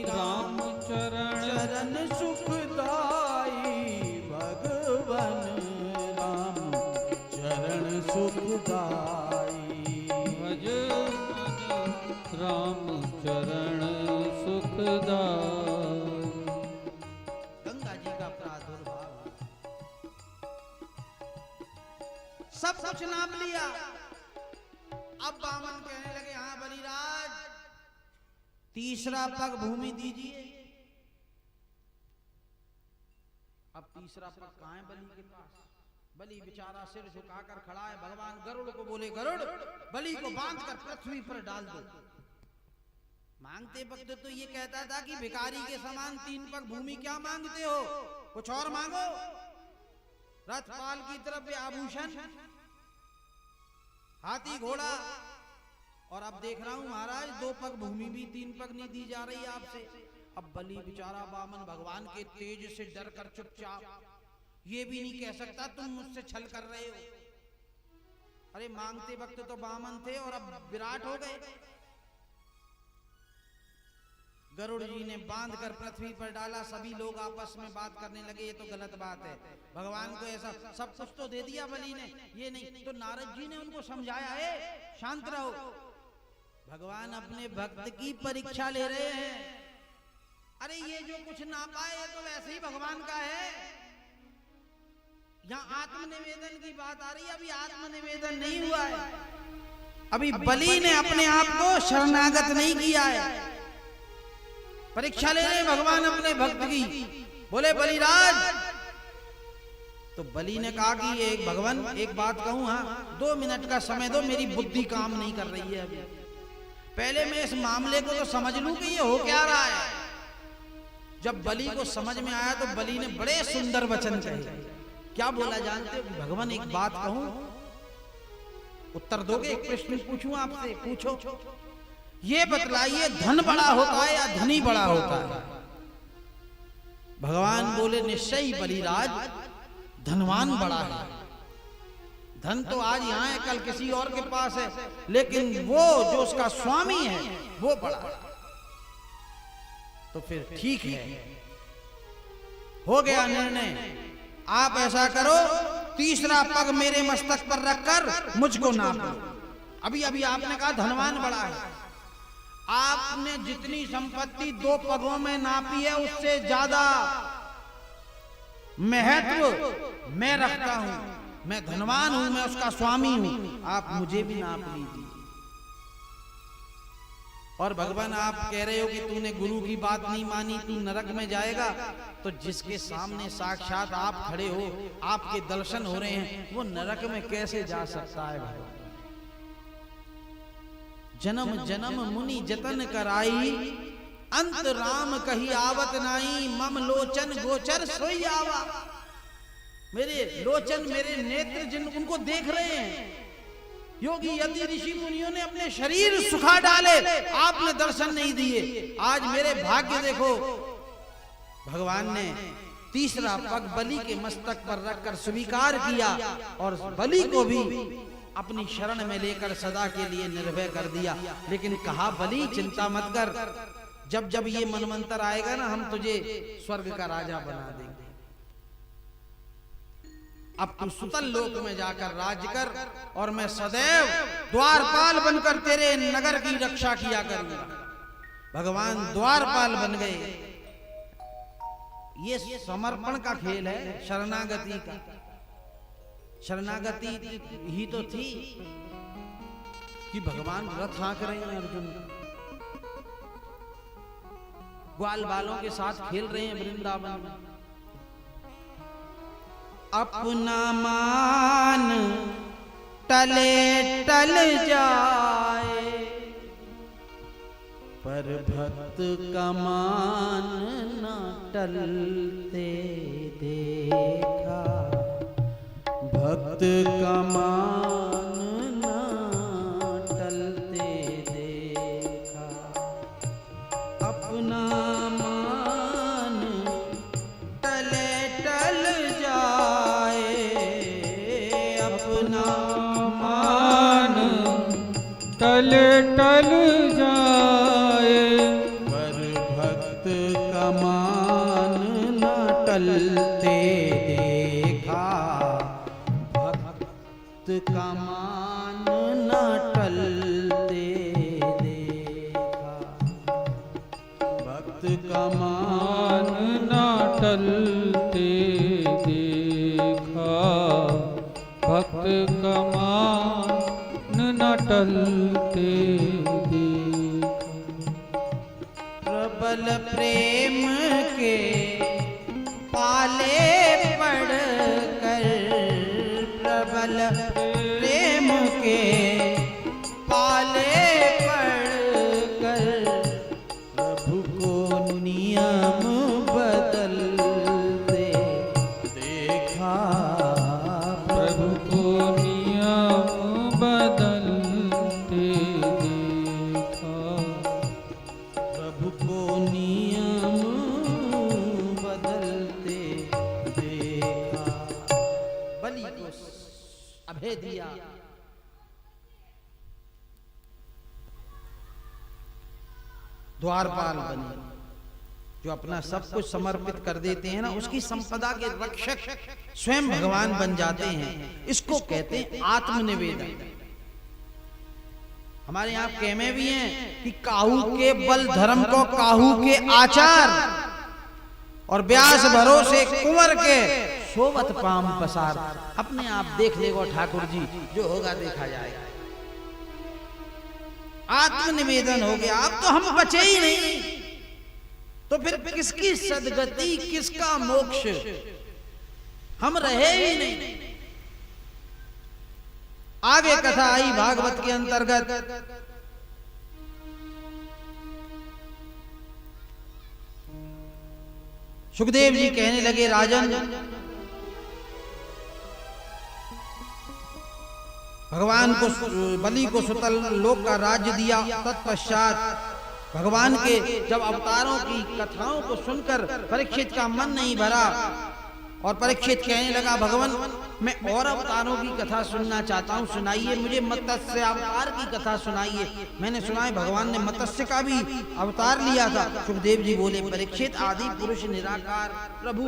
S2: राम चरण
S1: सुखदाई, भगवन राम चरण सुखदाई,
S2: भज राम चरण सुखदाई।
S1: गंगा जी का प्रादुर्भाव, सब कुछ नाप लिया। अब वामन कहने लगे हाँ बलिराज, तीसरा पग भूमि दीजिए। अब तीसरा पग कहां है बलि के पास? बलि बेचारा सिर झुकाकर खड़ा है। भगवान गरुड़ को बोले गरुड़, बलि को बांधकर पृथ्वी पर डाल दो। मांगते वक्त तो ये कहता था कि भिखारी के समान 3 पग भूमि क्या मांगते हो, कुछ और मांगो। रथपाल की तरफ आभूषण, हाथी घोड़ा, और अब देख रहा हूं महाराज 2 पग भूमि भी 3 पग नहीं दी जा रही आपसे। अब बलि बेचारा वामन भगवान के तेज से डर कर चुपचाप, ये भी नहीं कह सकता तुम मुझसे छल कर रहे हो। अरे मांगते वक्त तो वामन थे और अब विराट हो गए। गरुड़ जी ने बांध कर पृथ्वी पर डाला, सभी लोग आपस में बात करने लगे, ये तो गलत बात है, भगवान को ऐसा सब कुछ तो दे दिया बलि ने, ये नहीं। तो नारद जी ने उनको समझाया, है शांत रहो, भगवान अपने भक्त की परीक्षा ले रहे हैं। अरे ये जो कुछ ना पाए ये तो वैसे ही भगवान का है। यहाँ आत्मनिवेदन की बात आ रही है, अभी आत्मनिवेदन नहीं हुआ है, अभी बलि ने अपने आप को शरणागत नहीं किया है। परीक्षा ले रहे भगवान अपने भक्त की। बोले बलिराज, तो बलि ने कहा कि एक भगवान एक बात कहूं, हाँ 2 मिनट का समय दो, मेरी बुद्धि काम नहीं कर रही है अभी, पहले मैं इस मामले को तो समझ लूं कि ये हो क्या रहा है। जब बलि को समझ में आया तो बलि ने बड़े सुंदर वचन कहे। क्या बोला जानते हो? भगवान एक बात कहूं, उत्तर दोगे? एक प्रश्न पूछूं आपसे, पूछो। ये बतलाइए, धन बड़ा होता है या धनी बड़ा होता है? भगवान बोले निश्चय ही बलिराज, धनवान बड़ा है। धन तो आज यहाँ है, कल किसी और के पास है, लेकिन वो जो उसका स्वामी है वो बड़ा है। तो फिर ठीक है, हो गया निर्णय। आप ऐसा करो, तीसरा पग मेरे मस्तक पर रखकर मुझको नाप लो। अभी अभी आपने कहा धनवान बड़ा है, आपने जितनी संपत्ति 2 पगों में नापी है उससे ज्यादा महत्व मैं रखता हूं, मैं धनवान हूं, मैं उसका स्वामी हूं, आप मुझे भी नाप लीजिए। और भगवान आप कह रहे हो कि तूने गुरु की बात नहीं मानी, तू नरक में जाएगा। तो जिसके सामने साक्षात आप खड़े हो, आपके दर्शन हो रहे हैं, वो नरक में कैसे जा सकता है? भगवान जन्म जन्म मुनि जतन कराई, अंत राम कही आवत नाई, मम लोचन गोचर सोई आवा। मेरे लोचन, मेरे नेत्र जिन उनको देख रहे हैं योगी, यदि ऋषि मुनियों ने अपने शरीर सुखा डाले, आपने दर्शन नहीं दिए। आज मेरे भाग्य देखो, भगवान ने तीसरा पग बलि के मस्तक पर रखकर स्वीकार किया और बलि को भी अपनी शरण में लेकर सदा के लिए निर्भय कर दिया। लेकिन कहा बलि चिंता मत कर, जब जब ये मनवंतर आएगा ना, हम तुझे स्वर्ग का राजा बना देंगे। अब तू सुतल लोक में जाकर राज कर और मैं सदैव द्वारपाल बनकर तेरे नगर की रक्षा किया करूंगा। भगवान द्वारपाल बन गए। ये समर्पण का खेल है, शरणागति का। शरणागति ही तो थी कि भगवान रथ हाँक रहे हैं, अर्जुन ग्वाल बालों के साथ खेल रहे हैं वृंदावन में। अपना मान टले टल जाए, पर भक्त का मान न टलते देखा, भक्त का मान न टलते देखा। अपना मान टले टल जाए, अपना मान
S2: टले टल जाए,
S1: पर भक्त का मान न टलते देखा, भक्त का मान न टलते देखा, भक्त का
S2: मान न टलते देखा, भक्त का मान न टलते देखा।
S1: प्रबल प्रेम के पाले पड़कर, प्रबल प्रेम के पाले पड़कर, प्रभु को नियम बदलते देखा,
S2: प्रभु को नियम बदलते देखा,
S1: प्रभु को नियम बदलते देखा। बलि को अभय दिया, द्वारपाल बने, जो अपना सब कुछ समर्पित कर देते हैं ना, उसकी संपदा के रक्षक स्वयं भगवान बन जाते हैं। इसको कहते हैं आत्मनिवेदन। हमारे यहाँ कहमे भी हैं कि काहू के बल धर्म को काहू के आचार, और व्यास भरोसे कुंवर के सोवत पाम पसार। अपने आप देख लेगा ठाकुर जी, जो होगा देखा जाएगा। आत्मनिवेदन हो गया, अब तो हम बचे ही नहीं, तो फिर किसकी सदगति, किसका मोक्ष, हम रहे ही नहीं। आगे कथा आई भागवत के अंतर्गत। सुखदेव जी कहने लगे, राजन, भगवान को बलि को सुतल लोक का राज्य दिया। तत्पश्चात भगवान के जब अवतारों की कथाओं को सुनकर परीक्षित का मन नहीं भरा, और परीक्षित कहने लगा, भगवान मैं और अवतारों की कथा सुनना चाहता हूँ, सुनाइए मुझे मत्स्य अवतार की कथा सुनाइए। मैंने सुना है भगवान ने मत्स्य का भी अवतार लिया था। सुखदेव जी बोले, परीक्षित, आदि पुरुष निराकार प्रभु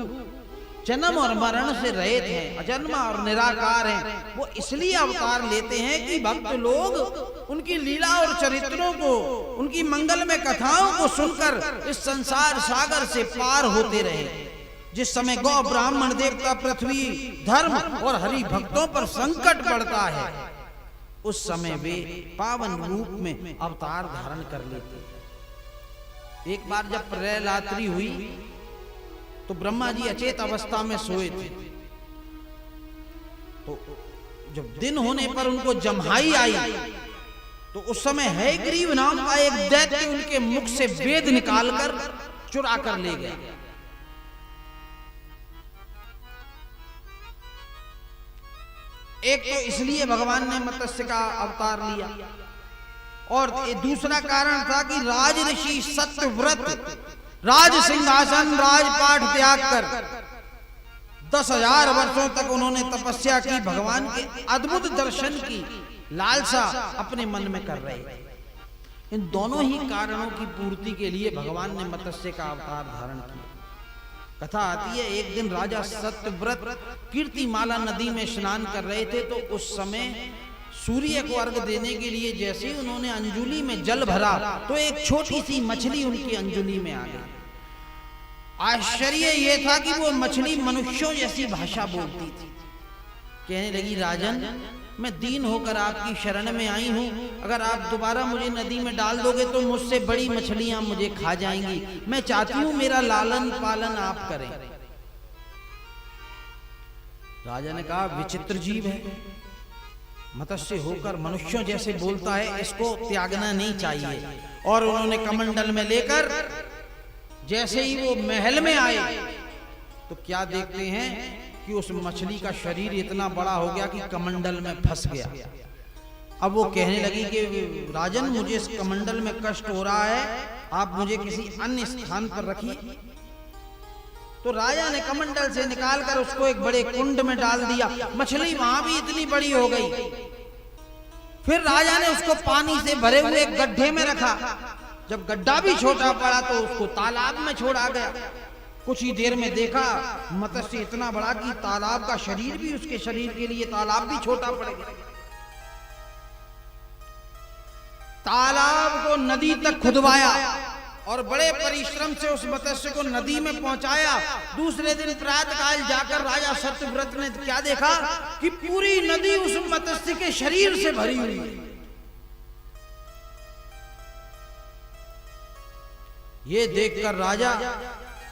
S1: जन्म और मरण से रहित हैं, अजन्मा और निराकार हैं। वो इसलिए अवतार लेते हैं कि भक्त लोग उनकी लीला और चरित्रों को, उनकी मंगलमय कथाओं को सुनकर इस संसार सागर से पार होते रहे। जिस समय गौ ब्राह्मण देवता पृथ्वी धर्म और हरि भक्तों पर संकट पड़ता है, उस समय वे पावन रूप में अवतार धारण कर लेते। एक बार जब प्रलयरात्रि हुई तो ब्रह्मा जी अचेत अवस्था में सोए थे। तो जब दिन होने पर उनको जम्हाई आई, तो उस समय हयग्रीव नाम का एक दैत्य उनके मुख से वेद निकालकर चुरा कर ले गया। एक तो इसलिए भगवान ने मत्स्य का अवतार लिया, और दूसरा कारण था कि राज ऋषि सत्यव्रत राज सिंहासन राजपाट त्याग कर 10,000 वर्षों तक उन्होंने तपस्या की, भगवान के अद्भुत दर्शन की लालसा अपने मन में कर रहे। इन दोनों ही कारणों की पूर्ति के लिए भगवान ने मत्स्य का अवतार धारण किया। कथा आती है, एक दिन राजा सत्यव्रत कीर्तिमाला नदी में स्नान कर रहे थे, तो उस समय सूर्य को अर्घ देने के लिए जैसे ही उन्होंने अंजुली में जल भरा, तो एक छोटी सी मछली उनकी अंजुली में आ गई। आश्चर्य यह था कि वो मछली मनुष्यों जैसी भाषा बोलती थी। कहने लगी, राजन, मैं दीन होकर आपकी शरण में आई हूं, अगर आप दोबारा मुझे नदी में डाल दोगे तो मुझसे बड़ी मछलियां मुझे खा जाएंगी। मैं चाहती हूं मेरा लालन पालन आप करें। राजा ने कहा, विचित्र जीव है, मत्स्य होकर मनुष्यों जैसे बोलता है, इसको त्यागना नहीं चाहिए। और उन्होंने कमंडल में लेकर जैसे ही वो महल में आए, तो क्या देखते हैं कि उस मछली का शरीर इतना बड़ा हो गया कि कमंडल में फंस गया। अब वो कहने लगी कि राजन, मुझे इस कमंडल में कष्ट हो रहा है, आप मुझे किसी अन्य स्थान पर रखिए। तो राजा ने कमंडल से निकालकर उसको एक बड़े कुंड में डाल दिया। मछली वहां भी इतनी बड़ी हो गई। फिर राजा ने उसको पानी से भरे हुए एक गड्ढे में रखा। जब गड्ढा भी छोटा पड़ा तो उसको तालाब में छोड़ा गया। कुछ ही देर में देखा मत्स्य इतना बड़ा कि तालाब का शरीर भी उसके शरीर के लिए तालाब भी छोटा पड़ गया। तालाब को नदी तक खुदवाया और बड़े परिश्रम से उस मत्स्य को नदी में पहुंचाया। दूसरे दिन प्रातःकाल जाकर राजा सत्यव्रत ने क्या देखा कि पूरी नदी उस मत्स्य के शरीर से भरी हुई है। ये देखकर राजा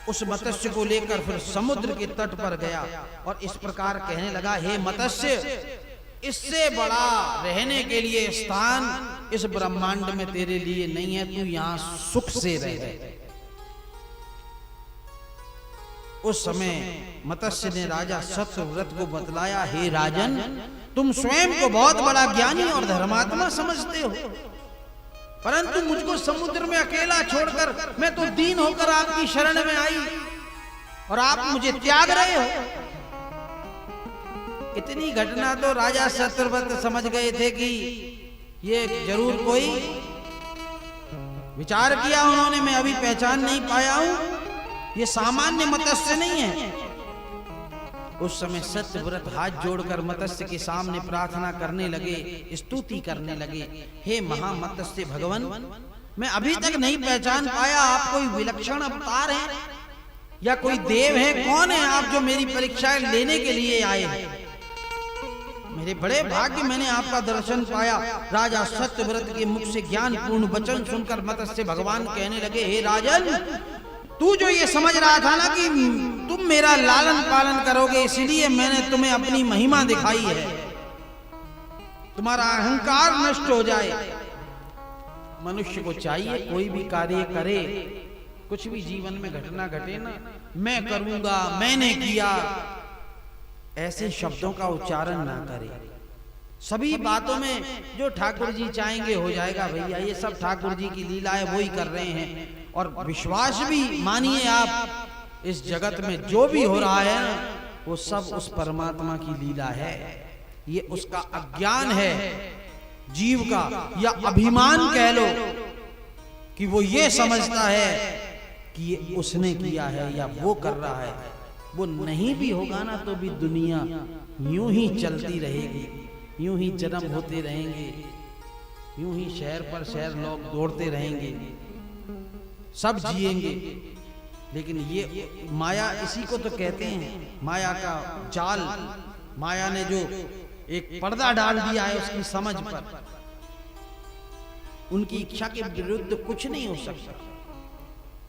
S1: उस मत्स्य को लेकर फिर समुद्र के तट पर गया और इस प्रकार कहने लगा, हे मत्स्य, इससे बड़ा रहने के लिए स्थान इस ब्रह्मांड में तेरे लिए नहीं है, तू यहां सुख से रह। उस समय मत्स्य ने राजा सत्यव्रत को बतलाया, हे राजन, तुम स्वयं को बहुत बड़ा ज्ञानी और धर्मात्मा समझते हो, परंतु मुझको समुद्र में अकेला छोड़कर मैं तो दीन होकर आपकी शरण में आई और आप मुझे त्याग रहे हो। इतनी घटना तो राजा सत्यव्रत समझ गए थे कि ये जरूर कोई विचार किया उन्होंने, मैं अभी पहचान नहीं पाया हूं, ये सामान्य मत्स्य नहीं है। उस समय सत्यव्रत हाथ जोड़कर मत्स्य के सामने प्रार्थना करने लगे, स्तुति करने लगे, हे महामत्स्य भगवान, मैं अभी तक नहीं पहचान पाया आप कोई विलक्षण अवतार है या कोई देव है, कौन है आप जो मेरी परीक्षा लेने के लिए आए हैं? मेरे बड़े भाग्य मैंने आपका दर्शन पाया। राजा सत्यव्रत के मुख से ज्ञान पूर्ण वचन सुनकर मत्स्य भगवान कहने लगे, हे राजन, तू जो ये समझ रहा था ना कि तुम मेरा लालन पालन करोगे, इसलिए मैंने तुम्हें अपनी महिमा दिखाई है, तुम्हारा अहंकार नष्ट हो जाए। मनुष्य को चाहिए कोई भी कार्य करे, कुछ भी जीवन में घटना घटे ना, मैं करूंगा, मैंने किया, ऐसे शब्दों का उच्चारण ना करे। सभी बातों में जो ठाकुर जी चाहेंगे हो जाएगा भैया, ये सब ठाकुर जी की लीला है, वो ही कर रहे हैं। और विश्वास भी मानिए आप, इस जगत में जो भी हो रहा है ना, वो सब उस परमात्मा की लीला है। ये उसका अज्ञान है जीव का, या अभिमान कह लो, कि वो ये समझता है कि ये उसने किया है या वो कर रहा है। वो नहीं भी होगा ना तो भी दुनिया यूं ही चलती रहेगी, यूं ही जन्म होते रहेंगे, यूं ही शहर पर शहर लोग दौड़ते रहेंगे, सब जिएंगे। लेकिन ये माया, इसी को तो कहते हैं माया का जाल। माया ने जो एक पर्दा डाल दिया है उसकी समझ पर, उनकी इच्छा के विरुद्ध कुछ नहीं हो सकता।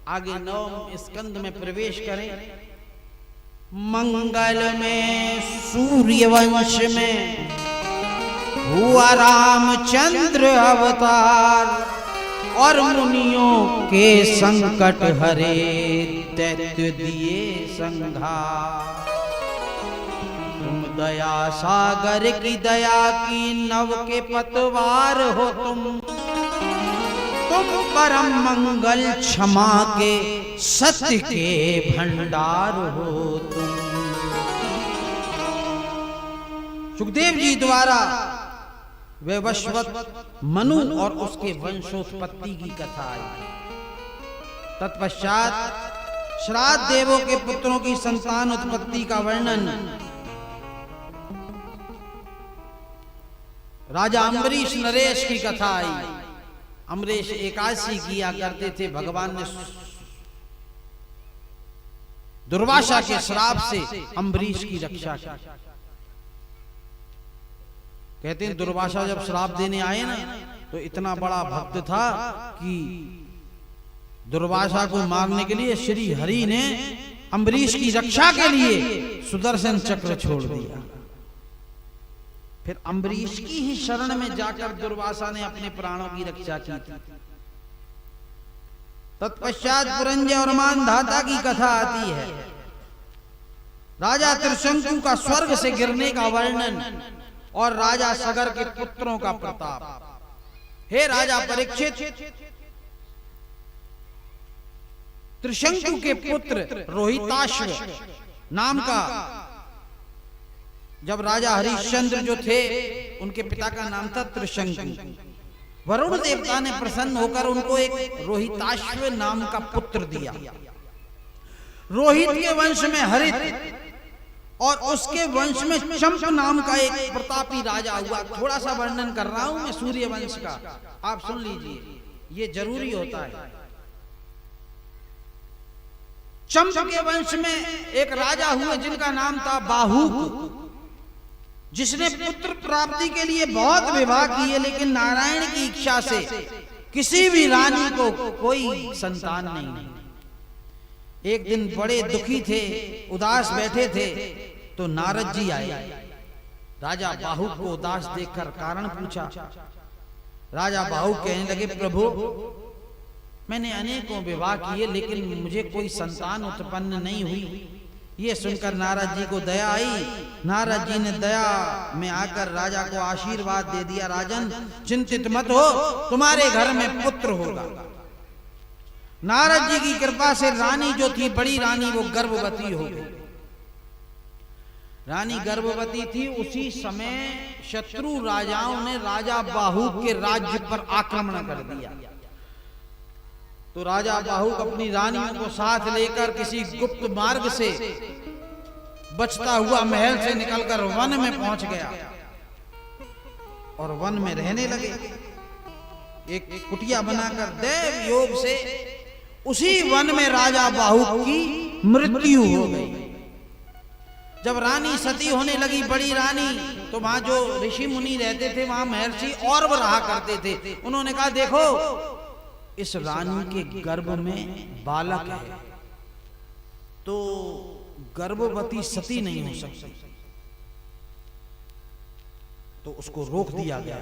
S1: आगे 9वें स्कंद में प्रवेश करें। मंगल में सूर्यवंश में हुआ रामचंद्र अवतार, और मुनियों के संकट हरे दैत्य दिए संघार। तुम दया सागर की दया की नव के पतवार हो, तुम परम मंगल क्षमा के सत्य के भंडार हो तुम। सुखदेव जी द्वारा वैवस्वत मनु और उसके वंशोत्पत्ति की कथा आई। तत्पश्चात श्राद्ध देवों के पुत्रों की संतान उत्पत्ति का वर्णन राजा अम्बरीश नरेश की कथा आई। अम्बरीश एकादशी किया करते थे, भगवान ने दुर्वासा के श्राप से अम्बरीश की रक्षा की। कहते हैं दुर्वासा जब श्राप देने आए ना, तो इतना बड़ा भक्त था कि दुर्वासा को मारने के लिए श्री हरि ने अम्बरीश की रक्षा के लिए सुदर्शन चक्र छोड़ दिया। फिर अम्बरीश की ही शरण में जाकर दुर्वासा ने अपने प्राणों की रक्षा की थी। तत्पश्चात पुरंजय और मानधाता की कथा आती है। राजा त्रिशंकु का स्वर्ग से गिरने का वर्णन और राजा सगर के पुत्रों का प्रताप। हे राजा परीक्षित, त्रिशंकु के पुत्र रोहिताश्व नाम का, जब राजा हरिश्चंद्र जो थे उनके पिता का नाम था त्रिशंकु, वरुण देवता ने प्रसन्न होकर उनको एक रोहिताश्व नाम का पुत्र दिया। रोहित के वंश में हरित और उसके वंश में चंप नाम का एक प्रतापी राजा हुआ। थोड़ा सा वर्णन कर रहा हूं मैं सूर्य वंश का, आप सुन लीजिए, ये जरूरी होता है। चंप के वंश में एक राजा हुए जिनका नाम था बाहुक, जिसने पुत्र प्राप्ति के लिए बहुत विवाह किए, लेकिन नारायण की इच्छा से किसी भी रानी को कोई संतान नहीं। एक दिन बड़े दुखी थे, उदास बैठे थे, तो नारद जी आए। राजा बाहुक को उदास देखकर कारण पूछा। राजा बाहुक कहने लगे, प्रभु मैंने अनेकों विवाह किए लेकिन मुझे कोई संतान उत्पन्न नहीं हुई। ये सुनकर नारद जी को दया आई। नारद जी ने दया में आकर राजा को आशीर्वाद दे दिया, राजन चिंतित मत हो, तुम्हारे घर में पुत्र होगा। नारद जी की कृपा से रानी जो थी, बड़ी रानी, वो गर्भवती हो गई। रानी गर्भवती थी, उसी समय शत्रु राजाओं ने राजा बाहुक के राज्य पर आक्रमण कर दिया। तो राजा बाहुक अपनी रानियों को साथ लेकर किसी गुप्त मार्ग से बचता हुआ महल से निकलकर वन में पहुंच गया और वन में रहने लगे। एक कुटिया बनाकर देव योग से उसी वन में राजा बाहुक की मृत्यु हो गई। जब रानी सती होने लगी, बड़ी रानी, तो वहां जो ऋषि मुनि रहते थे वहां महर्षि और रहा करते थे। उन्होंने कहा देखो इस रानी के गर्भ में बालक है, तो गर्भवती सती नहीं हो सकती, तो उसको रोक दिया गया,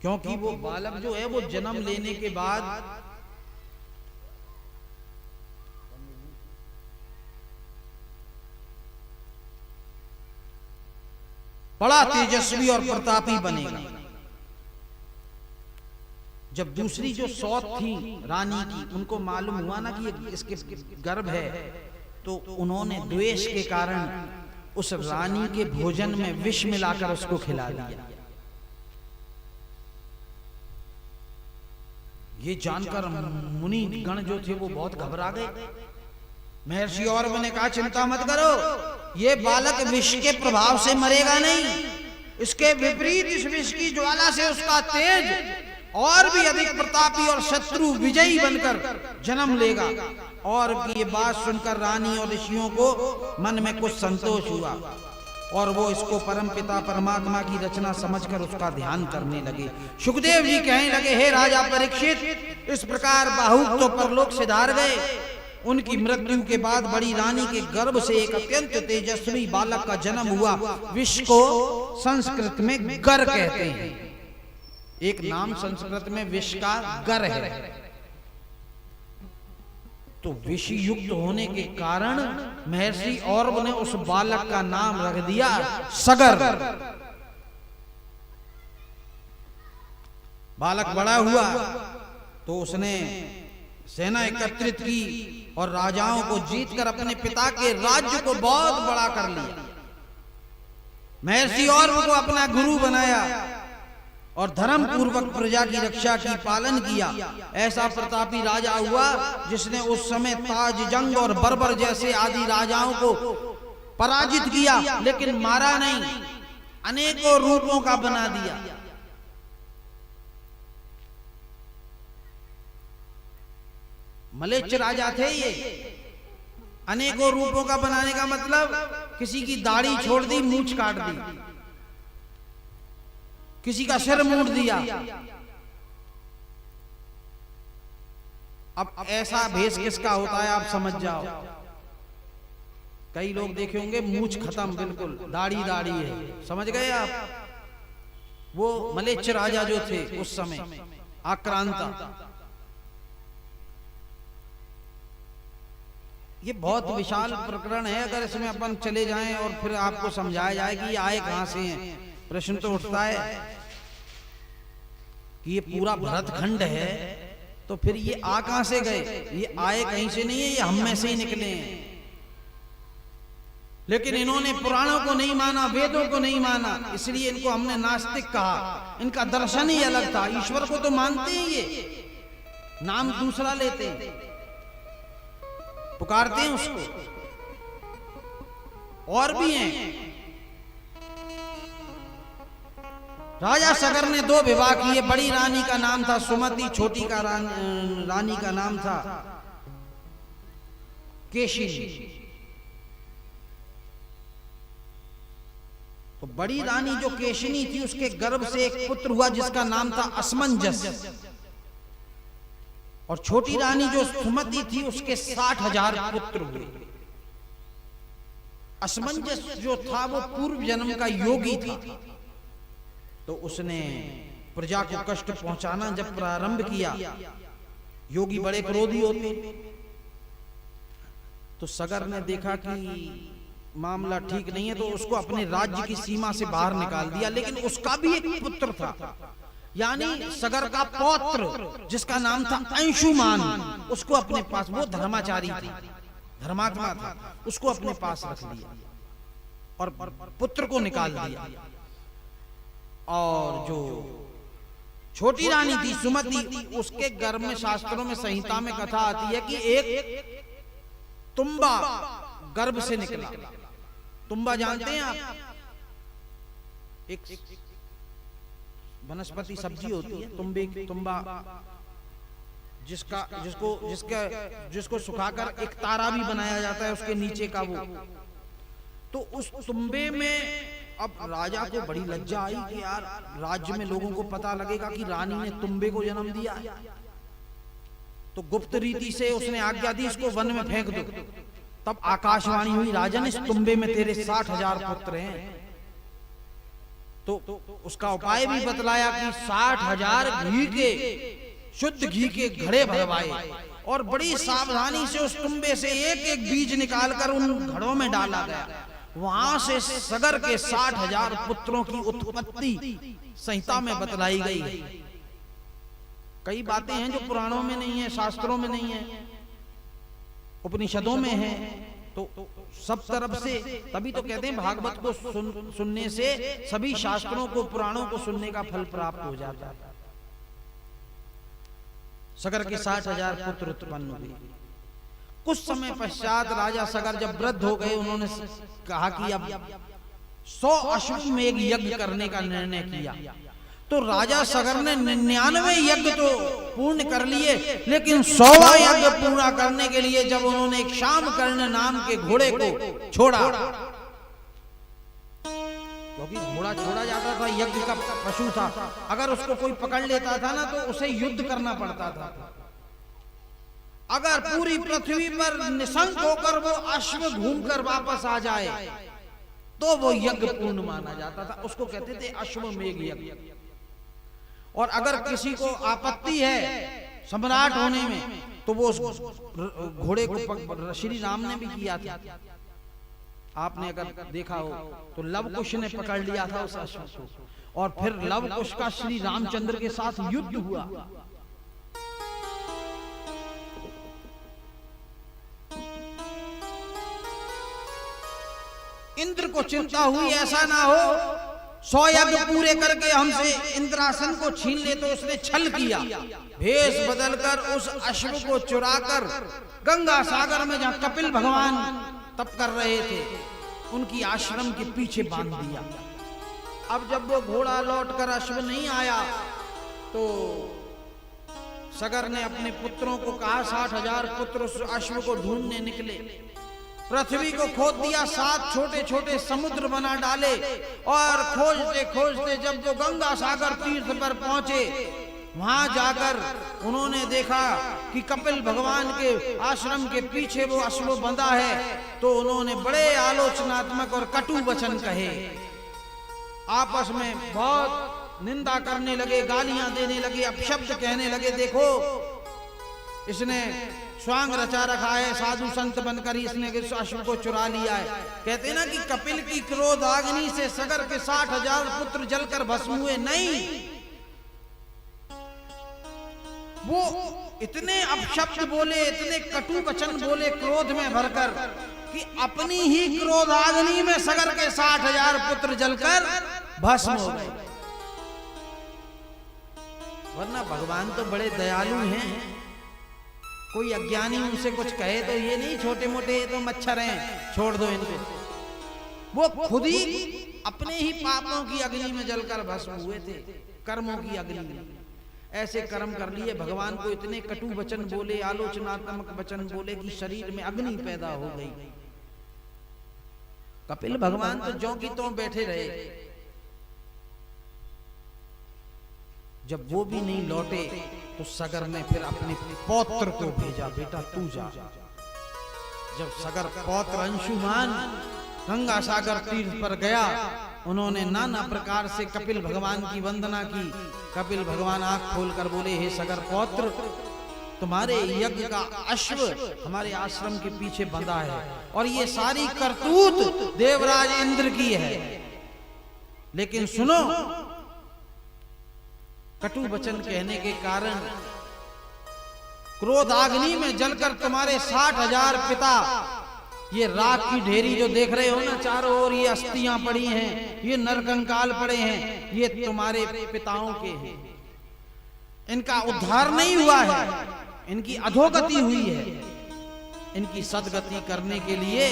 S1: क्योंकि वो बालक जो है वो जन्म लेने के बाद बड़ा तेजस्वी और प्रतापी बनेगा। जब दूसरी जो सौत थी रानी की, उनको मालूम हुआ ना कि इसके गर्भ है, तो उन्होंने द्वेष के कारण उस रानी के भोजन में विष मिलाकर उसको खिला दिया। ये जानकर मुनि गण जो थे वो बहुत घबरा गए। महर्षि और ने कहा चिंता मत करो, ये बालक विष के प्रभाव से मरेगा नहीं, इसके विपरीत इस विष की ज्वाला से उसका तेज और भी अधिक प्रतापी और शत्रु विजयी बनकर जन्म लेगा। और ये बात सुनकर रानी और ऋषियों को मन में कुछ संतोष हुआ और वो इसको परमपिता परमात्मा की रचना समझकर उसका ध्यान करने लगे। सुखदेव जी कहने लगे, हे राजा परीक्षित, इस प्रकार बाहुक तो परलोक सिधार गए। उनकी मृत्यु के बाद बड़ी रानी के गर्भ से एक अत्यंत तेजस्वी बालक का जन्म हुआ। विष को संस्कृत में गर कहते हैं। एक नाम संस्कृत में विष का गर है। तो विष युक्त होने के कारण महर्षि औरव ने उस बालक का नाम रख दिया सगर। बालक बड़ा हुआ तो उसने सेना एकत्रित की और राजाओं को जीतकर अपने पिता के राज्य को बहुत बड़ा कर लिया। महर्षि औरव को अपना गुरु बनाया और धर्म पूर्वक प्रजा की रक्षा की, पालन किया। ऐसा प्रतापी राजा हुआ जिसने उस समय ताज जंग और बर्बर जैसे आदि राजाओं को पराजित किया, लेकिन मारा नहीं, अनेकों रूपों का बना दिया। मलेच्छ राजा थे ये। अनेकों रूपों का बनाने का मतलब किसी की दाढ़ी छोड़ दी, मूंछ काट दी, किसी का सिर मूंड दिया। अब ऐसा भेष किसका होता है आप समझ जाओ। कई लोग देखे होंगे मूंछ खत्म, बिल्कुल दाढ़ी दाढ़ी है, समझ गए आप। वो मलेच्छ राजा जो थे उस समय आक्रांता। ये बहुत विशाल प्रकरण है, अगर इसमें अपन चले जाएं और फिर आपको समझाया जाए कि ये आए कहां से हैं। प्रश्न तो उठता है कि ये पूरा भरतखंड है, तो फिर ये आ कहां से गए? ये आए कहीं से नहीं है, ये हम में से ही निकले हैं। लेकिन इन्होंने पुराणों को नहीं माना, वेदों को नहीं माना, इसलिए इनको हमने नास्तिक कहा। इनका दर्शन ही अलग था। ईश्वर को तो मानते हैं, ये नाम दूसरा लेते हैं, पुकारते हैं उसको। और भी हैं। राजा सगर ने 2 विवाह किए। बड़ी रानी का नाम था सुमति, छोटी का रानी का नाम था केशिनी। तो बड़ी रानी जो केशिनी थी, उसके गर्भ से एक पुत्र हुआ जिसका नाम था असमंजस। और छोटी रानी जो सुमति थी, उसके 60,000 पुत्र हुए। असमंजस जो था वो पूर्व जन्म का योगी था, तो उसने प्रजा को कष्ट पहुंचाना जब प्रारंभ किया, योगी बड़े क्रोधी होते, तो सगर ने देखा कि मामला ठीक नहीं है, तो उसको अपने राज्य की सीमा से बाहर निकाल दिया। लेकिन उसका भी एक पुत्र था, यानी सगर का पौत्र जिसका नाम था अंशुमान, उसको अपने पास, वो धर्माचारी थी, धर्मात्मा था, उसको अपने पास रख लिया और पुत्र को निकाल दिया। और जो छोटी रानी थी सुमति, उसके गर्भ में शास्त्रों में संहिता में कथा आती है कि एक तुम्बा गर्भ से निकला। तुम्बा जानते हैं आप? एक वनस्पति सब्जी होती है तुम्बा, जिसको सुखाकर एक तारा भी बनाया जाता है उसके नीचे का वो। तो उस तुम्बे में अब राजा को बड़ी लज्जा आई कि यार राज्य में लोगों को पता लगेगा कि रानी ने तुम्बे को जन्म दिया है। तो गुप्त रीति से उसने आज्ञा दी इसको वन में फेंक दो। तब आकाशवाणी हुई, राजन इस तुम्बे में तेरे 60,000 पुत्र हैं। तो उसका उपाय भी बतलाया कि 60,000 घी के, शुद्ध घी के घड़े भरवाए और बड़ी सावधानी से उस तुम्बे से एक एक बीज निकालकर उन घड़ों में डाला गया। वहां से सगर के 60,000 पुत्रों की उत्पत्ति संहिता में बतलाई गई है। कई बातें हैं जो पुराणों में नहीं है, शास्त्रों में नहीं है, उपनिषदों में है। तो सब तरफ से, तभी तो कहते हैं भागवत को सुनने से सभी शास्त्रों को, पुराणों को सुनने का फल प्राप्त हो जाता है। सगर के 60,000 पुत्र उत्पन्न हुए। कुछ समय पश्चात राजा सगर जब वृद्ध हो गए, उन्होंने कहा कि अब 100 अश्वमेध यज्ञ करने का निर्णय किया। तो राजा सगर ने 99 यज्ञ तो पूर्ण कर लिए, लेकिन 100वां यज्ञ पूरा करने के लिए जब उन्होंने एक शामकर्ण नाम के घोड़े को छोड़ा, क्योंकि घोड़ा छोड़ा जाता था, यज्ञ का पशु था, अगर उसको कोई पकड़ लेता था ना तो उसे युद्ध करना पड़ता था। अगर पूरी पृथ्वी पर निशंक होकर वो अश्व घूमकर वापस आ जाए तो वो यज्ञ पूर्ण माना जाता था। उसको कहते थे अश्वमेध यज्ञ। और अगर किसी को आपत्ति है सम्राट होने में तो वो उस घोड़े को, श्री राम ने भी किया था, आपने अगर देखा हो तो लवकुश ने पकड़ लिया था उस अश्व को, और फिर लवकुश का श्री रामचंद्र के साथ युद्ध हुआ। इंद्र को चिंता हुई ऐसा ना हो 100 यज्ञ पूरे करके हमसे इंद्रासन को छीन ले, तो उसने छल किया, भेष बदलकर उस अश्व को चुराकर गंगा सागर में जहां कपिल भगवान तप कर रहे थे उनकी आश्रम के पीछे बांध दिया। अब जब वो घोड़ा लौटकर अश्व नहीं आया तो सगर ने अपने पुत्रों को कहा, 60,000 पुत्र उस अश्व को ढूंढने निकले। पृथ्वी को खोद दिया, 7 छोटे छोटे समुद्र बना डाले, और खोजते खोजते जब वो गंगा सागर तीर्थ पर पहुंचे, वहां जाकर उन्होंने देखा कि कपिल भगवान के आश्रम के पीछे वो अश्व बंधा है। तो उन्होंने बड़े आलोचनात्मक और कटु वचन कहे, आपस में बहुत निंदा करने लगे, गालियां देने लगे, अपशब्द कहने लगे। देखो इसने स्वांग रचा रखा है, साधु संत बनकर इसने अश्व को चुरा लिया है। कहते ना कि कपिल की क्रोध आग्नि से सगर के 60,000 पुत्र जलकर भस्म हुए। नहीं, वो इतने अपशब्द बोले, इतने कटु वचन बोले क्रोध में भरकर कि अपनी ही क्रोध आग्नि में सगर के 60,000 पुत्र जलकर भस्म हो गए। वरना भगवान तो बड़े दयालु हैं, कोई अज्ञानी उनसे कुछ कहे तो ये नहीं छोटे मोटे ये तो मच्छर हैं, छोड़ दो इनको। वो खुद ही अपने ही पापों की अग्नि में जलकर भस्म हुए थे, कर्मों की अग्नि में। ऐसे कर्म कर लिए, भगवान को इतने कटु वचन बोले, आलोचनात्मक वचन बोले कि शरीर में अग्नि पैदा हो गई। कपिल भगवान तो ज्यों की त्यों बैठे रहे। जब वो भी नहीं लौटे तो सगर ने फिर अपने पौत्र को भेजा, बेटा तू जा। जब सगर पौत्र अंशुमान गंगा सागर तीर्थ पर गया, उन्होंने नाना प्रकार से कपिल भगवान की वंदना की। कपिल भगवान आंख खोलकर बोले, हे सगर पौत्र, तुम्हारे यज्ञ का अश्व हमारे आश्रम के पीछे बंधा है, और ये सारी करतूत देवराज इंद्र की है। लेकिन सुनो, कटु वचन कहने के कारण क्रोध अग्नि में जलकर तुम्हारे 60,000 पिता, ये राख की ढेरी जो देख रहे हो ना चारों ओर, ये अस्थियां पड़ी हैं, ये नरकंकाल पड़े हैं, ये तुम्हारे पिताओं के हैं। इनका उद्धार नहीं हुआ है, इनकी अधोगति हुई है। इनकी सदगति करने के लिए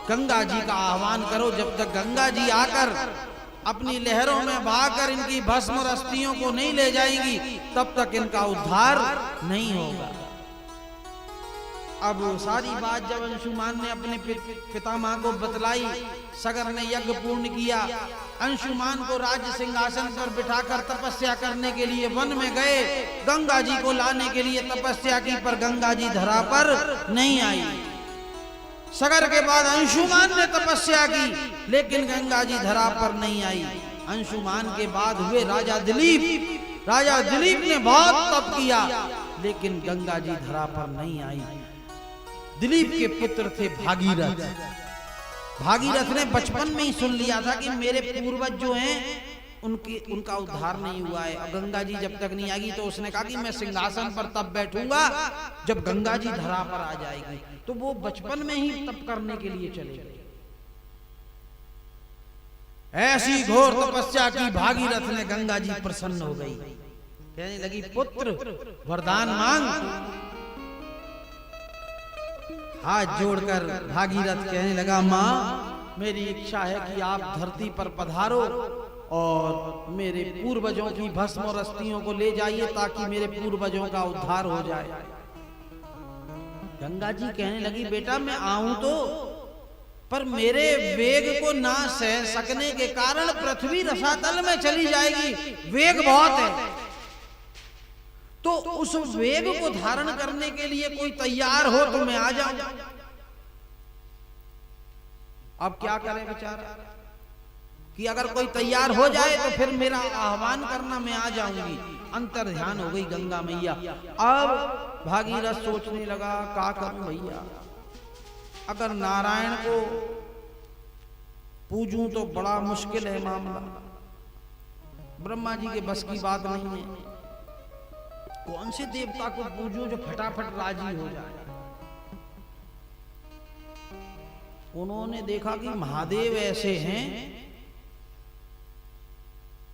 S1: गंगा जी का आह्वान करो। जब तक गंगा जी आकर अपनी लहरों में बहाकर इनकी भस्म रस्तियों को नहीं ले जाएंगी, तब तक इनका उद्धार नहीं होगा। अब सारी बात जब अंशुमान ने अपने पितामह को बतलाई, सगर ने यज्ञ पूर्ण किया, अंशुमान को राज्य सिंहासन पर बिठाकर तपस्या करने के लिए वन में गए, गंगा जी को लाने के लिए तपस्या की, पर गंगा जी धरा पर नहीं आई। सगर के बाद अंशुमान ने तपस्या की, लेकिन गंगा जी धरा पर नहीं आई। अंशुमान के बाद हुए राजा दिलीप। राजा दिलीप ने बहुत तप किया, लेकिन गंगा जी धरा पर नहीं आई। दिलीप के पुत्र थे भागीरथ। भागीरथ ने बचपन में ही सुन लिया था कि मेरे पूर्वज जो हैं उनका उद्धार नहीं हुआ है। अब गंगा जी जब तक नहीं आएगी, तो उसने कहा कि मैं सिंहासन पर तब बैठूंगा जब गंगा जी धरा पर आ जाएगी। तो वो बचपन में ही तप करने के लिए चले गए। ऐसी घोर तपस्या की भागीरथ ने, गंगा जी प्रसन्न हो गई, कहने लगी पुत्र वरदान मांग। हाथ जोड़कर भागीरथ कहने लगा, मां मेरी इच्छा है कि आप धरती पर पधारो और मेरे पूर्वजों की भस्म और अस्थियों को ले जाइए, ताकि मेरे पूर्वजों का उद्धार हो जाए। गंगा जी कहने लगी, बेटा मैं आऊं तो, पर मेरे वेग को ना सह सकने के कारण पृथ्वी रसातल में चली जाएगी, वेग बहुत है। तो उस वेग को धारण करने के लिए कोई तैयार हो तो मैं आ जाऊं। अब क्या करें बेचारा, कि अगर कोई तैयार हो जाए तो फिर मेरा आह्वान करना, मैं आ जाऊंगी। अंतर ध्यान हो गई गंगा मैया। अब भागीरथ सोचने लगा, क्या करूं भैया, अगर नारायण को पूजूं तो बड़ा मुश्किल है मामला, ब्रह्मा जी के बस की बात नहीं है। कौन से देवता को पूजूं जो फटाफट राजी हो जाए। उन्होंने देखा कि महादेव ऐसे हैं।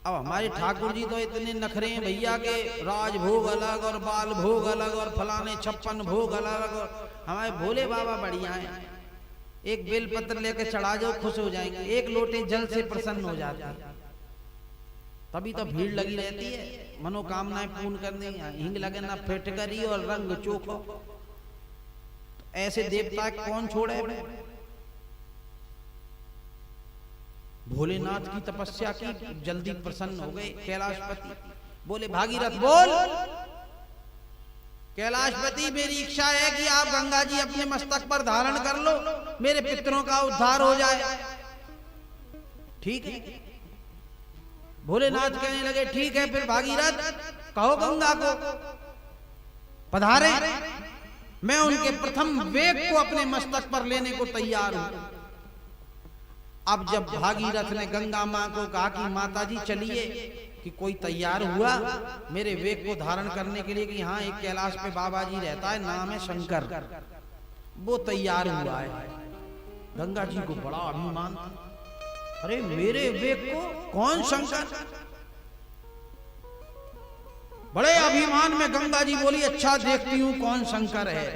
S1: अब हमारे ठाकुर जी तो इतने नखरे हैं भैया के, राजभोग अलग और बाल भोग अलग और फलाने 56 भोग अलग, और हमारे भोले बाबा बढ़िया हैं। एक बेलपत्र लेकर चढ़ा जाओ, खुश हो जाएंगे, एक लोटे जल से प्रसन्न हो जाते हैं। तभी तो भीड़ लगी रहती है मनोकामनाएं पूर्ण करने। हिंग लगे ना फिटकरी और रंग चोखो, ऐसे देवता कौन छोड़े। भोलेनाथ की तपस्या की, जल्दी प्रसन्न हो गए कैलाशपति। बोले भागीरथ बोल, कैलाशपति मेरी इच्छा है कि आप गंगा जी अपने मस्तक पर धारण कर लो, मेरे पितरों का उद्धार हो जाए। ठीक है। भोलेनाथ कहने लगे, ठीक है फिर भागीरथ कहो गंगा को पधारे, मैं उनके प्रथम वेग को अपने मस्तक पर लेने को तैयार हूं। अब जब भागीरथ ने गंगा मां को कहा कि माता जी चलिए, कि कोई तैयार हुआ मेरे वेग को धारण करने के लिए, कि हाँ एक कैलाश पे बाबा जी रहता है, नाम है शंकर, वो तैयार हुआ है। गंगा जी को बड़ा अभिमान था, अरे मेरे वेग को कौन शंकर। बड़े अभिमान में गंगा जी बोली, अच्छा देखती हूं कौन शंकर है,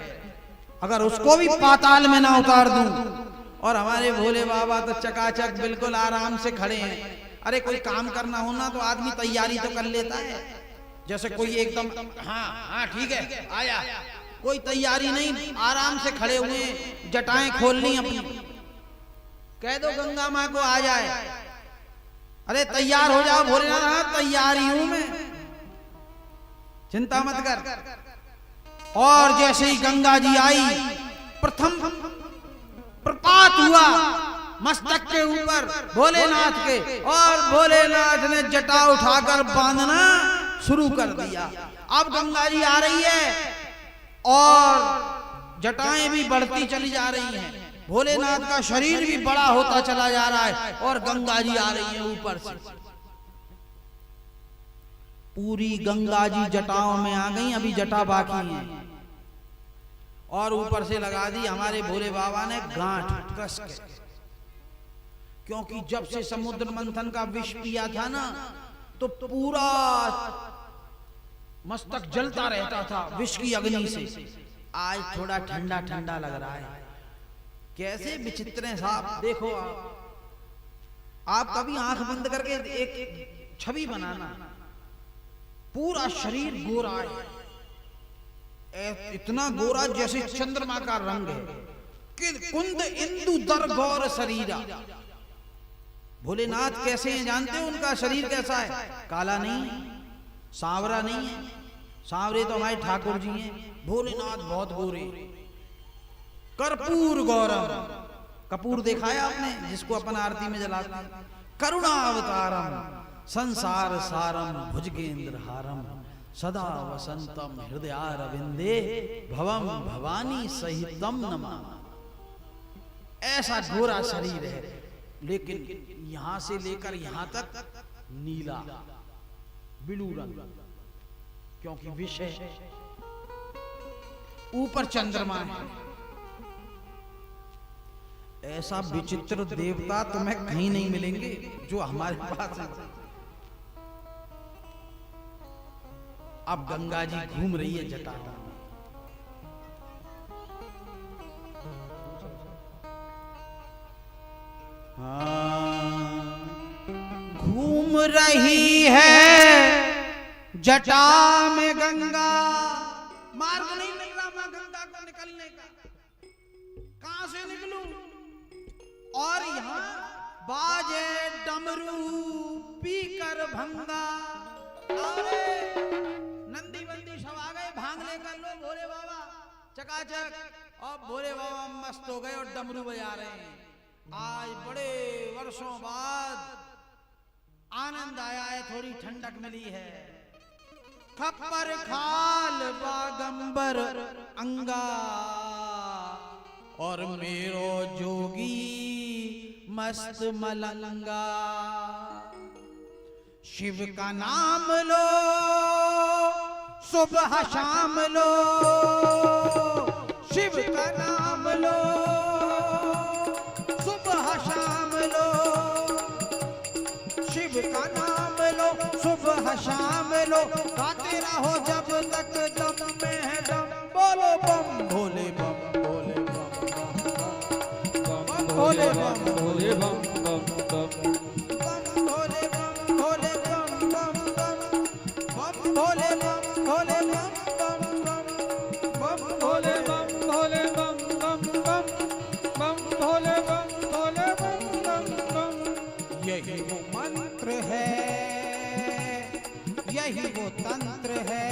S1: अगर उसको भी पाताल में ना उतार दूं। और हमारे भोले बाबा तो चकाचक बिल्कुल आराम से खड़े हैं। अरे कोई काम करना होना तो आदमी तैयारी तो कर लेता है, जैसे कोई एकदम हाँ हाँ ठीक है आया, कोई तैयारी नहीं, आराम से खड़े हुए, जटाएं खोलनी अपनी, कह दो गंगा माँ को आ जाए, अरे तैयार हो जाओ भोलेनाथ। हाँ तैयार ही हूं मैं, चिंता मत कर। और जैसे ही गंगा जी आई, प्रथम प्रपात हुआ मस्तक के ऊपर भोलेनाथ के, और भोलेनाथ ने जटा उठाकर बांधना शुरू कर दिया। अब गंगा जी आ रही है और जटाएं भी बढ़ती चली जा रही हैं, भोलेनाथ का शरीर भी बड़ा होता चला जा रहा है, और गंगा जी आ रही है ऊपर से। पूरी गंगा जी जटाओं में आ गई, अभी जटा बाकी है, और ऊपर से लगा दी हमारे भोले बाबा ने गांठ कस के। क्योंकि जब से समुद्र मंथन का विष पिया था ना, तो पूरा मस्तक जलता रहता था विष की अग्नि से, आज थोड़ा ठंडा ठंडा लग रहा है। कैसे विचित्र हैं साहब। देखो आप कभी आंख बंद करके एक छवि बनाना, पूरा शरीर गोरा है, इतना गोरा जैसे चंद्रमा का रंग है कि कुंद इंदु दर गौर शरीरा। भोलेनाथ कैसे हैं जानते हो? उनका शरीर कैसा है? काला नहीं है, सांवरा नहीं है, सांवरे तो हमारे ठाकुर जी हैं। भोलेनाथ बहुत गोरे, कर्पूर गौरम। कपूर देखा है आपने, जिसको अपन आरती में जलाते हैं। करुणा अवतारम संसार सारम भुजगेंद्र हारम सदा वसंतम हृदयारविंदे भवम भवानी सहितम नमा। ऐसा गोरा शरीर है, लेकिन यहां से लेकर यहां तक नीला ब्लू रंग, क्योंकि विषय ऊपर चंद्रमा है। ऐसा विचित्र देवता तुम्हें कहीं नहीं मिलेंगे जो हमारे पास है। अब गंगा जी घूम रही है जटा में। घूम रही है जटा में गंगा, मार्ग नहीं मिल रहा मैं गंगा को निकलने का, कहां से निकलूं? और यहां बाजे डमरू पीकर भंगा। अरे नंदी बंदी सब आ गए, भांग लेकर लो भोले बाबा चकाचक। और भोले बाबा मस्त हो गए और डमरू बजा रहे हैं। आज बड़े वर्षों बाद आनंद आया है, थोड़ी ठंडक मिली है। खप्पर खाल बागंबर अंगा और मेरो जोगी मस्त मलंगा। शिव का नाम लो सुबह शाम लो, शिव का नाम लो सुबह शाम लो, शिव का नाम लो सुबह शाम लो। गाते रहो जब तक दम में है दम, बोलो बम भोले बम भोले बम बम भोले बम
S2: भोले बम बम बम
S1: भोले बम भोले बम बम बम भोले बम भोले बम बम
S2: भोले बम भोले बम बम बम भोले बम भोले बम बम।
S1: यही वो मंत्र है, यही वो तंत्र है,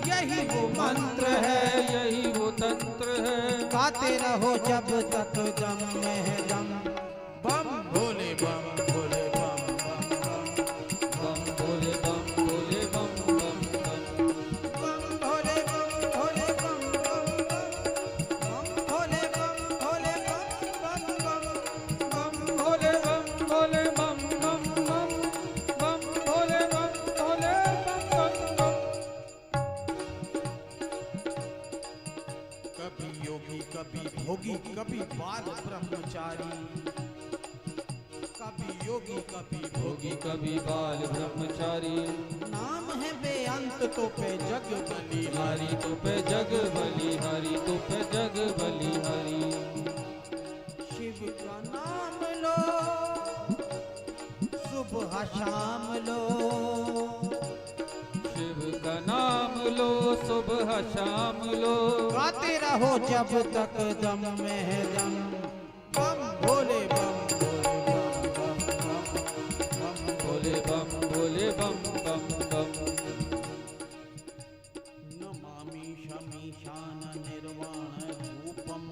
S1: यही वो मंत्र है,
S2: यही वो तंत्र है।
S1: गाते रहो जब तक दम में है दम, बम भोले बम भोले बम बम
S2: भोले बम भोले बम बम
S1: बम भोले बम भोले बम बम भोले बम भोले बम बम
S2: भोले बम भोले बम बम बम भोले बम भोले बम बम।
S1: कभी योगी कभी भोगी कभी बाल ब्रह्मचारी, कभी योगी कभी
S2: भोगी कभी बाल ब्रह्मचारी।
S1: नाम है बेअंत तो पे जग बलिहारी,
S2: हरि तो पे जग बलिहारी, तो पे जग बलिहारी।
S1: शिव का नाम लो सुबह शाम लो,
S2: शिव का नाम लो सुबह शाम लो।
S1: गाते रहो जब तक दम में है दम, बम भोले बम
S2: भोले बम भोले बम बम बम।
S1: नमामि शमीशान निर्वाण रूपम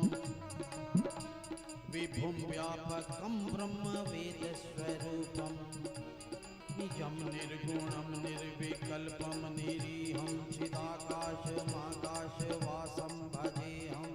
S1: विभुम व्यापकम ब्रह्म वेद स्वरूपम। निजम निर्गुणम निर्विकल्पम निरीहं चिदाकाशमाकाश वासं भजेऽहं।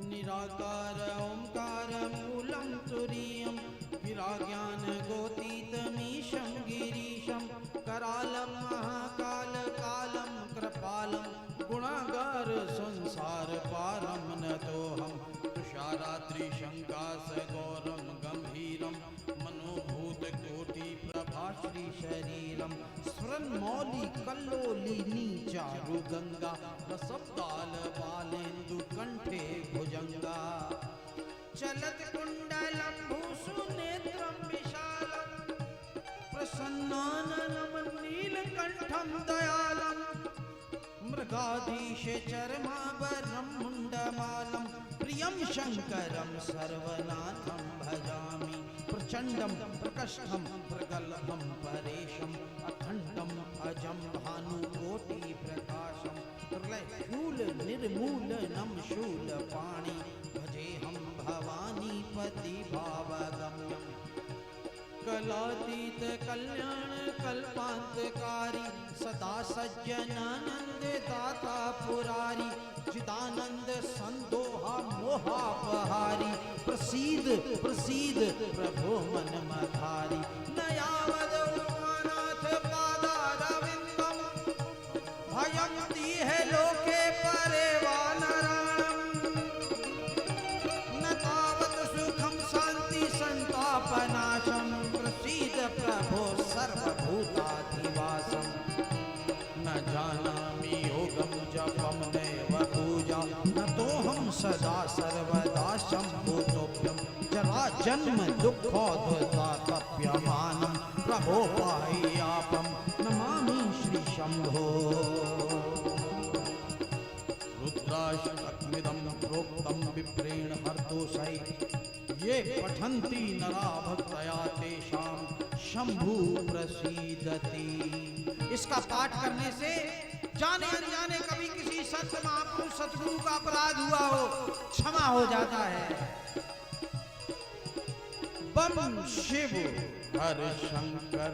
S1: निराकार ओंकार मूलं तुरीयं गिराज्ञान गोतीतमीशं गिरीशं। करालं महाकाल कालं कृपालं गुणागार संसार पारं नतोऽहं। तुषारात्रि शंकास गौरम गंभीरम मनोभूत कोटि प्रभाश्री शरीरम। स्फुरन् मधुरन मौली कल्लोलिनी चारु गंगा रसब्दाल बालेन्दु कंठे भुजंगा चलत कुंडलम भूषु नेत्रम विशालम प्रसन्नाननम नीलकंठम दयालम मृगाधीश चर्माभरणं मुंडमालं प्रियं शंकरं सर्वनाथं भजामि प्रचंडं प्रकष्ठं प्रगल्भं परेशं अखंडं अजं भानुकोटि प्रकाशं प्रलयशूल निर्मूलनं शूलपाणि भजेऽहं भवानीपति भावगम्यम् कलातीत कल्याण कल्पांतकारी सदा सज्जनानंद दाता पुरारी चिदानंद संदोहा मोहापहारी प्रसीद प्रसीद प्रभो मन मधारी नयावद उमानाथ पादारविंदम भयं दीहे लोके परे वानराणम न तावत सुखम शांति संतापनाशम प्रभो सर्वभूताधिवासं न जानामि योगं जपं नैव पूजा न तोऽहं सदा सर्वदा शम्भुतोऽप्यं जरा जन्म दुःखोद्धातप्यमानं प्रभो पाह्यापं नमामि श्री शम्भो रुद्राष्टकमिदं प्रोक्तं विप्रेण हर्दोषै ये पठन्ति नरा भक्तया तेषां शंभु प्रसीदति। इसका पाठ करने से जाने अनजाने कभी किसी संत महापुरुष सतगुरु का अपराध हुआ हो क्षमा हो जाता है। बम शिव हर शंकर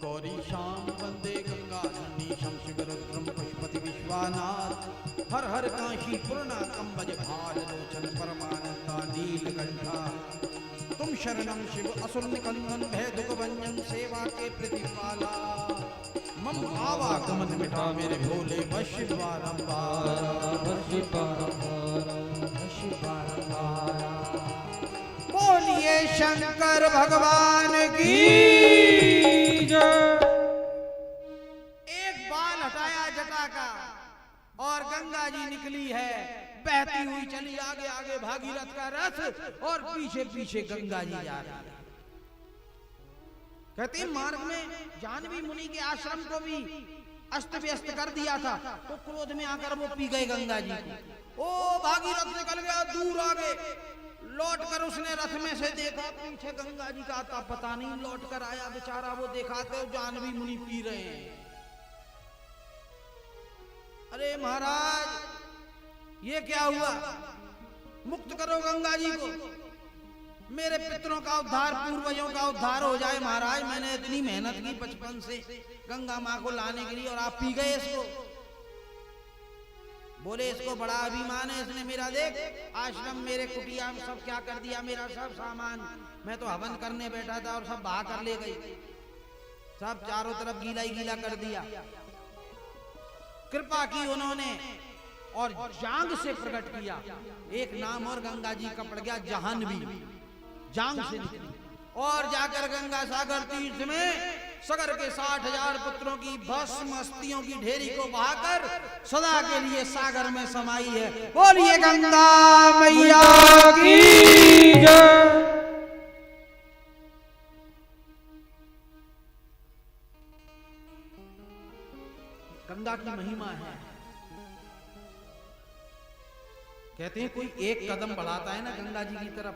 S1: गौरी श्याम वंदे गंगा धनीशम शिव रुद्रम पशुपति विश्वानाथ हर हर काशी पूर्णा कंबज भाल लोचन परमानंदा नीलकंठा तुम शरणम शिव असुर निकंदन भय दुख भंजन सेवा के प्रतिपाला मम आवागमन मिटा मेरे भोले वश बारंबार बोलिए शंकर भगवान की जय। एक बाल हटाया जटा का और गंगा जी निकली है बहती हुई चली आगे आगे भागीरथ का रथ और पीछे पीछे गंगा जी जा रही है। कहते हैं मार्ग में जानवी मुनि के आश्रम को भी अस्त व्यस्त कर दिया था तो क्रोध में आकर वो पी गए गंगा जी को। ओ भागीरथ निकल गया दूर आगे लौट कर उसने रथ में से देखा पीछे गंगा जी का आता पता नहीं लौट कर आया बेचारा वो देखा तो जानवी मुनि पी रहे हैं। अरे महाराज ये क्या हुआ मुक्त करो गंगा जी को मेरे पितरों का उद्धार पूर्वजों का उद्धार हो जाए। महाराज मैंने इतनी मेहनत की बचपन से गंगा माँ को लाने के लिए और आप पी गए इसको। बोले इसको बड़ा अभिमान है इसने मेरा देख आश्रम मेरे कुटिया में सब क्या कर दिया मेरा सब सामान मैं तो हवन करने बैठा था और सब बहा कर ले गई सब चारों तरफ गीला ही गीला कर दिया। कृपा की उन्होंने और जांग से प्रकट किया एक नाम और गंगा जी का पड़ गया जाह्नवी जांग से निकली और जाकर गंगा सागर तीर्थ में सगर के 60,000 पुत्रों की भस्म अस्थियों की ढेरी को बहाकर सदा के लिए सागर में समाई है। बोलिए गंगा मैया की जय। गंगा की महिमा है। कहते हैं कोई एक कदम बढ़ाता है ना गंगा जी की तरफ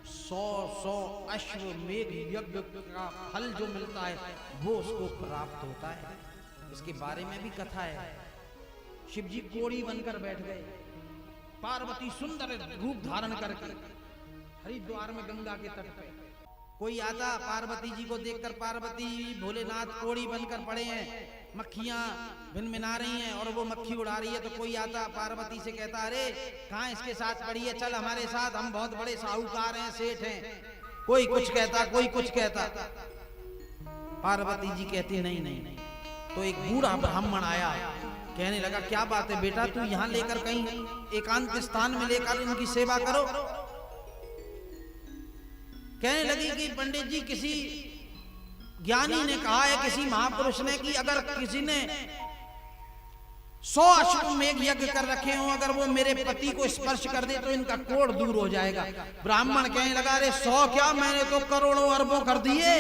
S1: 100 अश्वमेध यज्ञ का फल जो मिलता है वो उसको प्राप्त होता है। इसके बारे में भी कथा है। शिव जी कोड़ी बनकर बैठ गए पार्वती सुंदर रूप धारण करके हरिद्वार में गंगा के तट पे कोई आता पार्वती जी को देखकर पार्वती भोलेनाथ कोड़ी बनकर पड़े हैं मक्खियां भिनभिना रही हैं और वो मक्खी उड़ा रही है तो कोई आता पार्वती से कहता अरे कहाँ इसके साथ पड़ी है चल हमारे साथ हम बहुत बड़े साहूकार हैं सेठ हैं। कोई कुछ कहता कोई कुछ कहता पार्वती जी कहती नहीं नहीं नहीं। तो एक बूढ़ा ब्राह्मण आया कहने लगा क्या बात है बेटा तू यहाँ लेकर कहीं एकांत स्थान में लेकर इनकी सेवा करो। कहने लगी कि पंडित जी किसी ज्ञानी ने कहा है किसी महापुरुष ने कि अगर किसी ने 100 अश्वमेघ यज्ञ कर रखे हो, अगर वो मेरे पति को स्पर्श कर दे तो इनका कोढ़ दूर हो जाएगा। ब्राह्मण कहने लगा, अरे 100 क्या, मैंने तो करोड़ों अरबों कर दिए।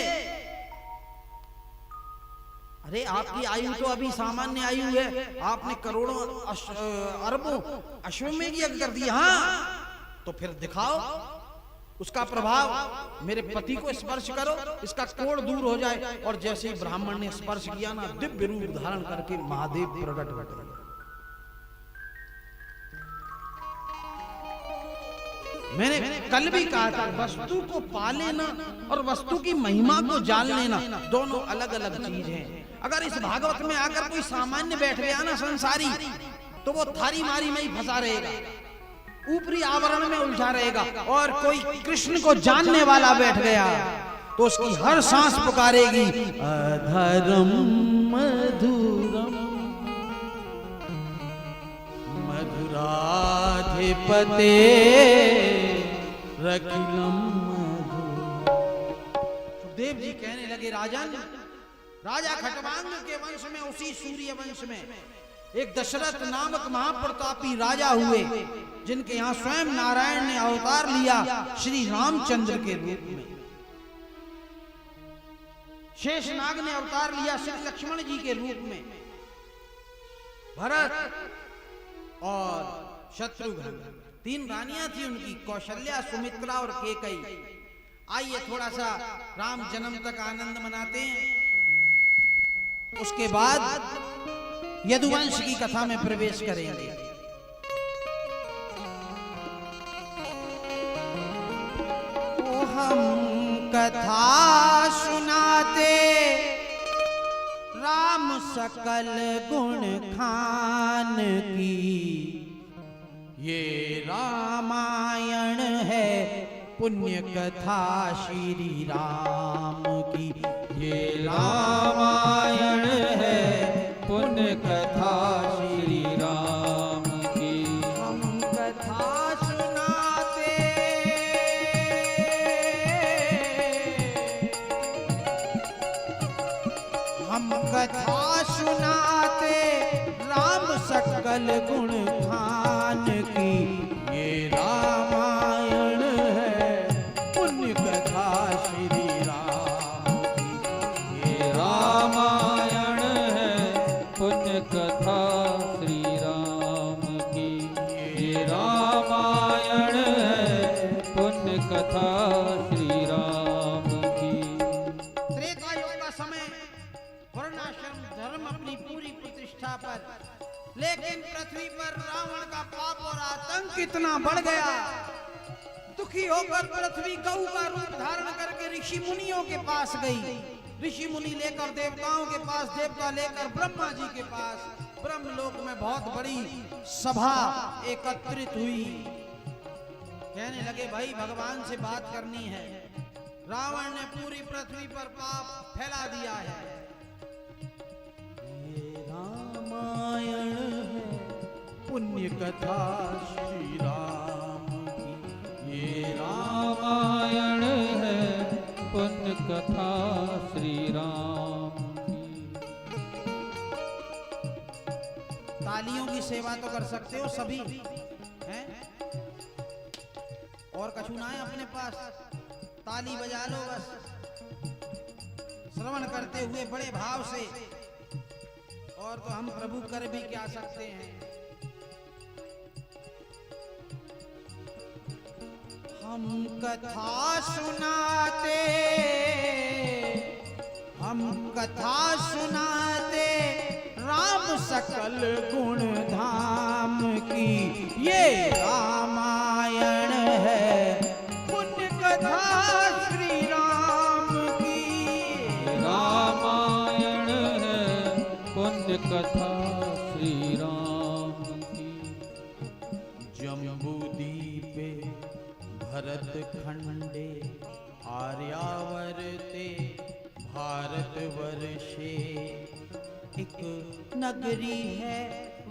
S1: अरे आपकी आयु तो अभी सामान्य आयु है, आपने करोड़ों अरबों अश्वमेघ यज्ञ कर दिया। हाँ तो फिर दिखाओ उसका प्रभाव, मेरे पति को स्पर्श करो, इसका कोढ़ दूर हो जाए। और जैसे ही ब्राह्मण ने स्पर्श किया ना, दिव्य रूप धारण करके महादेव प्रकट हो गए। मैंने कल भी कहा था, वस्तु को पा लेना और वस्तु की महिमा को जान लेना दोनों अलग अलग चीज हैं। अगर इस भागवत में आकर कोई सामान्य बैठ गया ना संसारी, तो वो थारी मारी में ही फंसा रहेगा, ऊपरी आवरण में उलझा रहेगा। और कोई कृष्ण को जानने वाला बैठ गया तो उसकी हर सांस पुकारेगी, अधरम मधुरम मधुराधिपते रखिलम मधुर। सुखदेव जी कहने लगे, राजन, राजा खटवांग के वंश में, उसी सूर्य वंश में एक दशरथ नामक महाप्रतापी राजा हुए, जिनके यहाँ स्वयं नारायण ने अवतार लिया श्री रामचंद्र के रूप में। शेषनाग ने अवतार लिया श्री लक्ष्मण जी के रूप में। भरत और शत्रुघ्न, 3 रानियां थी उनकी, कौशल्या, सुमित्रा और केकई। आइए थोड़ा सा राम जन्म तक आनंद मनाते हैं, उसके बाद यदुवंश की कथा में प्रवेश करेंगे। हम कथा सुनाते राम सकल गुण खान की, ये रामायण है पुण्य कथा श्री राम की। ये रामायण है पुण्य कथा श्री राम की। हम कथा सुनाते राम सकल गुण खान की, ये रामायण है पुण्य कथा श्री राम की। ये रामायण है पुण्य कथा श्री राम की। ये रामायण है पुण्य कथा श्री राम की। त्रेता युग का समय, वर्णाश्रम धर्म अपनी पूरी प्रतिष्ठा पर, लेकिन पृथ्वी पर रावण का पाप और आतंक इतना बढ़ गया। दुखी होकर पृथ्वी गऊ का रूप धारण करके ऋषि मुनियों के पास गई। ऋषि मुनि लेकर देवताओं के पास, देवता लेकर ब्रह्मा जी के पास। ब्रह्मलोक में बहुत बड़ी सभा एकत्रित हुई। कहने लगे, भाई भगवान से बात करनी है। रावण ने पूरी पृथ्वी पर पाप फैला दिया है। ये रामायण है पुण्य कथा श्री राम की। ये रामायण है पुण्य कथा श्री राम की। तालियों की सेवा तो कर सकते हो सभी हैं, और कछु ना है अपने पास, ताली बजा लो बस, श्रवण करते हुए बड़े भाव से। और तो हम प्रभु कर भी क्या सकते हैं। हम कथा सुनाते, हम कथा सुनाते राम सकल गुण धाम की। ये रामायण है पुण्य कथा श्री राम की। रामायण है पुण्य कथा श्री राम की। जम्बूदीपे भरत खंडे आर्यावर्ते भारतवर्षे, एक नगरी है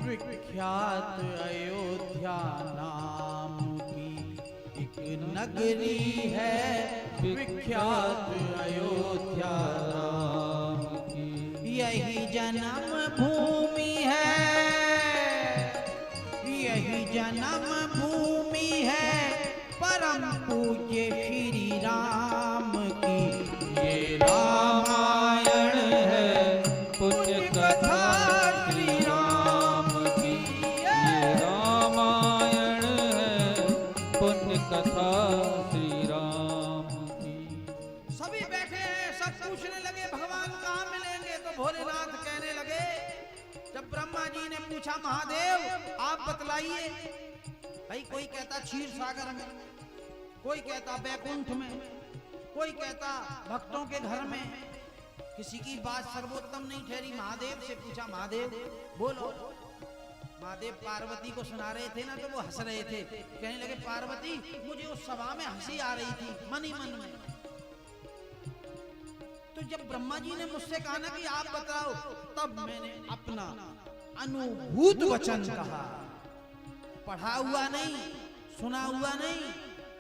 S1: विख्यात अयोध्या नाम की। एक नगरी है विख्यात अयोध्या नाम जन्म भूमि है, यही जन्म भूमि है परम पूज्य श्री राम की।
S2: ये रामायण है पुण्य कथा श्री राम की। ये रामायण है पुण्य कथा श्री राम की।
S1: सभी बैठे हैं, सब पूछने लगे भगवान कहाँ मिलेंगे। तो भोलेनाथ कहने लगे, जब ब्रह्मा जी ने पूछा महादेव आप बतलाइए, भाई कोई कहता क्षीर सागर में, कोई कहता बैकुंठ में, कोई कहता भक्तों के घर में, किसी की बात सर्वोत्तम नहीं ठहरी। महादेव से पूछा महादेव बोलो। महादेव पार्वती को सुना रहे थे ना, तो वो हंस रहे थे, कहने लगे पार्वती मुझे उस सभा में हंसी आ रही थी मन ही मन में। तो जब ब्रह्मा जी ने मुझसे कहा ना कि आप बताओ, तब मैंने अपना अनुभूत वचन कहा, पढ़ा हुआ नहीं, सुना हुआ नहीं,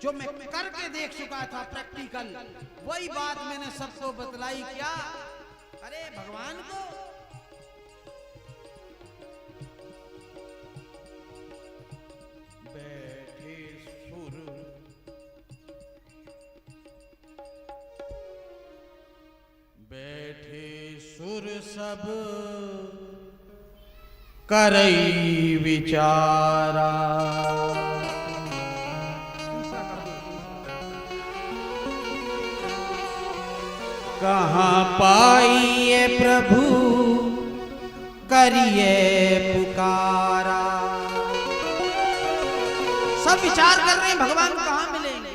S1: जो मैं करके देख चुका था प्रैक्टिकल, वही बात मैंने सबको बतलाई। क्या? अरे भगवान को बैठे सुर, बैठे सुर सब करई विचारा। कहाँ पाइए प्रभु करिए पुकारा। सब विचार कर रहे हैं भगवान कहाँ मिलेंगे।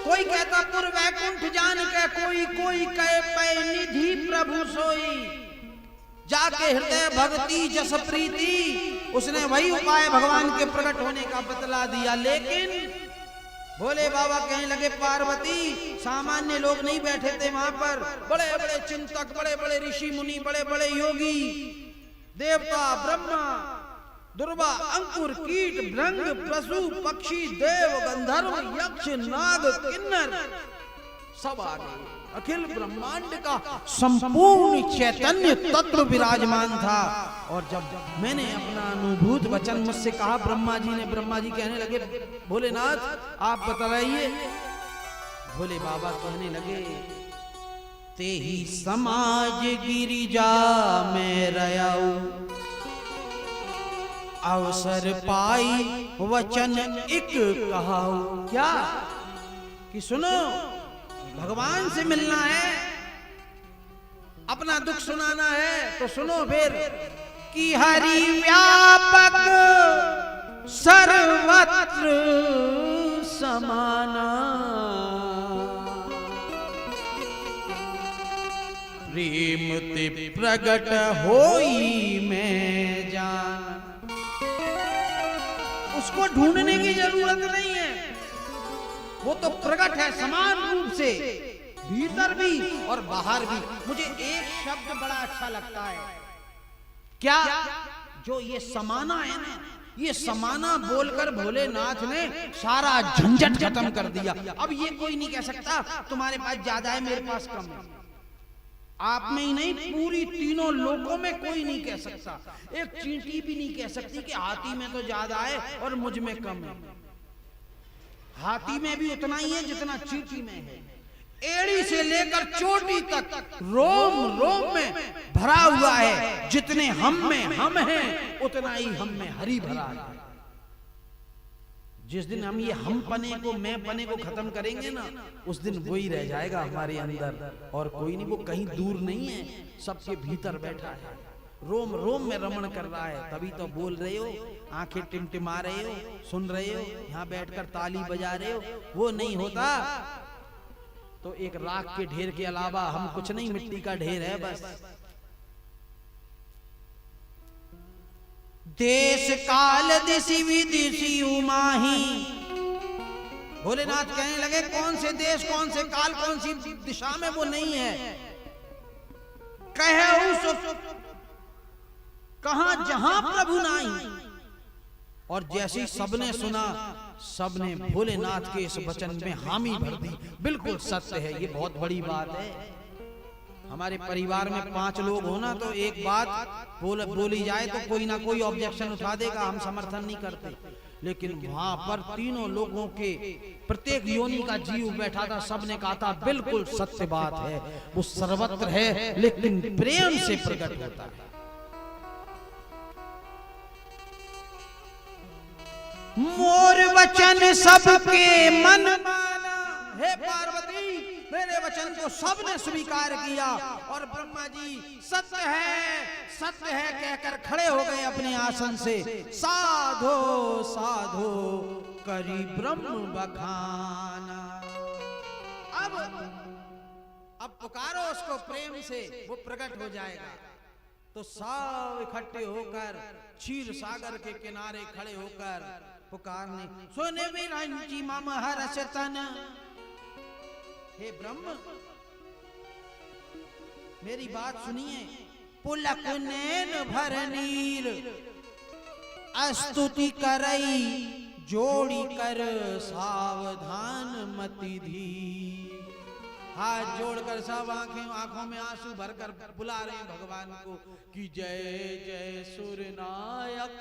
S1: कोई कहता पुर वैकुंठ जान के, कोई कहे पै निधि प्रभु सोई, जाके हृदय भक्ति जस प्रीति। उसने वही उपाय भगवान के प्रकट होने का बतला दिया। लेकिन भोले बाबा कहने लगे पार्वती सामान्य लोग नहीं बैठे थे वहां पर, बड़े बड़े चिंतक, बड़े बड़े ऋषि मुनि, बड़े बड़े योगी, देवता ब्रह्मा दुर्वा अंकुर कीट भृंग पशु पक्षी देव गंधर्व यक्ष नाग किन्नर सब आ गए। अखिल ब्रह्मांड का संपूर्ण चैतन्य तत्व विराजमान था। और जब मैंने अपना अनुभूत वचन मुझसे कहा ब्रह्मा जी कहने लगे भोलेनाथ आप बतलाइए। भोले बाबा कहने लगे ते ही समाज गिरिजा में रयाऊ, अवसर पाई वचन एक कहाऊ। क्या कि सुनो भगवान से मिलना है, अपना दुख सुनाना है तो सुनो फिर कि हरि व्यापक सर्वत्र समाना, प्रेम ते प्रगट होई में जान। उसको ढूंढने की जरूरत नहीं है, वो तो प्रकट है समान रूप से भीतर भी और बाहर भी। मुझे एक शब्द बड़ा अच्छा लगता है, क्या? जो ये समाना है ना, ये समाना बोलकर भोलेनाथ ने सारा झंझट खत्म कर दिया। अब ये कोई नहीं कह सकता तुम्हारे पास ज्यादा है मेरे पास कम है। आप में ही नहीं, पूरी तीनों लोगों में कोई नहीं कह सकता। एक चींटी भी नहीं कह सकती कि हाथी में तो ज्यादा है और मुझ में कम है। हाथी में भी उतना ही है जितना चींटी में है। एड़ी से लेकर चोटी तक रोम रोम में भरा हुआ है। जितने हम में हम हैं, उतना ही हम में हरि भरा है। जिस दिन हम ये हम पने को, मैं पने को खत्म करेंगे ना, उस दिन वही रह जाएगा हमारे अंदर और कोई नहीं। वो कहीं दूर नहीं है, सबके भीतर बैठा है, रोम रोम में रमण कर रहा है। तभी तो बोल रहे हो, आंखें टिमटिमा रहे हो, सुन रहे हो, यहाँ बैठकर ताली बजा रहे हो। वो नहीं होता तो एक राख के ढेर के अलावा हम कुछ नहीं, मिट्टी का ढेर है बस। देश काल दिशि विदिशि उमाही। भोलेनाथ कहने लगे कौन से देश, कौन से काल, कौन सी दिशा में वो नहीं है। कहे उस कहां जहां प्रभु नहीं। और जैसे ही सबने सुना, सबने भोलेनाथ के इस वचन में हामी भर दी। बिल्कुल सत्य है, ये बहुत बड़ी बात है। हमारे परिवार में 5 लोग हो ना, तो एक बात बोली जाए तो कोई ना कोई ऑब्जेक्शन उठा देगा, हम समर्थन नहीं करते। लेकिन वहां पर तीनों लोगों के प्रत्येक योनि का जीव बैठा था, सबने कहा था बिल्कुल सत्य बात है, वो सर्वत्र है लेकिन प्रेम से प्रकट होता है। मोर वचन सबके मन माना, हे पार्वती मेरे वचन को सबने स्वीकार किया और ब्रह्मा जी सत्य है कहकर खड़े हो गए अपने आसन से। साधो साधो करी ब्रह्म बखाना। अब पुकारो उसको प्रेम से, वो प्रकट हो जाएगा। तो सब इकट्ठे होकर क्षीर सागर के किनारे खड़े होकर पुकारने, सोने विरंची मम हर्ष तन। हे ब्रह्म मेरी बात सुनिए। पुलक नैन भर नीर स्तुति करई, जोड़ी कर सावधान मति धीर। हाथ जोड़कर सब आंखों में आंसू भरकर बुला रहे हैं भगवान को कि जय जय सुरनायक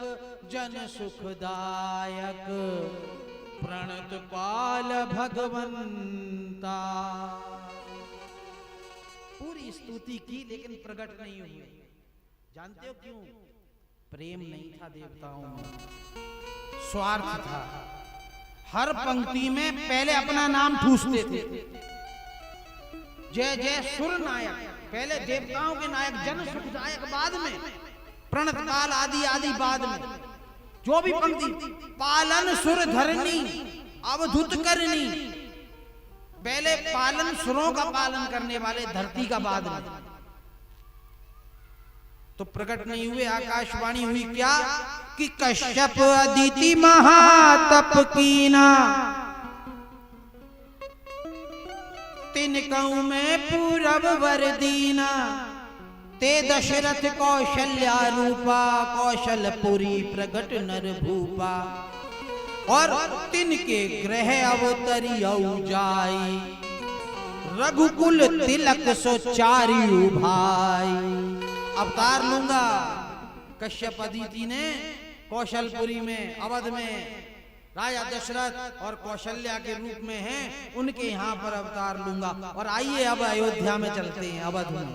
S1: जन सुखदायक, प्रणत पाल भगवंता। पूरी स्तुति की लेकिन प्रकट नहीं हुई। जानते हो क्यों? प्रेम नहीं था देवताओं में, स्वार्थ था। हर पंक्ति में पहले अपना नाम ठूसते थे, जय जय सुर नायक, पहले देवताओं के नायक, जन सुखदायक बाद में, प्रणत पाल आदि आदि बाद में। जो भी पंक्ति, पालन सुर धरनी अवधुत करनी, पहले पालन सुरों का पालन करने वाले, धरती का बाद में। तो प्रकट नहीं हुए। आकाशवाणी हुई क्या कि कश्यप अदिति महातप कीना, तिनकऊ में पूरब वरदीना। ते दशरथ कौशल्या रूपा, कौशलपुरी प्रगट नर भूपा। और तिनके ग्रह अवतरी जाई, रघुकुल तिलक सो चारियु भाई। अवतार लूंगा। कश्यप अदिति ने कौशलपुरी में, अवध में राजा दशरथ और कौशल्या के रूप में हैं, उनके यहाँ पर अवतार लूंगा। और आइए अब अयोध्या में चलते हैं, अवध में।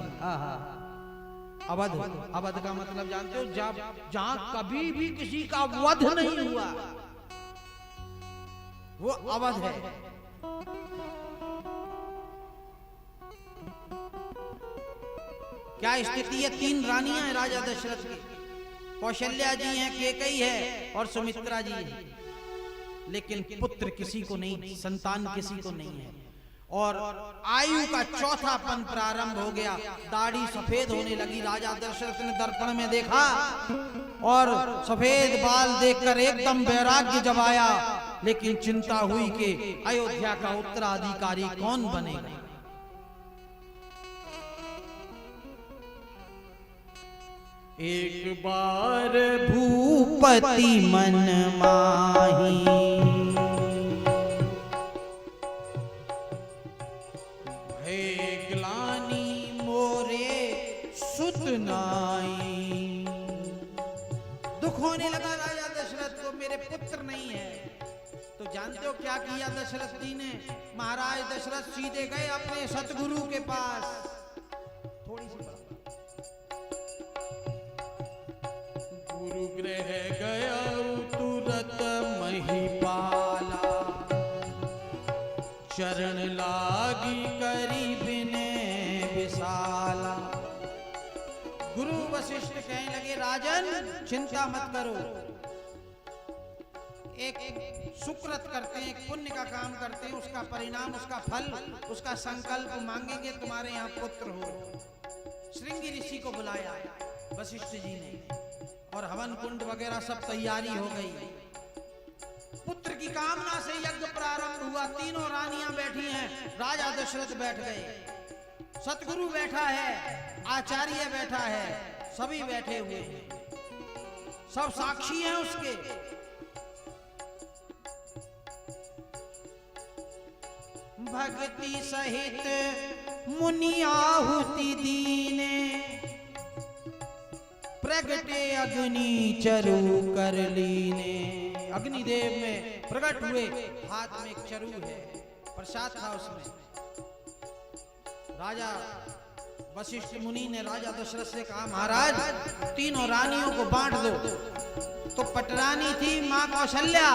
S1: अवध, अवध का मतलब जानते हो? जहां कभी भी किसी का वध नहीं हुआ, वो अवध है। क्या स्थिति है? 3 रानियां हैं राजा दशरथ की, कौशल्या जी हैं, केकई है और सुमित्रा जी है। लेकिन पुत्र किसी को नहीं, संतान किसी को नहीं है। और आयु का चौथापन प्रारंभ हो गया, दाढ़ी सफेद होने लगी। राजा दशरथ ने दर्पण में देखा और सफेद बाल देखकर एकदम वैराग्य जब आया। लेकिन चिंता हुई कि अयोध्या का उत्तराधिकारी कौन बनेगा। एक बार भूपति मन माही, दुख होने लगा राजा दशरथ को, मेरे पुत्र नहीं है। तो जानते हो क्या किया दशरथ जी ने? महाराज दशरथ सीधे गए अपने सतगुरु के पास। थोड़ी सी बात, गुरु गृह गया तुरत महिपाला, चरण लागी करी विनय विशाला। गुरु वशिष्ठ कहने लगे, राजन चिंता मत करो, एक सुकृत करते हैं, एक पुण्य का काम करते हैं, उसका परिणाम, उसका फल, उसका संकल्प मांगेंगे, तुम्हारे यहाँ पुत्र हो। श्रृंगी ऋषि को बुलाया वशिष्ठ जी ने और हवन कुंड वगैरह सब तैयारी हो गई। पुत्र की कामना से यज्ञ प्रारंभ हुआ। तीनों रानियां बैठी हैं, राजा दशरथ बैठ गए, सतगुरु बैठा है, आचार्य बैठा है, सभी बैठे हुए हैं, सब साक्षी हैं उसके। भक्ति सहित मुनि आहुति दीने, प्रगटे अग्नि चरु कर लीने। अग्निदेव में प्रकट हुए, हाथ में एक चरु है, प्रसाद था उसमें। राजा वशिष्ठ मुनि ने राजा दशरथ से कहा, महाराज तीनों रानियों को बांट दो। तो पटरानी थी मां कौशल्या,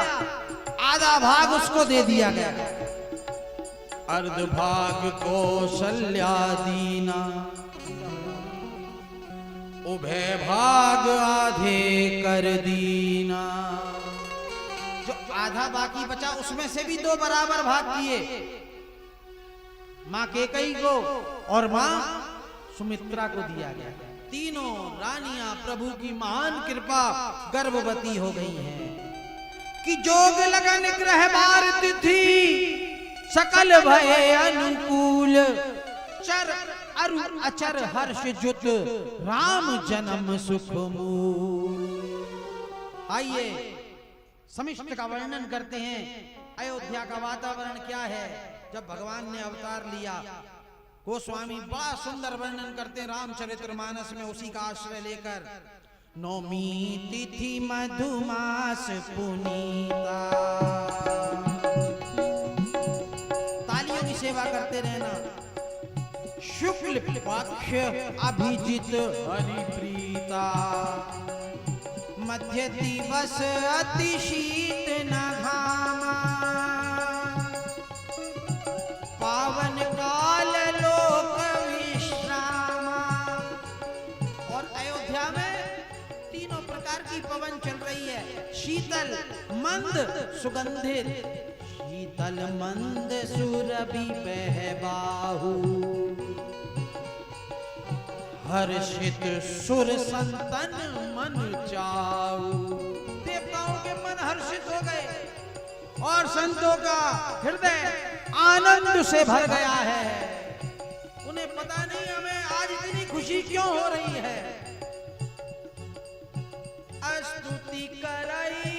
S1: आधा भाग उसको दे दिया गया। अर्ध भाग कौशल्या दीना, उभय भाग आधे कर दीना। जो आधा बाकी बचा उसमें से भी 2 बराबर भाग किए, मां कैकेयी को और मां सुमित्रा को दिया गया। तीनों रानियां प्रभु की महान कृपा गर्भवती हो गई हैं कि जोग लगन ग्रह बार तिथि, सकल भय अनुकूल, चर अरु अचर हर्ष जुत, राम जन्म सुख मूल। आइए समिष्ट का वर्णन करते हैं। अयोध्या का वातावरण क्या है जब भगवान ने अवतार लिया। गोस्वामी बड़ा सुंदर वर्णन करते हैं रामचरितमानस में, उसी का आश्रय लेकर। नौमी तिथि मधुमास पुनीता, तालियों की सेवा करते रहना। शुक्ल पक्ष अभिजित हरिप्रीता, मध्य दिवस अति शीत न घामा, पावन काल लोक विश्रामा। और अयोध्या में तीनों प्रकार की पवन चल रही है, शीतल मंद सुगंधित। शीतल मंद सुरभि बहबाहु, हर्षित सुर संतन मन चाऊ। देवताओं के मन हर्षित हो गए और संतों का हृदय आनंद से भर गया है। उन्हें पता नहीं हमें आज इतनी खुशी क्यों हो रही है। स्तुति करई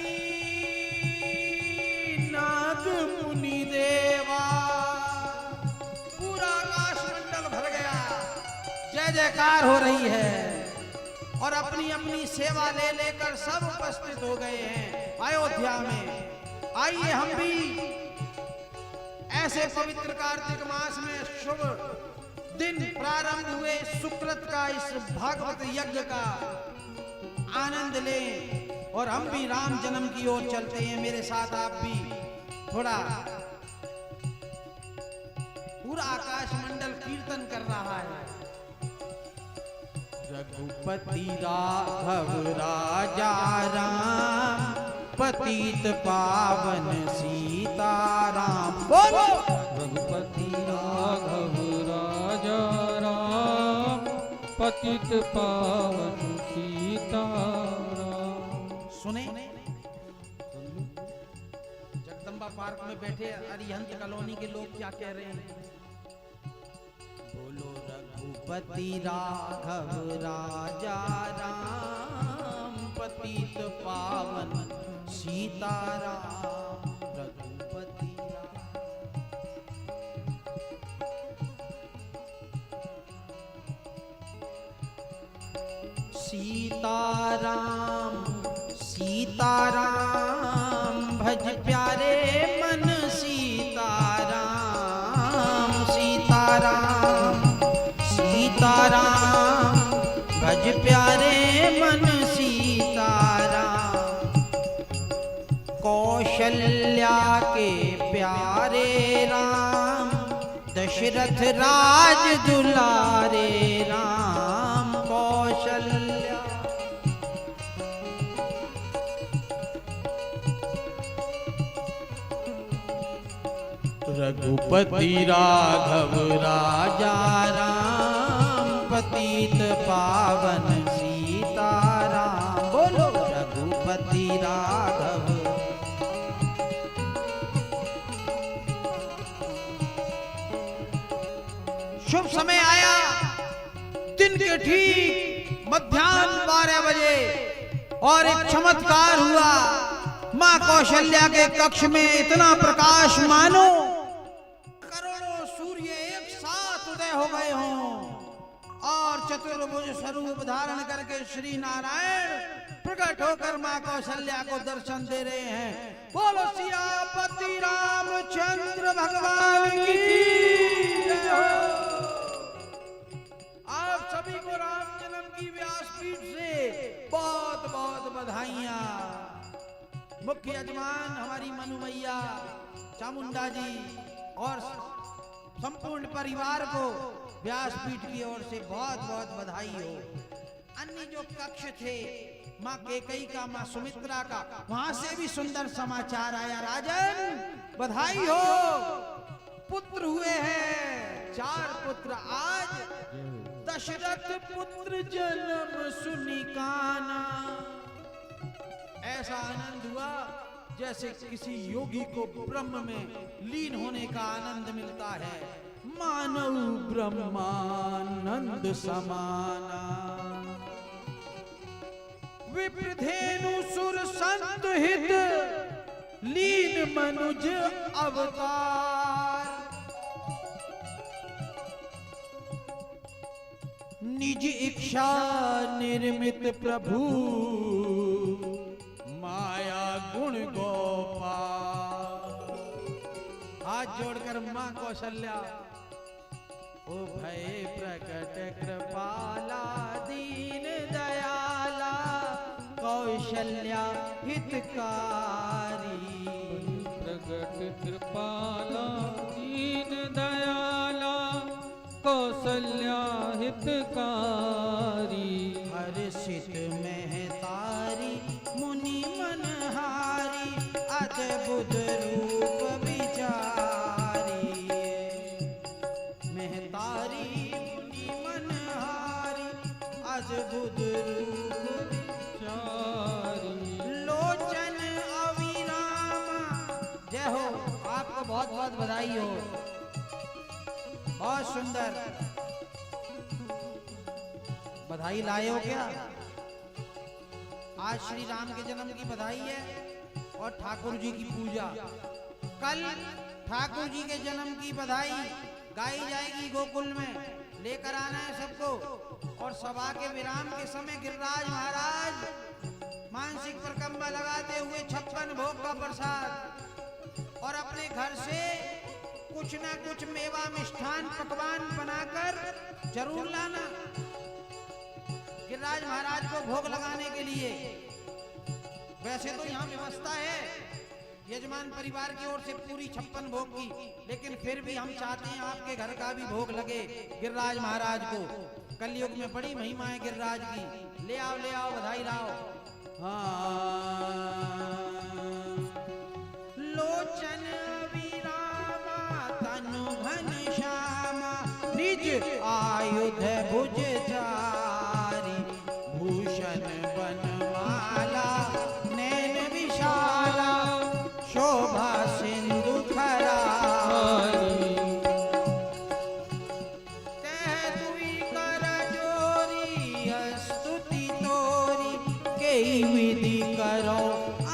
S1: नाग मुनि देवा, पूरा आकाश मंडल भर गया, जय जयकार हो रही है। और अपनी अपनी सेवा ले लेकर सब उपस्थित हो गए हैं अयोध्या में। आइए हम भी ऐसे पवित्र कार्तिक मास में शुभ दिन प्रारंभ हुए सुकृत का इस भागवत यज्ञ का आनंद लें और हम भी राम जन्म की ओर चलते हैं। मेरे साथ आप भी थोड़ा, पूरा आकाश मंडल कीर्तन कर रहा है। रघुपति राघव राजा राम, पतित पावन सीताराम। बोलो
S2: रघुपति राघव राजा राम, पतित पावन सीताराम।
S1: सुने, जगदम्बा पार्क में बैठे अरिहंत कॉलोनी के लोग क्या कह रहे हैं। बोलो रघुपति राघव राजा राम, पतित पावन सीताराम। रघुपति सीताराम सीताराम, भज प्यारे मन सीताराम। सीताराम सीताराम, भज प्यारे मन सीताराम। कौशल्या के प्यारे राम, दशरथ राज दुलारे राम। कौशल्या रघुपति राघव राजा राम, पतित पावन सीताराम। बोलो रघुपति राघव। शुभ समय आया, दिन के ठीक मध्याह्न 12 बजे और एक चमत्कार हुआ। मां कौशल्या के कक्ष में इतना प्रकाश मानो करोड़ों सूर्य एक साथ उदय हो चतुर्भुज स्वरूप धारण करके श्री नारायण प्रकट होकर मां कौशल्या को दर्शन दे रहे हैं। बोलो सियापति रामचंद्र भगवान की जय हो। आप सभी को राम जन्म की व्यासपीठ से बहुत बहुत बधाइयां। मुख्य यजमान हमारी मनु मैया, चामुंडा जी और संपूर्ण परिवार को व्यासपीठ की ओर से बहुत बहुत बधाई हो। अन्य जो कक्ष थे माँ कैकेयी का, माँ सुमित्रा का, वहां से भी सुंदर समाचार आया। राजन बधाई हो, पुत्र हुए हैं, 4 पुत्र। आज दशरथ पुत्र जन्म सुनि काना। ऐसा आनंद हुआ जैसे किसी योगी को ब्रह्म में लीन होने का आनंद मिलता है। मानव ब्रह्मानंद समाना। विप्रधेनु सुर संत हित लीन मनुज अवतार। निज इच्छा निर्मित प्रभु माया गुण गोपाल। हाथ जोड़कर मां कौशल्या ओ भय प्रकट कृपाला दीन दयाला कौशल्या हितकारी।
S2: प्रकट कृपाला दीन दयाला कौशल्या हितकारी।
S1: हर्षित महतारी मुनि मनहारी अद्भुत रूप विचारी। महतारी मुनि मनहारी अद्भुत रूप विचारी। लोचन अविरामा। जय हो, आपको बहुत बहुत बधाई हो, बहुत सुंदर बधाई लाए हो क्या? आज श्री राम के जन्म की बधाई है और ठाकुर जी की पूजा। कल ठाकुर जी के जन्म की बधाई गाई जाएगी गोकुल में, लेकर आना है सबको। और सभा के विराम के समय गिरिराज महाराज मानसिक परिक्रमा लगाते हुए 56 भोग का प्रसाद और अपने घर से कुछ ना कुछ मेवा मिष्ठान पकवान बनाकर जरूर लाना गिरिराज महाराज को भोग लगाने के लिए। वैसे तो यहाँ व्यवस्था है यजमान परिवार की ओर से पूरी 56 भोग की, लेकिन फिर भी हम चाहते हैं आपके घर का भी भोग लगे गिरिराज महाराज को। कलयुग में बड़ी महिमा है गिरिराज की। ले आओ बधाई लाओ। हाँ लोचन विरामा तनु घन श्यामा निज आयुध भुज चारी। भूषण बनमाला नैन विशाला शोभा सिंधु खरारी। तह दुई कर जोरी स्तुति तोरी कई विधि करो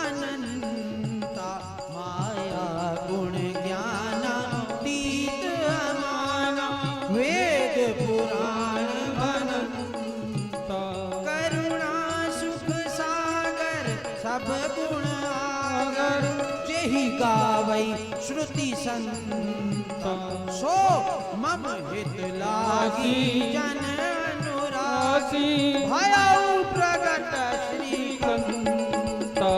S1: अनंता। माया गुण ज्ञाना तीत अमाना वेद पुराण अनंता। करुणा सुख सागर सब गुण आगर जेहि गावई श्रुति संता। सो मम हित लागी जन अनुरागी भयउ प्रगट श्रीकंता।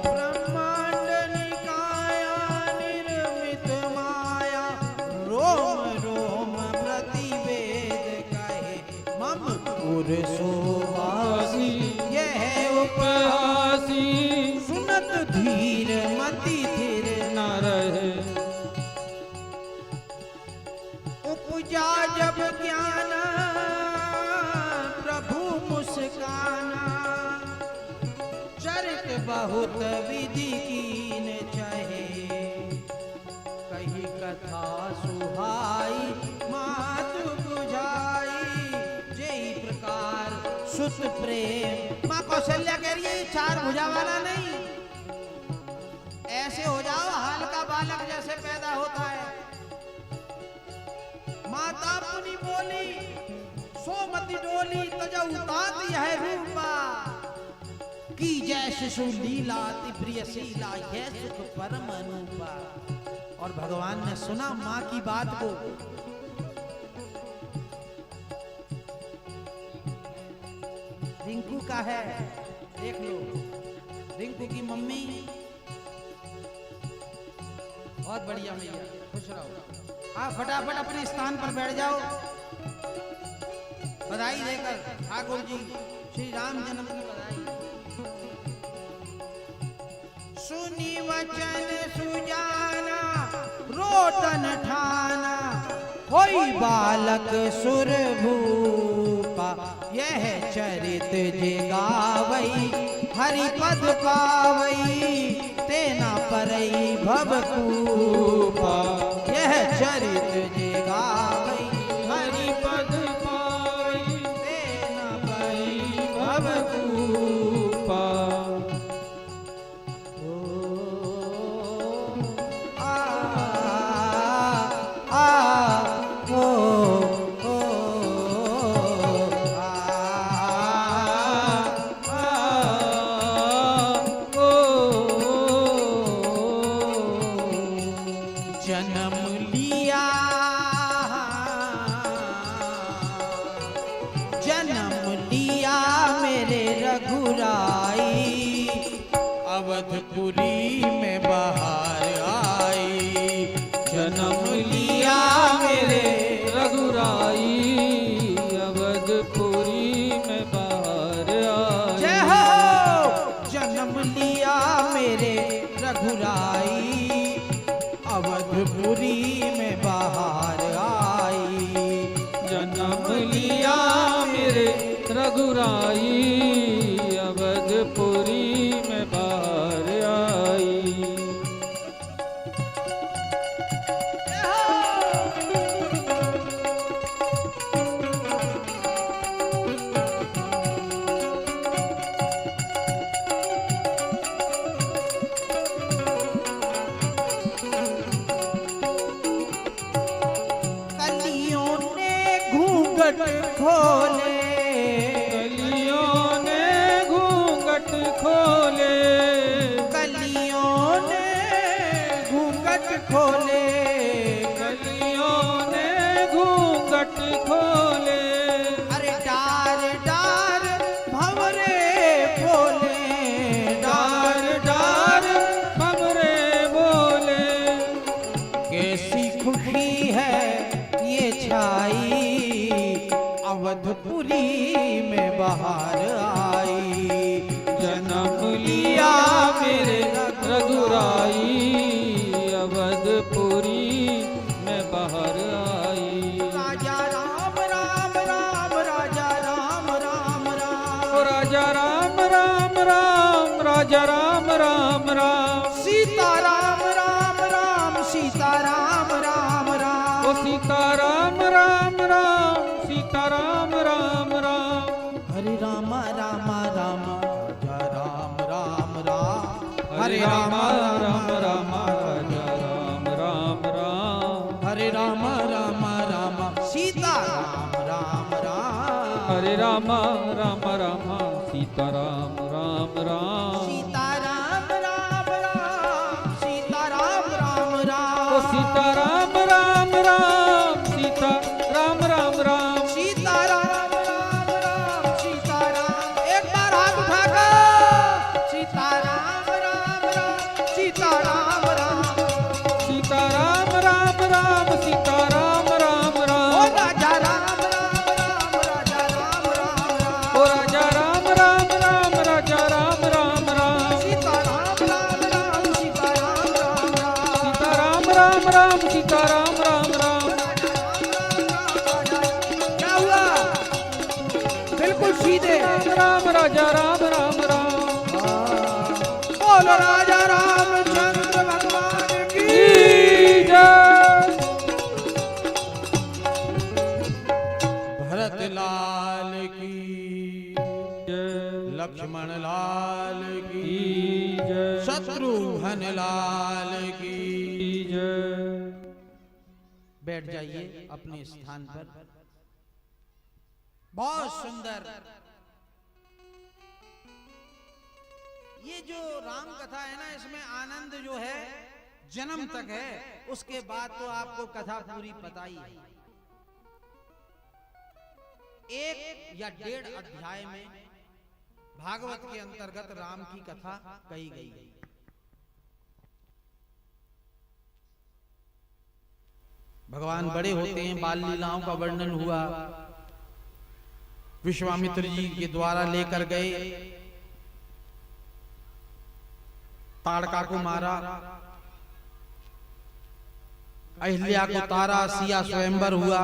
S1: ब्रह्मांड निकाया निर्मित माया रोम रोम प्रतिवेद कहे। मम उर सोवासी यह उपहासी सुनत धीर मति धीर न रहे। उपजा जब ज्ञान प्रभु मुस्काना। चरित बहुत विधि कीन चाहे कही कथा सुहाई मातु बुझाई। जय प्रकार सुत प्रेम। माँ कौशल्या कह रही है 4 भुजा वाला नहीं, ऐसे हो जाओ हाल का बालक जैसे पैदा होता है। माता मुनि बोली सोमति पति डोली तजऊ ताती है रूपा की जय शिशु लीला अति प्रियशीला यह सुख परम अनूपा। और भगवान ने सुना मां की बात को। रिंकू का है, देख लो रिंकू की मम्मी बहुत बढ़िया मैया, खुश रहो। आप फटाफट अपने स्थान पर बैठ जाओ। बधाई देकर ठाकुर जी श्री राम जन्म की बधाई। सुनी वचन सुजाना रोटन ठाना होई बालक सुर भूपा यह चरित जे गावई हरि पद पावई तेना परई भवकूपा। यह चरित जे गावई हरि पद पावई तेना परई भवकूपा। अवधपुरी में बाहर आई जन्म लिया मेरे
S2: रघुराई अवधपुरी में बाहर आई।
S1: जय हो जन्म लिया मेरे रघुराई अवधपुरी में बाहर आई।
S2: जन्म लिया मेरे रघुराई अवधपुरी में बाहर आई।
S1: कलियों ने घूंघट खोले
S2: कलियों ने घूंघट खोले
S1: कलियों ने घूंघट खोले
S2: कलियों ने घूंघट खोले।
S1: अरे डार डार भंवरे बोले
S2: डार डार भंवरे बोले।
S1: कैसी खुशी है ये छाई अवधपुरी में बाहर आई।
S2: जन्म लिया मेरे रघुराई अवधपुरी में बाहर आई।
S1: राजा राम राम राम राजा राम राम राम
S2: ओ राजा राम राम राम राजा राम राम राम।
S1: सीता राम राम राम सीता राम राम राम।
S2: ओ सीता राम राम राम सीता राम राम राम।
S1: हरे राम राम राम राजा राम राम राम।
S2: हरे राम राम राम राजा राम राम राम।
S1: हरे राम राम राम सीता राम राम राम।
S2: हरे राम राम राम सीता राम राम राम।
S1: सीता राम राम राम सीता राम राम राम।
S2: ओ सीता राम राम राम सीता राम राम राम।
S1: सीता राम राम राम सीता राम। एक बार हाथ उठाकर सीता राम राम राम सीता राम राम।
S2: सीता राम राम राम सीता राम राम
S1: ओ
S2: राम।
S1: राजा राम राम राम राजा राम राम राम।
S2: ओ राजा राम राम राम राजा राम राम राम।
S1: सीता राम राम राम सीता राम राम राम।
S2: सीता राम राम राम सीता राम राम राम।
S1: क्या हुआ? बिल्कुल सीधे
S2: राम राम राजा राम राम राम।
S1: बोलो राजा रामचंद्र भगवान की
S2: जय।
S1: भरत लाल की
S2: जय
S1: लक्ष्मण लाल की
S2: जय
S1: शत्रुघ्न लाल की
S2: जय।
S1: बैठ जाइए अपने स्थान पर। बहुत सुंदर। ये जो राम कथा है ना, इसमें आनंद जो है जन्म तक है, उसके बाद तो आपको कथा पूरी पता ही है। 1 या 1.5 अध्याय में भागवत के अंतर्गत राम की कथा कही गई है। भगवान बड़े होते हैं, बाल लीलाओं का वर्णन हुआ, विश्वामित्र जी के द्वारा लेकर गए, ताड़का को मारा, अहिल्या को तारा, सिया स्वयंवर हुआ,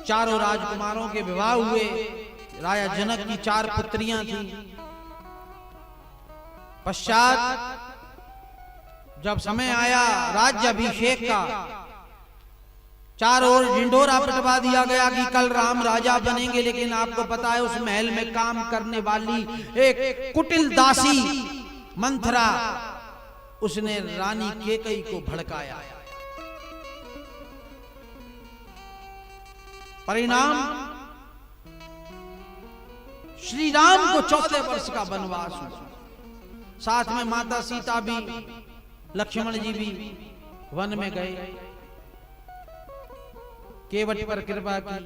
S1: चारों राजकुमारों के विवाह हुए, राजा जनक की 4 पुत्रियां थी। पश्चात जब समय आया राज्याभिषेक का, चारों ओर ढिंढोरा पिटवा दिया गया कि कल राम राजा बनेंगे। लेकिन आपको पता है, उस महल में काम करने वाली एक कुटिल दासी मंथरा, उसने रानी केकई को भड़काया। परिणाम, श्री राम को 14 वर्ष का वनवास हुआ। साथ में माता सीता भी, लक्ष्मण जी भी वन में गए, केवट पर कृपा की,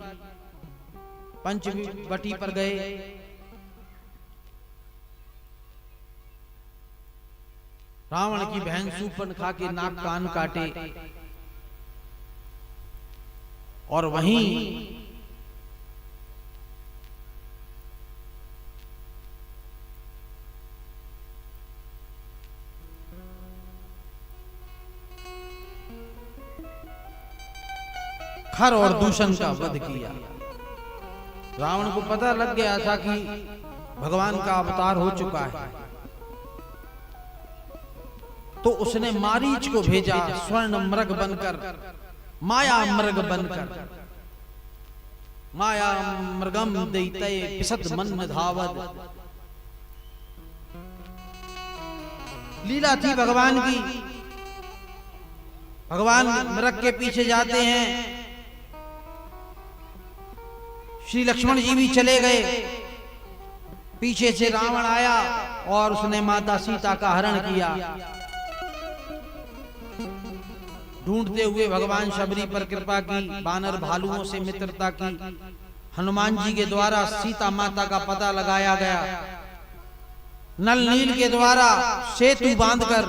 S1: पंचवटी पर गए। रावण की बहन शूर्पणखा के नाक कान काटे, और वहीं खर और दूषण का वध किया। रावण को पता लग गया था कि भगवान का अवतार हो चुका है, तो उसने मारीच को भेजा स्वर्ण मृग बनकर, माया मृग बनकर। माया मृगम दैत्य पिसत मन धावद। लीला थी भगवान की। भगवान मृग के पीछे जाते हैं, श्री लक्ष्मण जी भी चले गए। पीछे से रावण आया और उसने माता सीता का हरण किया। ढूंढते हुए भगवान शबरी पर कृपा की, बानर भालुओं से मित्रता की, हनुमान जी के द्वारा सीता माता का पता लगाया गया। नल नील के द्वारा सेतु बांधकर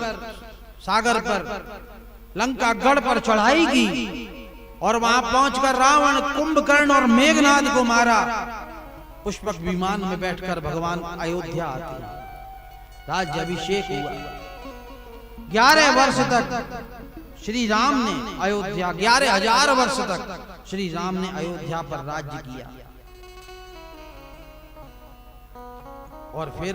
S1: सागर पर लंका गढ़ पर चढ़ाई की, और वहां पहुंचकर रावण, कुंभकर्ण और मेघनाद को मारा। पुष्पक विमान में बैठकर भगवान अयोध्या आते हैं। राज्याभिषेक हुआ। 11 वर्ष तक श्री राम ने अयोध्या, 11,000 वर्ष तक श्री राम ने अयोध्या पर राज्य किया। और फिर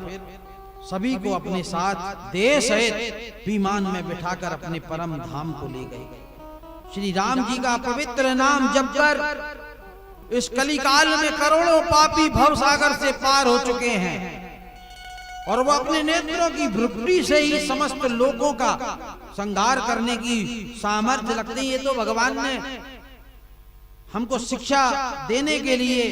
S1: सभी को अपने साथ देश सहित विमान में बिठाकर अपने परम धाम को ले गए। श्री राम जी का पवित्र नाम जपकर इस कलिकाल में करोड़ों पापी भव सागर से पार हो चुके हैं, और वो अपने नेत्रों की भ्रुकुटी से ही समस्त लोगों का संहार करने की सामर्थ्य रखते हैं। ये तो भगवान ने हमको शिक्षा देने के लिए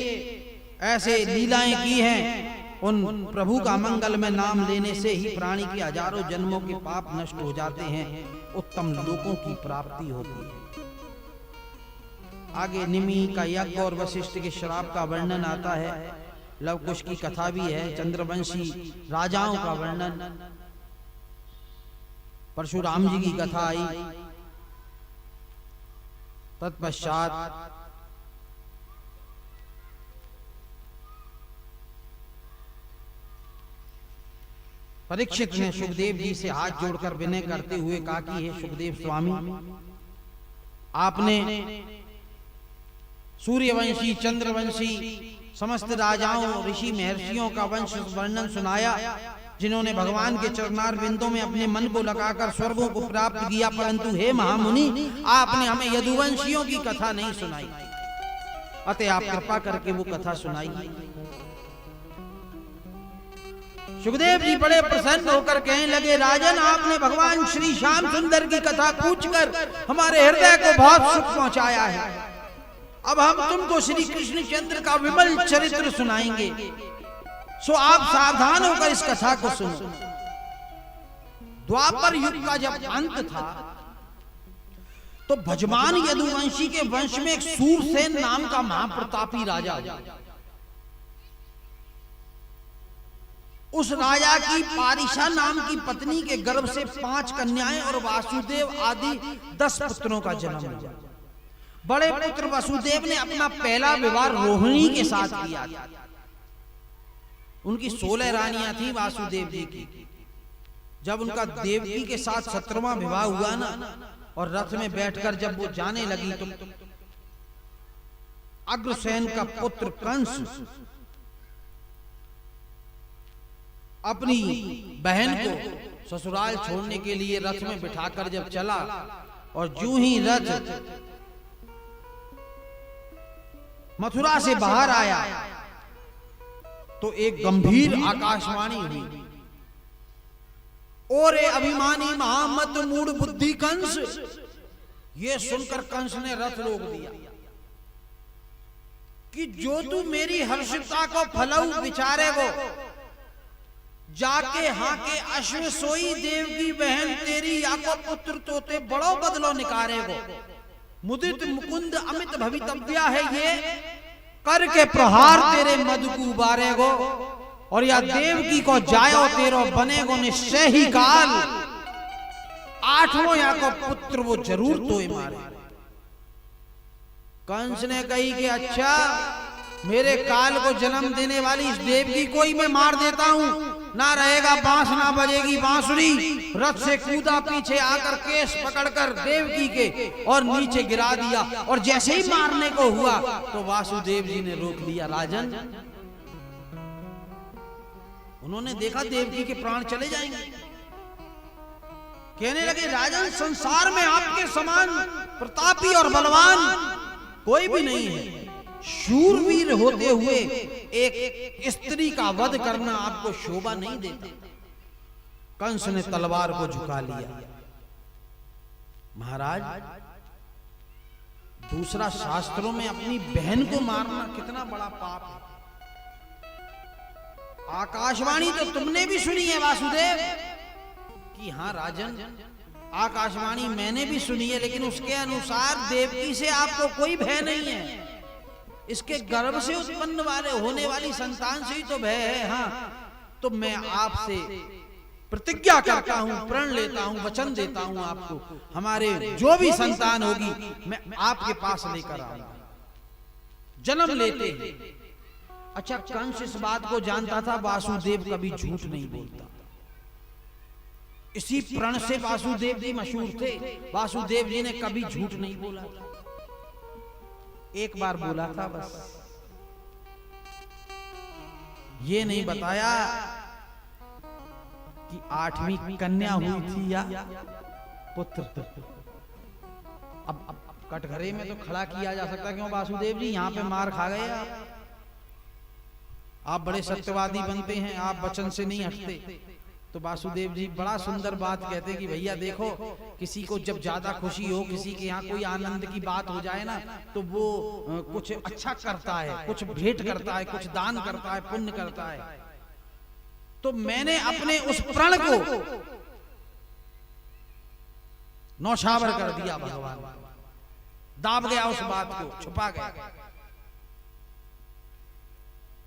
S1: ऐसे लीलाएं की हैं। उन प्रभु का मंगल में नाम लेने से ही प्राणी के हजारों जन्मों के पाप नष्ट हो जाते हैं, उत्तम लोगों की प्राप्ति होती है। आगे निमि का यज्ञ और वशिष्ठ के श्राप का वर्णन आता है। लव कुश की कथा भी है, चंद्रवंशी राजाओं का वर्णन, परशुराम जी की कथा आई। तत्पश्चात परीक्षित ने सुखदेव जी से हाथ जोड़कर विनय करते हुए कहा कि हे सुखदेव स्वामी, आपने सूर्यवंशी, चंद्रवंशी समस्त राजाओं, ऋषि महर्षियों का वंश वर्णन सुनाया, जिन्होंने भगवान के चरणार बिंदों में अपने मन को लगाकर स्वर्गों को प्राप्त किया। परंतु हे महामुनि, आपने हमें यदुवंशियों की कथा नहीं सुनाई, अतः आप कृपा करके वो कथा सुनाइए। सुखदेव जी बड़े प्रसन्न होकर कहने लगे, राजन आपने भगवान श्री श्याम सुंदर की कथा पूछकर हमारे हृदय को बहुत सुख पहुंचाया है। अब हम तुमको श्री कृष्ण चंद्र का विमल चरित्र सुनाएंगे, सो आप सावधान होकर इस कथा को सुनो। द्वापर युग का जब अंत था तो भजमान यदुवंशी के वंश में एक सूरसेन नाम का महाप्रतापी राजा हुआ। उस राजा की पारिशा नाम की पत्नी के गर्भ से 5 कन्याएं और वासुदेव आदि 10 पुत्रों का जन्म हुआ। बड़े पुत्र वसुदेव ने अपना पहला विवाह रोहिणी के साथ किया था। उनकी 16 रानियां थी वासुदेव जी की। जब उनका देवकी के साथ 17वां विवाह हुआ ना, और रथ में बैठकर जब वो जाने लगी तो अग्रसेन का पुत्र कंस अपनी बहन को ससुराल छोड़ने के लिए रथ में बिठाकर जब चला, और जूं ही रथ मथुरा से बाहर आया तो एक गंभीर आकाशवाणी हुई, ओरे अभिमानी महामत मूढ़ बुद्धि कंस। ये सुनकर कंस ने रथ रोक दिया कि जो तू मेरी हर्षिता को फलऊ विचारे वो, जाके हाँ के अश्व सोई देव की बहन तेरी या को पुत्र तोते बड़ो बदलो निकारे वो। मुदित मुकुंद अमित भवितव्या है ये, करके प्रहार तेरे मधु को उबारे गो। और या देवकी को जायो तेरो बनेगो निश्चय ही काल, 8वां या को पुत्र वो जरूर तोय मारे। कंस ने कही कि अच्छा, मेरे काल को जन्म देने वाली इस देवकी को ही मैं मार देता हूं, ना रहेगा बांस ना बजेगी बांसुरी। रथ से कूदा, पीछे आकर केस पकड़कर देवकी के और नीचे गिरा दिया। और जैसे ही मारने को हुआ तो वासुदेव जी ने रोक लिया। राजन, उन्होंने देखा देवकी के प्राण चले जाएंगे। कहने लगे, राजन संसार में आपके समान प्रतापी और बलवान कोई भी नहीं है। शूरवीर होते हुए एक स्त्री का वध करना आपको शोभा नहीं देता। कंस ने तलवार को झुका लिया। महाराज, दूसरा शास्त्रों में अपनी बहन को मारना कितना बड़ा पाप है। आकाशवाणी तो तुमने भी सुनी है वासुदेव कि हाँ राजन, आकाशवाणी मैंने भी सुनी है, लेकिन उसके अनुसार देवकी से आपको कोई भय नहीं है। इसके गर्भ से उत्पन्न होने वाली संतान से ही तो भय है। हाँ, तो मैं आपसे प्रतिज्ञा करता हूं, प्रण लेता हूं, वचन देता हूं आपको, हमारे जो भी संतान होगी मैं आपके पास लेकर आऊंगा, जन्म लेते हैं। अच्छा, कंस इस बात को जानता था, वासुदेव कभी झूठ नहीं बोलता। इसी प्रण से वासुदेव जी मशहूर थे। वासुदेव जी ने कभी झूठ नहीं बोला। एक बार बोला था बस, ये नहीं बताया कि 8वीं कन्या हुई थी या पुत्र। अब कटघरे में तो खड़ा किया जा सकता, क्यों वासुदेव जी यहां पे मार खा गए आप बड़े सत्यवादी बनते हैं, आप वचन से नहीं हटते। तो वासुदेव जी बड़ा सुंदर बात कहते कि भैया देखो, किसी को जब ज्यादा खुशी हो, किसी के यहाँ कोई आनंद की बात हो जाए ना, तो वो कुछ अच्छा करता है, कुछ भेंट करता है, कुछ दान करता है, पुण्य करता है। तो मैंने अपने उस प्रण को नौशावर कर दिया। भगवान दाब गया उस बात को, छुपा गया।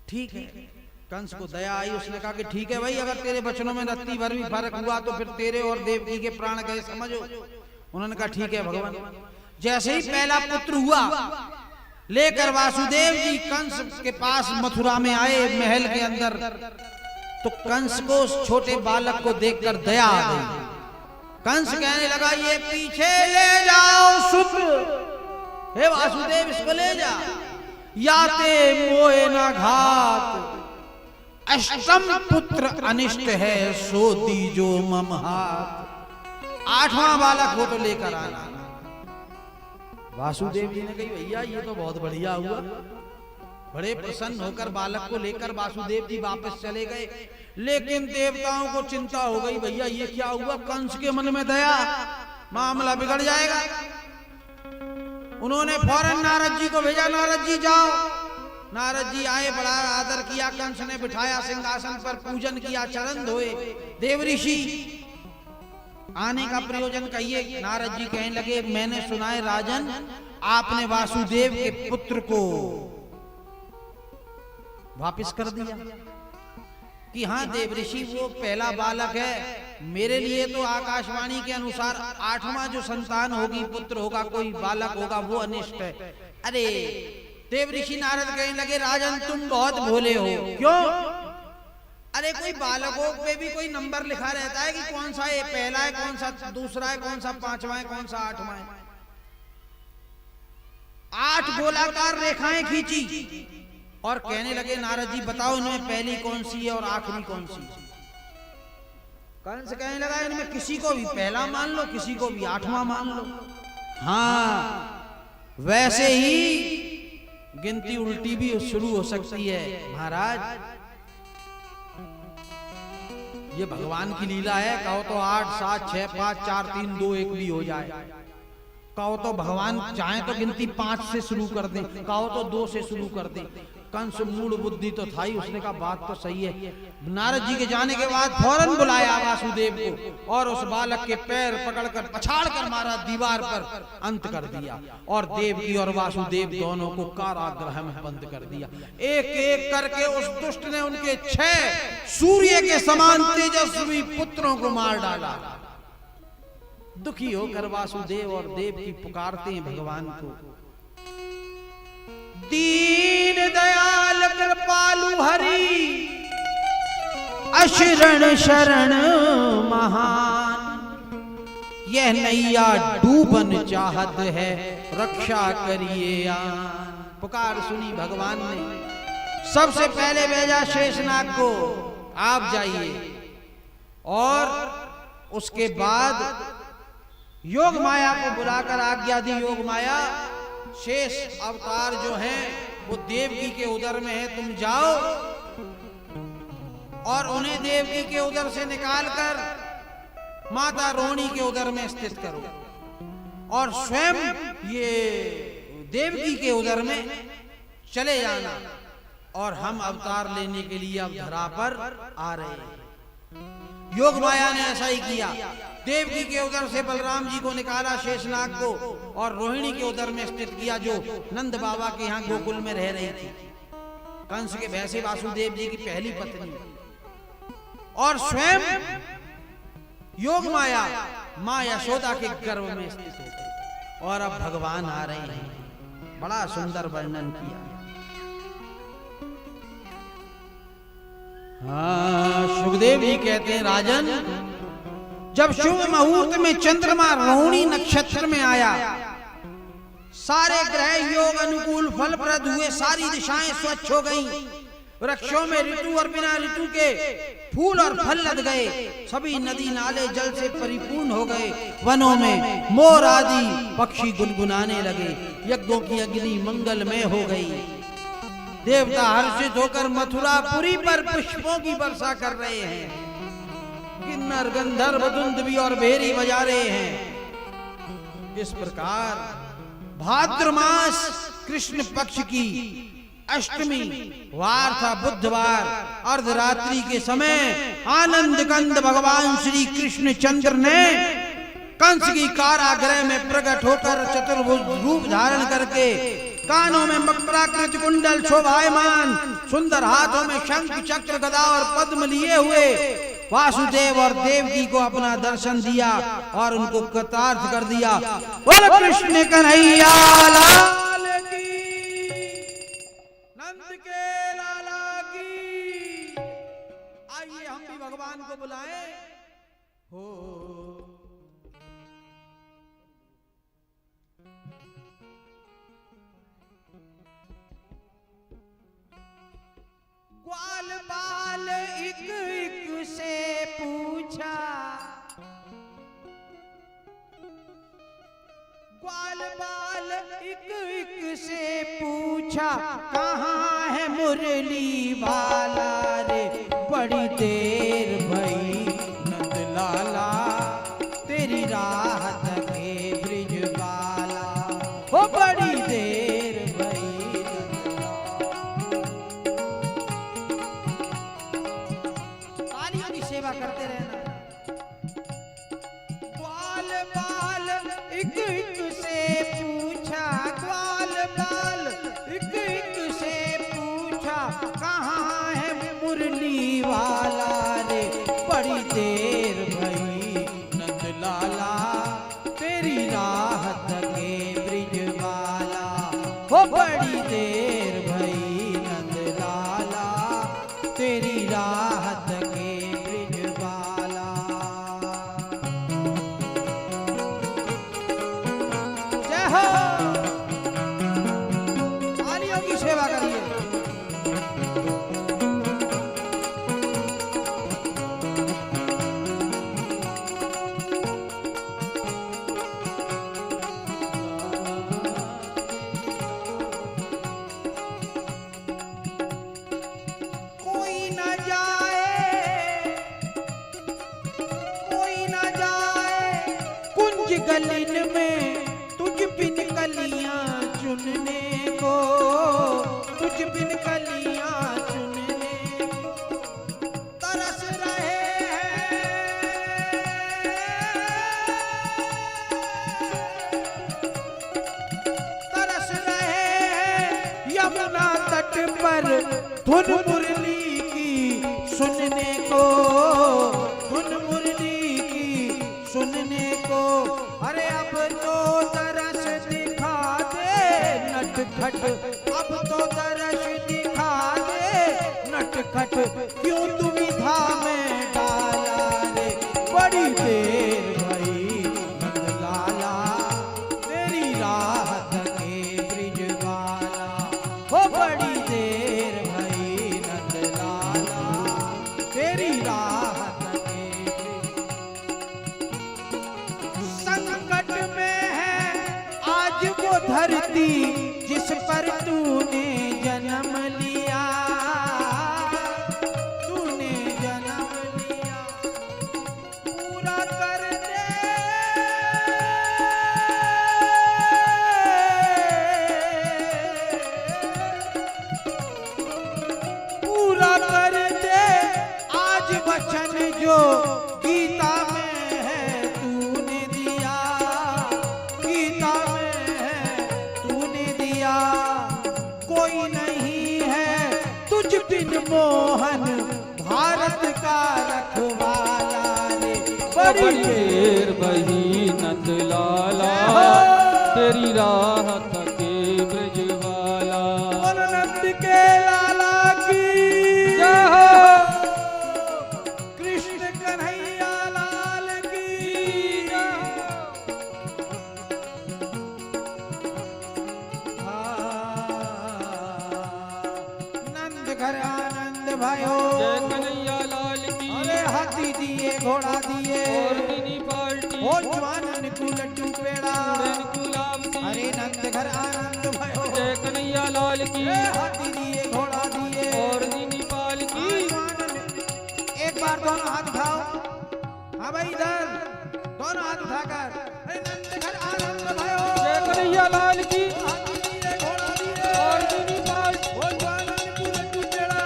S1: ठीक है, कंस को दया आई। उसने कहा कि ठीक है भाई, अगर तेरे वचनों में रत्ती भर भी फर्क हुआ तो फिर तेरे और देवकी के प्राण गए, समझो। उन्होंने कहा ठीक है भगवान। जैसे ही पहला पुत्र हुआ, लेकर वासुदेव जी कंस के पास मथुरा में आए, महल के अंदर, तो कंस को उस छोटे बालक को देखकर दया आ गई। कंस कहने लगा, ये पीछे ले जाओ सुत, हे वासुदेव इसको ले जा। याते मोए न घात, अष्टम पुत्र अनिष्ट है, सो दीजो मम हाथ। 8वां बालक हो तो लेकर आना। वासुदेव जी ने कही, भैया ये तो बहुत बढ़िया हुआ। बड़े प्रसन्न होकर बालक को लेकर वासुदेव जी वापस चले गए। लेकिन देवताओं को चिंता हो गई, भैया ये क्या हुआ, कंस के मन में दया, मामला बिगड़ जाएगा। उन्होंने फौरन नारद जी को भेजा, नारद जी जाओ। नारद जी आए, बड़ा आदर किया, कंस ने बिठाया सिंहासन पर, पूजन किया, चरण धोए। देवऋषि आने का प्रयोजन कहिए। नारद जी कहने लगे, मैंने सुना है राजन, आपने वासुदेव के पुत्र को वापिस कर दिया। कि हाँ देवऋषि, वो पहला बालक है, मेरे लिए तो आकाशवाणी के अनुसार 8वां जो संतान होगी, पुत्र होगा, कोई बालक होगा, वो अनिष्ट है। अरे देवऋषि नारद कहने लगे, राजन तुम बहुत भोले हो। क्यों? अरे कोई बालकों पे भी कोई नंबर लिखा रहता है कि कौन सा ये पहला है, कौन सा दूसरा है, कौन सा 5वां है, कौन सा 8वां है। 8 गोलाकार रेखाएं खींची और कहने लगे, नारद जी बताओ इनमें पहली कौन सी है और आखिरी कौन सी है। कंस कहने लगा, इनमें किसी को भी पहला मान लो, किसी को भी 8वां मान लो। हाँ, वैसे ही गिनती उल्टी भी शुरू हो सकती है महाराज, ये भगवान की लीला है। कहो तो 8, 7, 6, 5, 4, 3, 2, 1 भी हो जाए। कहो तो भगवान चाहे तो गिनती 5 से शुरू कर दें, कहो तो 2 से शुरू कर दें। कंस मूड बुद्धि तो था ही, उसने कहा बात तो सही है। नारद जी के जाने के बाद फौरन बुलाया वासुदेव को और उस बालक के पैर पकड़कर पछाड़ कर मारा, दीवार पर अंत कर दिया और देवकी और वासुदेव दोनों को कारागृह में बंद कर दिया। एक एक करके उस दुष्ट ने उनके 6 सूर्य के समान तेजस्वी पुत्रों को मार डाला। दुखी होकर वासुदेव और देवकी पुकारते हैं भगवान को, दीन दयाल कृपालु हरि, अशरण शरण महान, यह नैया डूबन चाहत है, रक्षा करिए आन। पुकार सुनी भगवान ने। सबसे पहले भेजा शेषनाग को, आप जाइए, और उसके बाद योग माया को बुलाकर आज्ञा दी। योग माया, शेष अवतार जो हैं वो देवकी के उदर में है, तुम जाओ और उन्हें देवकी के उदर से निकालकर माता रोहिणी के उदर में स्थित करो और स्वयं ये देवकी के उदर में चले जाना, और हम अवतार लेने के लिए अब धरा पर आ रहे हैं। योग माया ने ऐसा ही किया। देवकी के उदर से बलराम जी को निकाला, शेषनाग को, और रोहिणी के उदर में स्थित किया, जो नंद बाबा के यहाँ गोकुल में रह रही थी, कंस के भय से वासुदेव जी की पहली पत्नी। और स्वयं योग माया माँ यशोदा के गर्भ में स्थित हो गई और अब भगवान आ रहे हैं। बड़ा सुंदर वर्णन किया। हाँ, सुखदेव जी कहते हैं, राजन जब शुभ मुहूर्त में चंद्रमा रोहिणी नक्षत्र में आया, सारे ग्रह योग अनुकूल फलप्रद हुए, सारी दिशाएं स्वच्छ हो गईं, वृक्षों में ऋतु और बिना ऋतु के फूल और फल लद गए, सभी नदी नाले जल से परिपूर्ण हो गए, वनों में मोर आदि पक्षी गुनगुनाने लगे, यज्ञों की अग्नि मंगलमय हो गई। देवता हर्षित होकर मथुरापुरी पर पुष्पों की वर्षा कर रहे हैं, किन्नर गंधर्व दुंदुभी और भेरी बजा रहे हैं। इस प्रकार भाद्र मास कृष्ण पक्ष की अष्टमी वार था, बुधवार, अर्धरात्रि के समय आनंद कंद भगवान श्री कृष्ण चंद्र ने कंस की कारागृह में प्रकट होकर चतुर्भुज रूप धारण करके, कानों में मकराकृत कुंडल शोभायमान, सुंदर हाथों में शंख चक्र गदा और पद्म लिए हुए वासुदेव और देवकी को अपना दर्शन दिया और उनको कृतार्थ कर दिया। बोल कृष्ण कन्हैया लाल की, नंद के लाला की। आइए हम भी भगवान को बुलाएं। हो ग्वाल बाल एक एक से पूछा, ग्वाल बाल एक एक से पूछा, कहाँ है मुरली वाला रे, बड़ी देर बाल एक एक से पूछा कहाँ है मुरली वाला रे। बड़ी देर भई नंद लाला तेरी राह तके ब्रिज वाला। हो बड़ी देर भई नंद लाला तेरी राह तके ब्रिज वाला। जय हो, तालियों की सेवा करिए। कोई न जाए, कोई न जाए कुंज गलिन में तुझ बिन कलियां चुनने को। तुझ बिन कलियां चुनने तरस रहे तरस रहे यमुना तट पर धुन मुरली की सुनने को। धुन मुरली की सुनने को। अरे अब तो तरस दिखा दे नटखट। अब तो तरस दिखा दे नटखट। क्यों दुविधा में डाला रे। बड़ी देर भई नंद लाला तेरी राह तके ब्रिज वाला। हो बड़ी देर भई नंद लाला तेरी राह तके ब्रिज। संकट में है आज वो धरती जिस पर तूने जन्म लिया। तूने जन्म लिया पूरा कर दे। पूरा कर दे आज वचन जो गीता में है तूने दिया। गीता में है तूने दिया। कोई नहीं है तुझ बिन मोहन भारत का रखवाला रे।
S2: बड़ी देर बही नंद लाला तेरी राह तके ब्रज वाला।
S1: बोलो नंद के लाला की
S2: जय हो।
S1: कृष्ण कन्हैया लाल की जय हो। नंद घर आनंद भयो।
S2: जय कन्हैया लाल की।
S1: अरे हाथी दिए घोड़ा दिए
S2: और मिनी पार्टी
S1: हो जवानन को लड्डू पेड़ा।
S2: गुलाब सी।
S1: अरे नंद घर आनंद भयो।
S2: जय कन्हैया लाल की।
S1: ए हाथी दिए घोड़ा दिए
S2: और मिनी पाल की।
S1: जवानन। एक बार दोनों हाथ उठाओ। हाँ भाई इधर दोनों हाथ उठाकर अरे नंद घर आनंद भयो।
S2: जय कन्हैया लाल की।
S1: हाथी दिए घोड़ा दिए
S2: और मिनी पाल
S1: हो जवानन को लड्डू पेड़ा।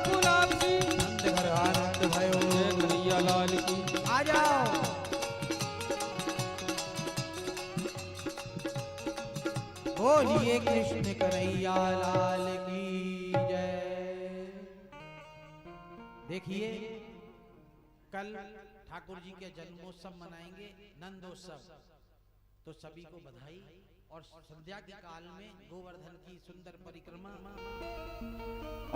S2: गुलाब सी।
S1: नंद घर आनंद भयो।
S2: जय कन्हैया लाल की।
S1: आ जाओ। बोलिए कृष्ण कन्हैया लाल की जय। देखिए कल ठाकुर जी के जन्मोत्सव मनाएंगे नंदोत्सव। तो सभी को बधाई। और संध्या के काल में गोवर्धन की सुंदर परिक्रमा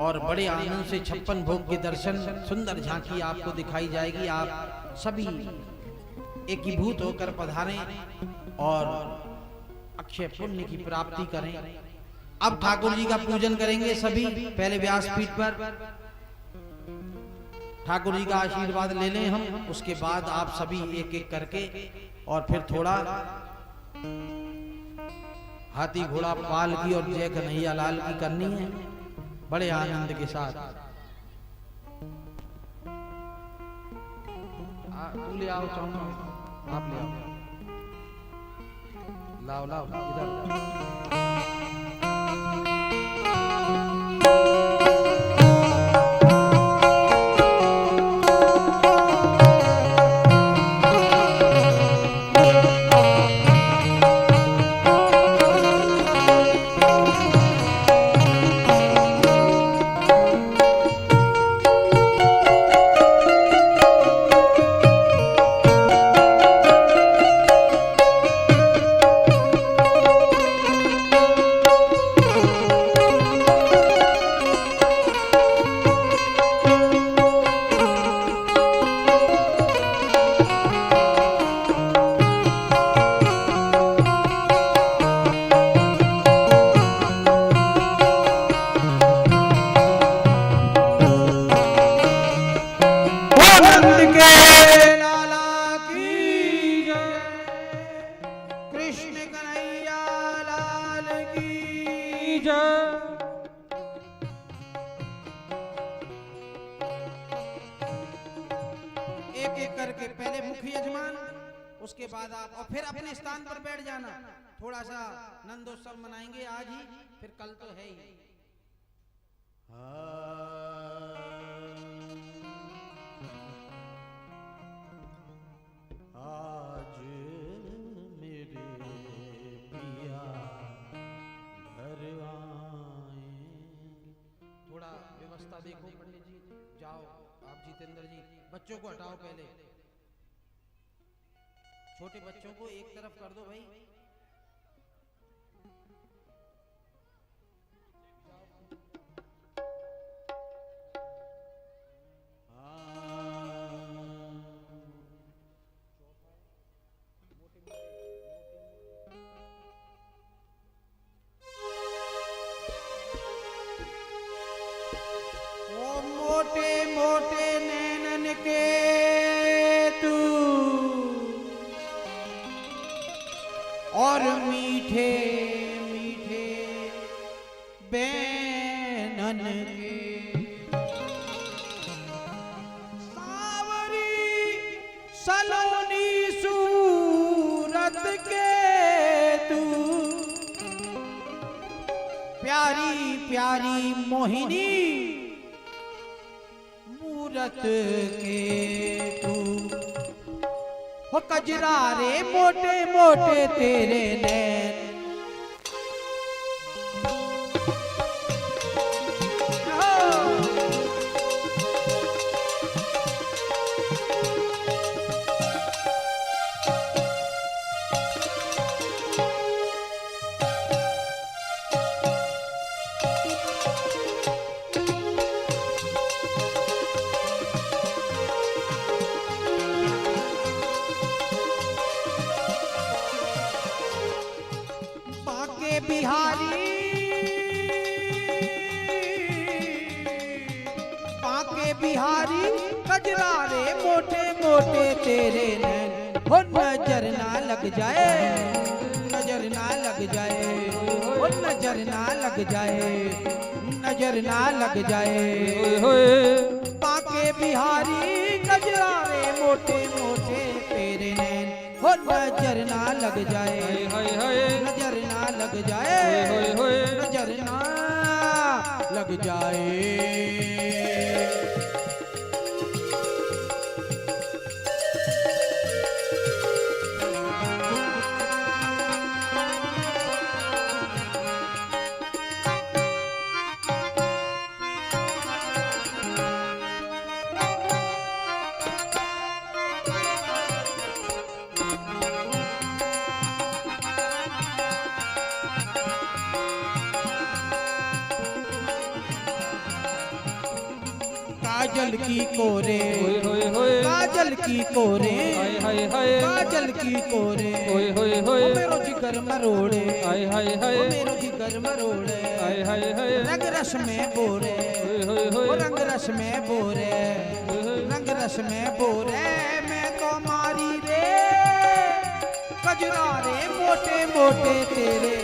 S1: और बड़े आनंद से 56 भोग के दर्शन सुंदर झांकी आपको दिखाई जाएगी। आप सभी एकीभूत होकर पधारें और अक्षय पुण्य की प्राप्ति करें। अब ठाकुर जी का पूजन करेंगे सभी। पहले व्यासपीठ पर ठाकुर जी का आशीर्वाद ले लें हम। उसके बाद आप सभी एक एक करके और फिर थोड़ा हाथी घोड़ा पाल की और जय कन्हैया लाल की करनी है बड़े आनंद के साथ। तू ले आओ चाहूंगा, आप ले आओ। लाओ लाओ इधर।
S2: जय।
S1: एक एक करके पहले मुख्य यजमान, उसके बाद आप, और फिर अपने स्थान पर बैठ जाना। थोड़ा सा नंदोत्सव मनाएंगे आज ही, फिर कल तो है ही। आज मेरे पिया घर आए। थोड़ा व्यवस्था देखो पंडित जी, जाओ आप जितेंद्र जी, बच्चों को हटाओ पहले, छोटे बच्चों को एक तरफ कर दो भाई। ओ मोटे मोटे नैनन के तू और मीठे मीठे बैनन के, सावरी सलोनी सूरत के तू, प्यारी प्यारी मोहिनी मूरत के तू, हो कजरा रे मोटे मोटे तेरे नैन। बिहारी बाके बिहारी कजरा रे मोटे मोटे तेरे नैन, हो नजर ना लग जाए, नजर ना लग जाए, हो नजर ना लग जाए, नजर ना लग जाए। बाके बिहारी कजरा रे मोटे मोटे तेरे नैन, हो नजर ना लग जाए, नजर ना लग जाए, नजर ना लग जाए। काजल की कोरे, काजल की कोरे, काजल की कोरे, ओ मेरो जिगर मरोड़े, ओ मेरो जिगर मरोड़े, रंग रस में बोरे, ओ रंग रस में बोरे, रंग रस में बोरे, मैं तो मारी रे कजरा रे मोटे मोटे तेरे,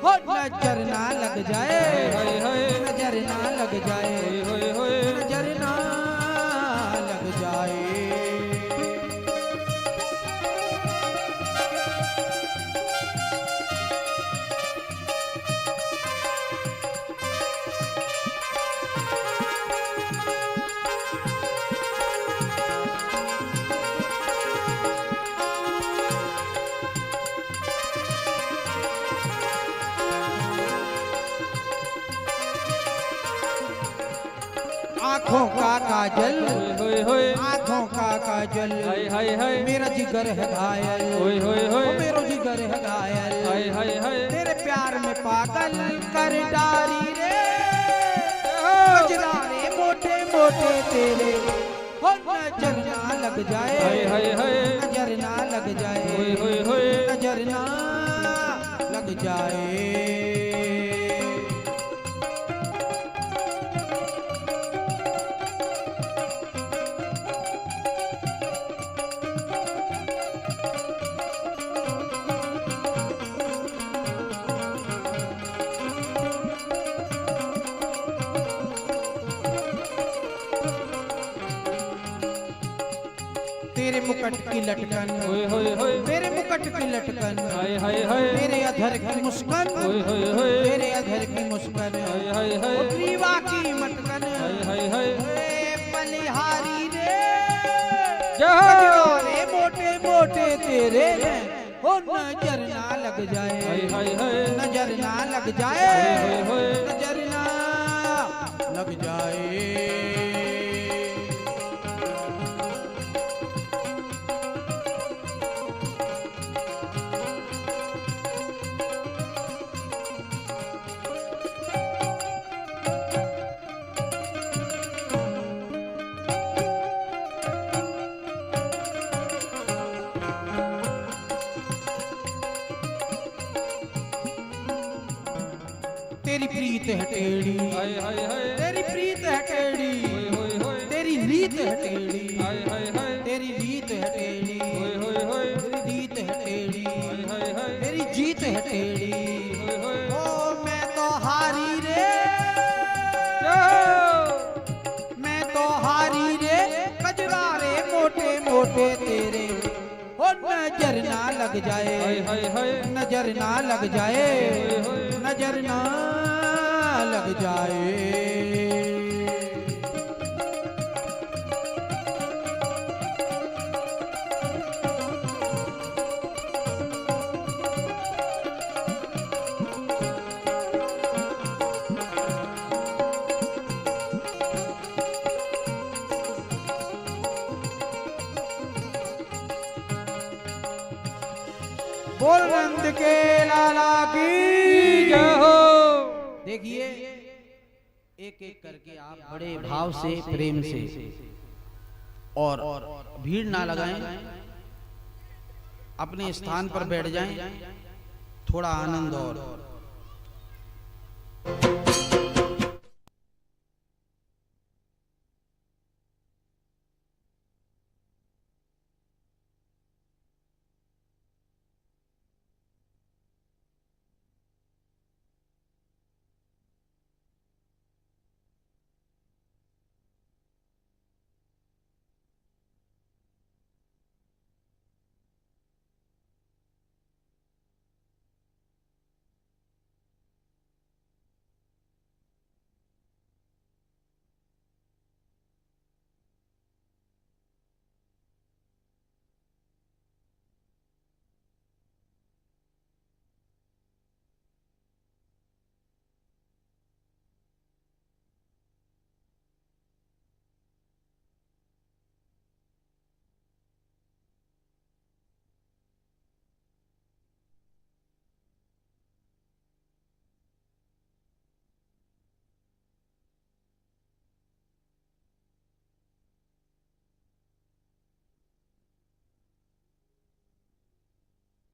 S1: हो नजर ना लग जाए, नजर ना लग जाए, नजर ना लग जाए। आँखों का काजल, आँखों का काजल, मेरा जिगर है घायल, मेरा जिगर है घायल, तेरे प्यार में पागल कर डारी रे कजरा रे मोटे मोटे तेरे, हो नजर ना लग जाए, नजर ना लग जाए, नजर ना लग जाए। मुकुट की लटकन,
S2: होय होय होय,
S1: मेरे मुकुट की लटकन,
S2: हाय हाय हाय,
S1: मेरे अधर की मुस्कान,
S2: होय होय होय,
S1: मेरे अधर की मुस्कान,
S2: हाय हाय हाय,
S1: ओ ग्रीवा की मटकन,
S2: हाय हाय हाय,
S1: ए बलिहारी रे
S2: जय हो।
S1: कजरारे मोटे मोटे तेरे हैं, ओ नजर ना लग जाए,
S2: हाय हाय हाय,
S1: नजर ना लग जाए,
S2: होय होय,
S1: नजर ना लग जाए। तेरी प्रीत है टेढ़ी,
S2: हाय हाय हाय,
S1: तेरी प्रीत है टेढ़ी,
S2: होय होय होय,
S1: तेरी लीत है टेढ़ी,
S2: हाय हाय हाय,
S1: तेरी लीत है टेढ़ी,
S2: होय होय होय,
S1: तेरी लीत है टेढ़ी,
S2: हाय हाय हाय,
S1: तेरी जीत है टेढ़ी,
S2: होय होय,
S1: ओ मैं तो हारी रे,
S2: जय हो।
S1: मैं तो हारी रे, कजरारे मोटे मोटे तेरे, ओ नजर ना लग जाए,
S2: हाय हाय हाय,
S1: नजर ना लग जाए,
S2: होय होय,
S1: नजर ना लग जाए। बोल नंद के लाला की
S2: जय हो।
S1: देखिए एक एक करके आप बड़े भाव से प्रेम से और भीड़ ना लगाएं, अपने स्थान पर बैठ जाएं, थोड़ा आनंद और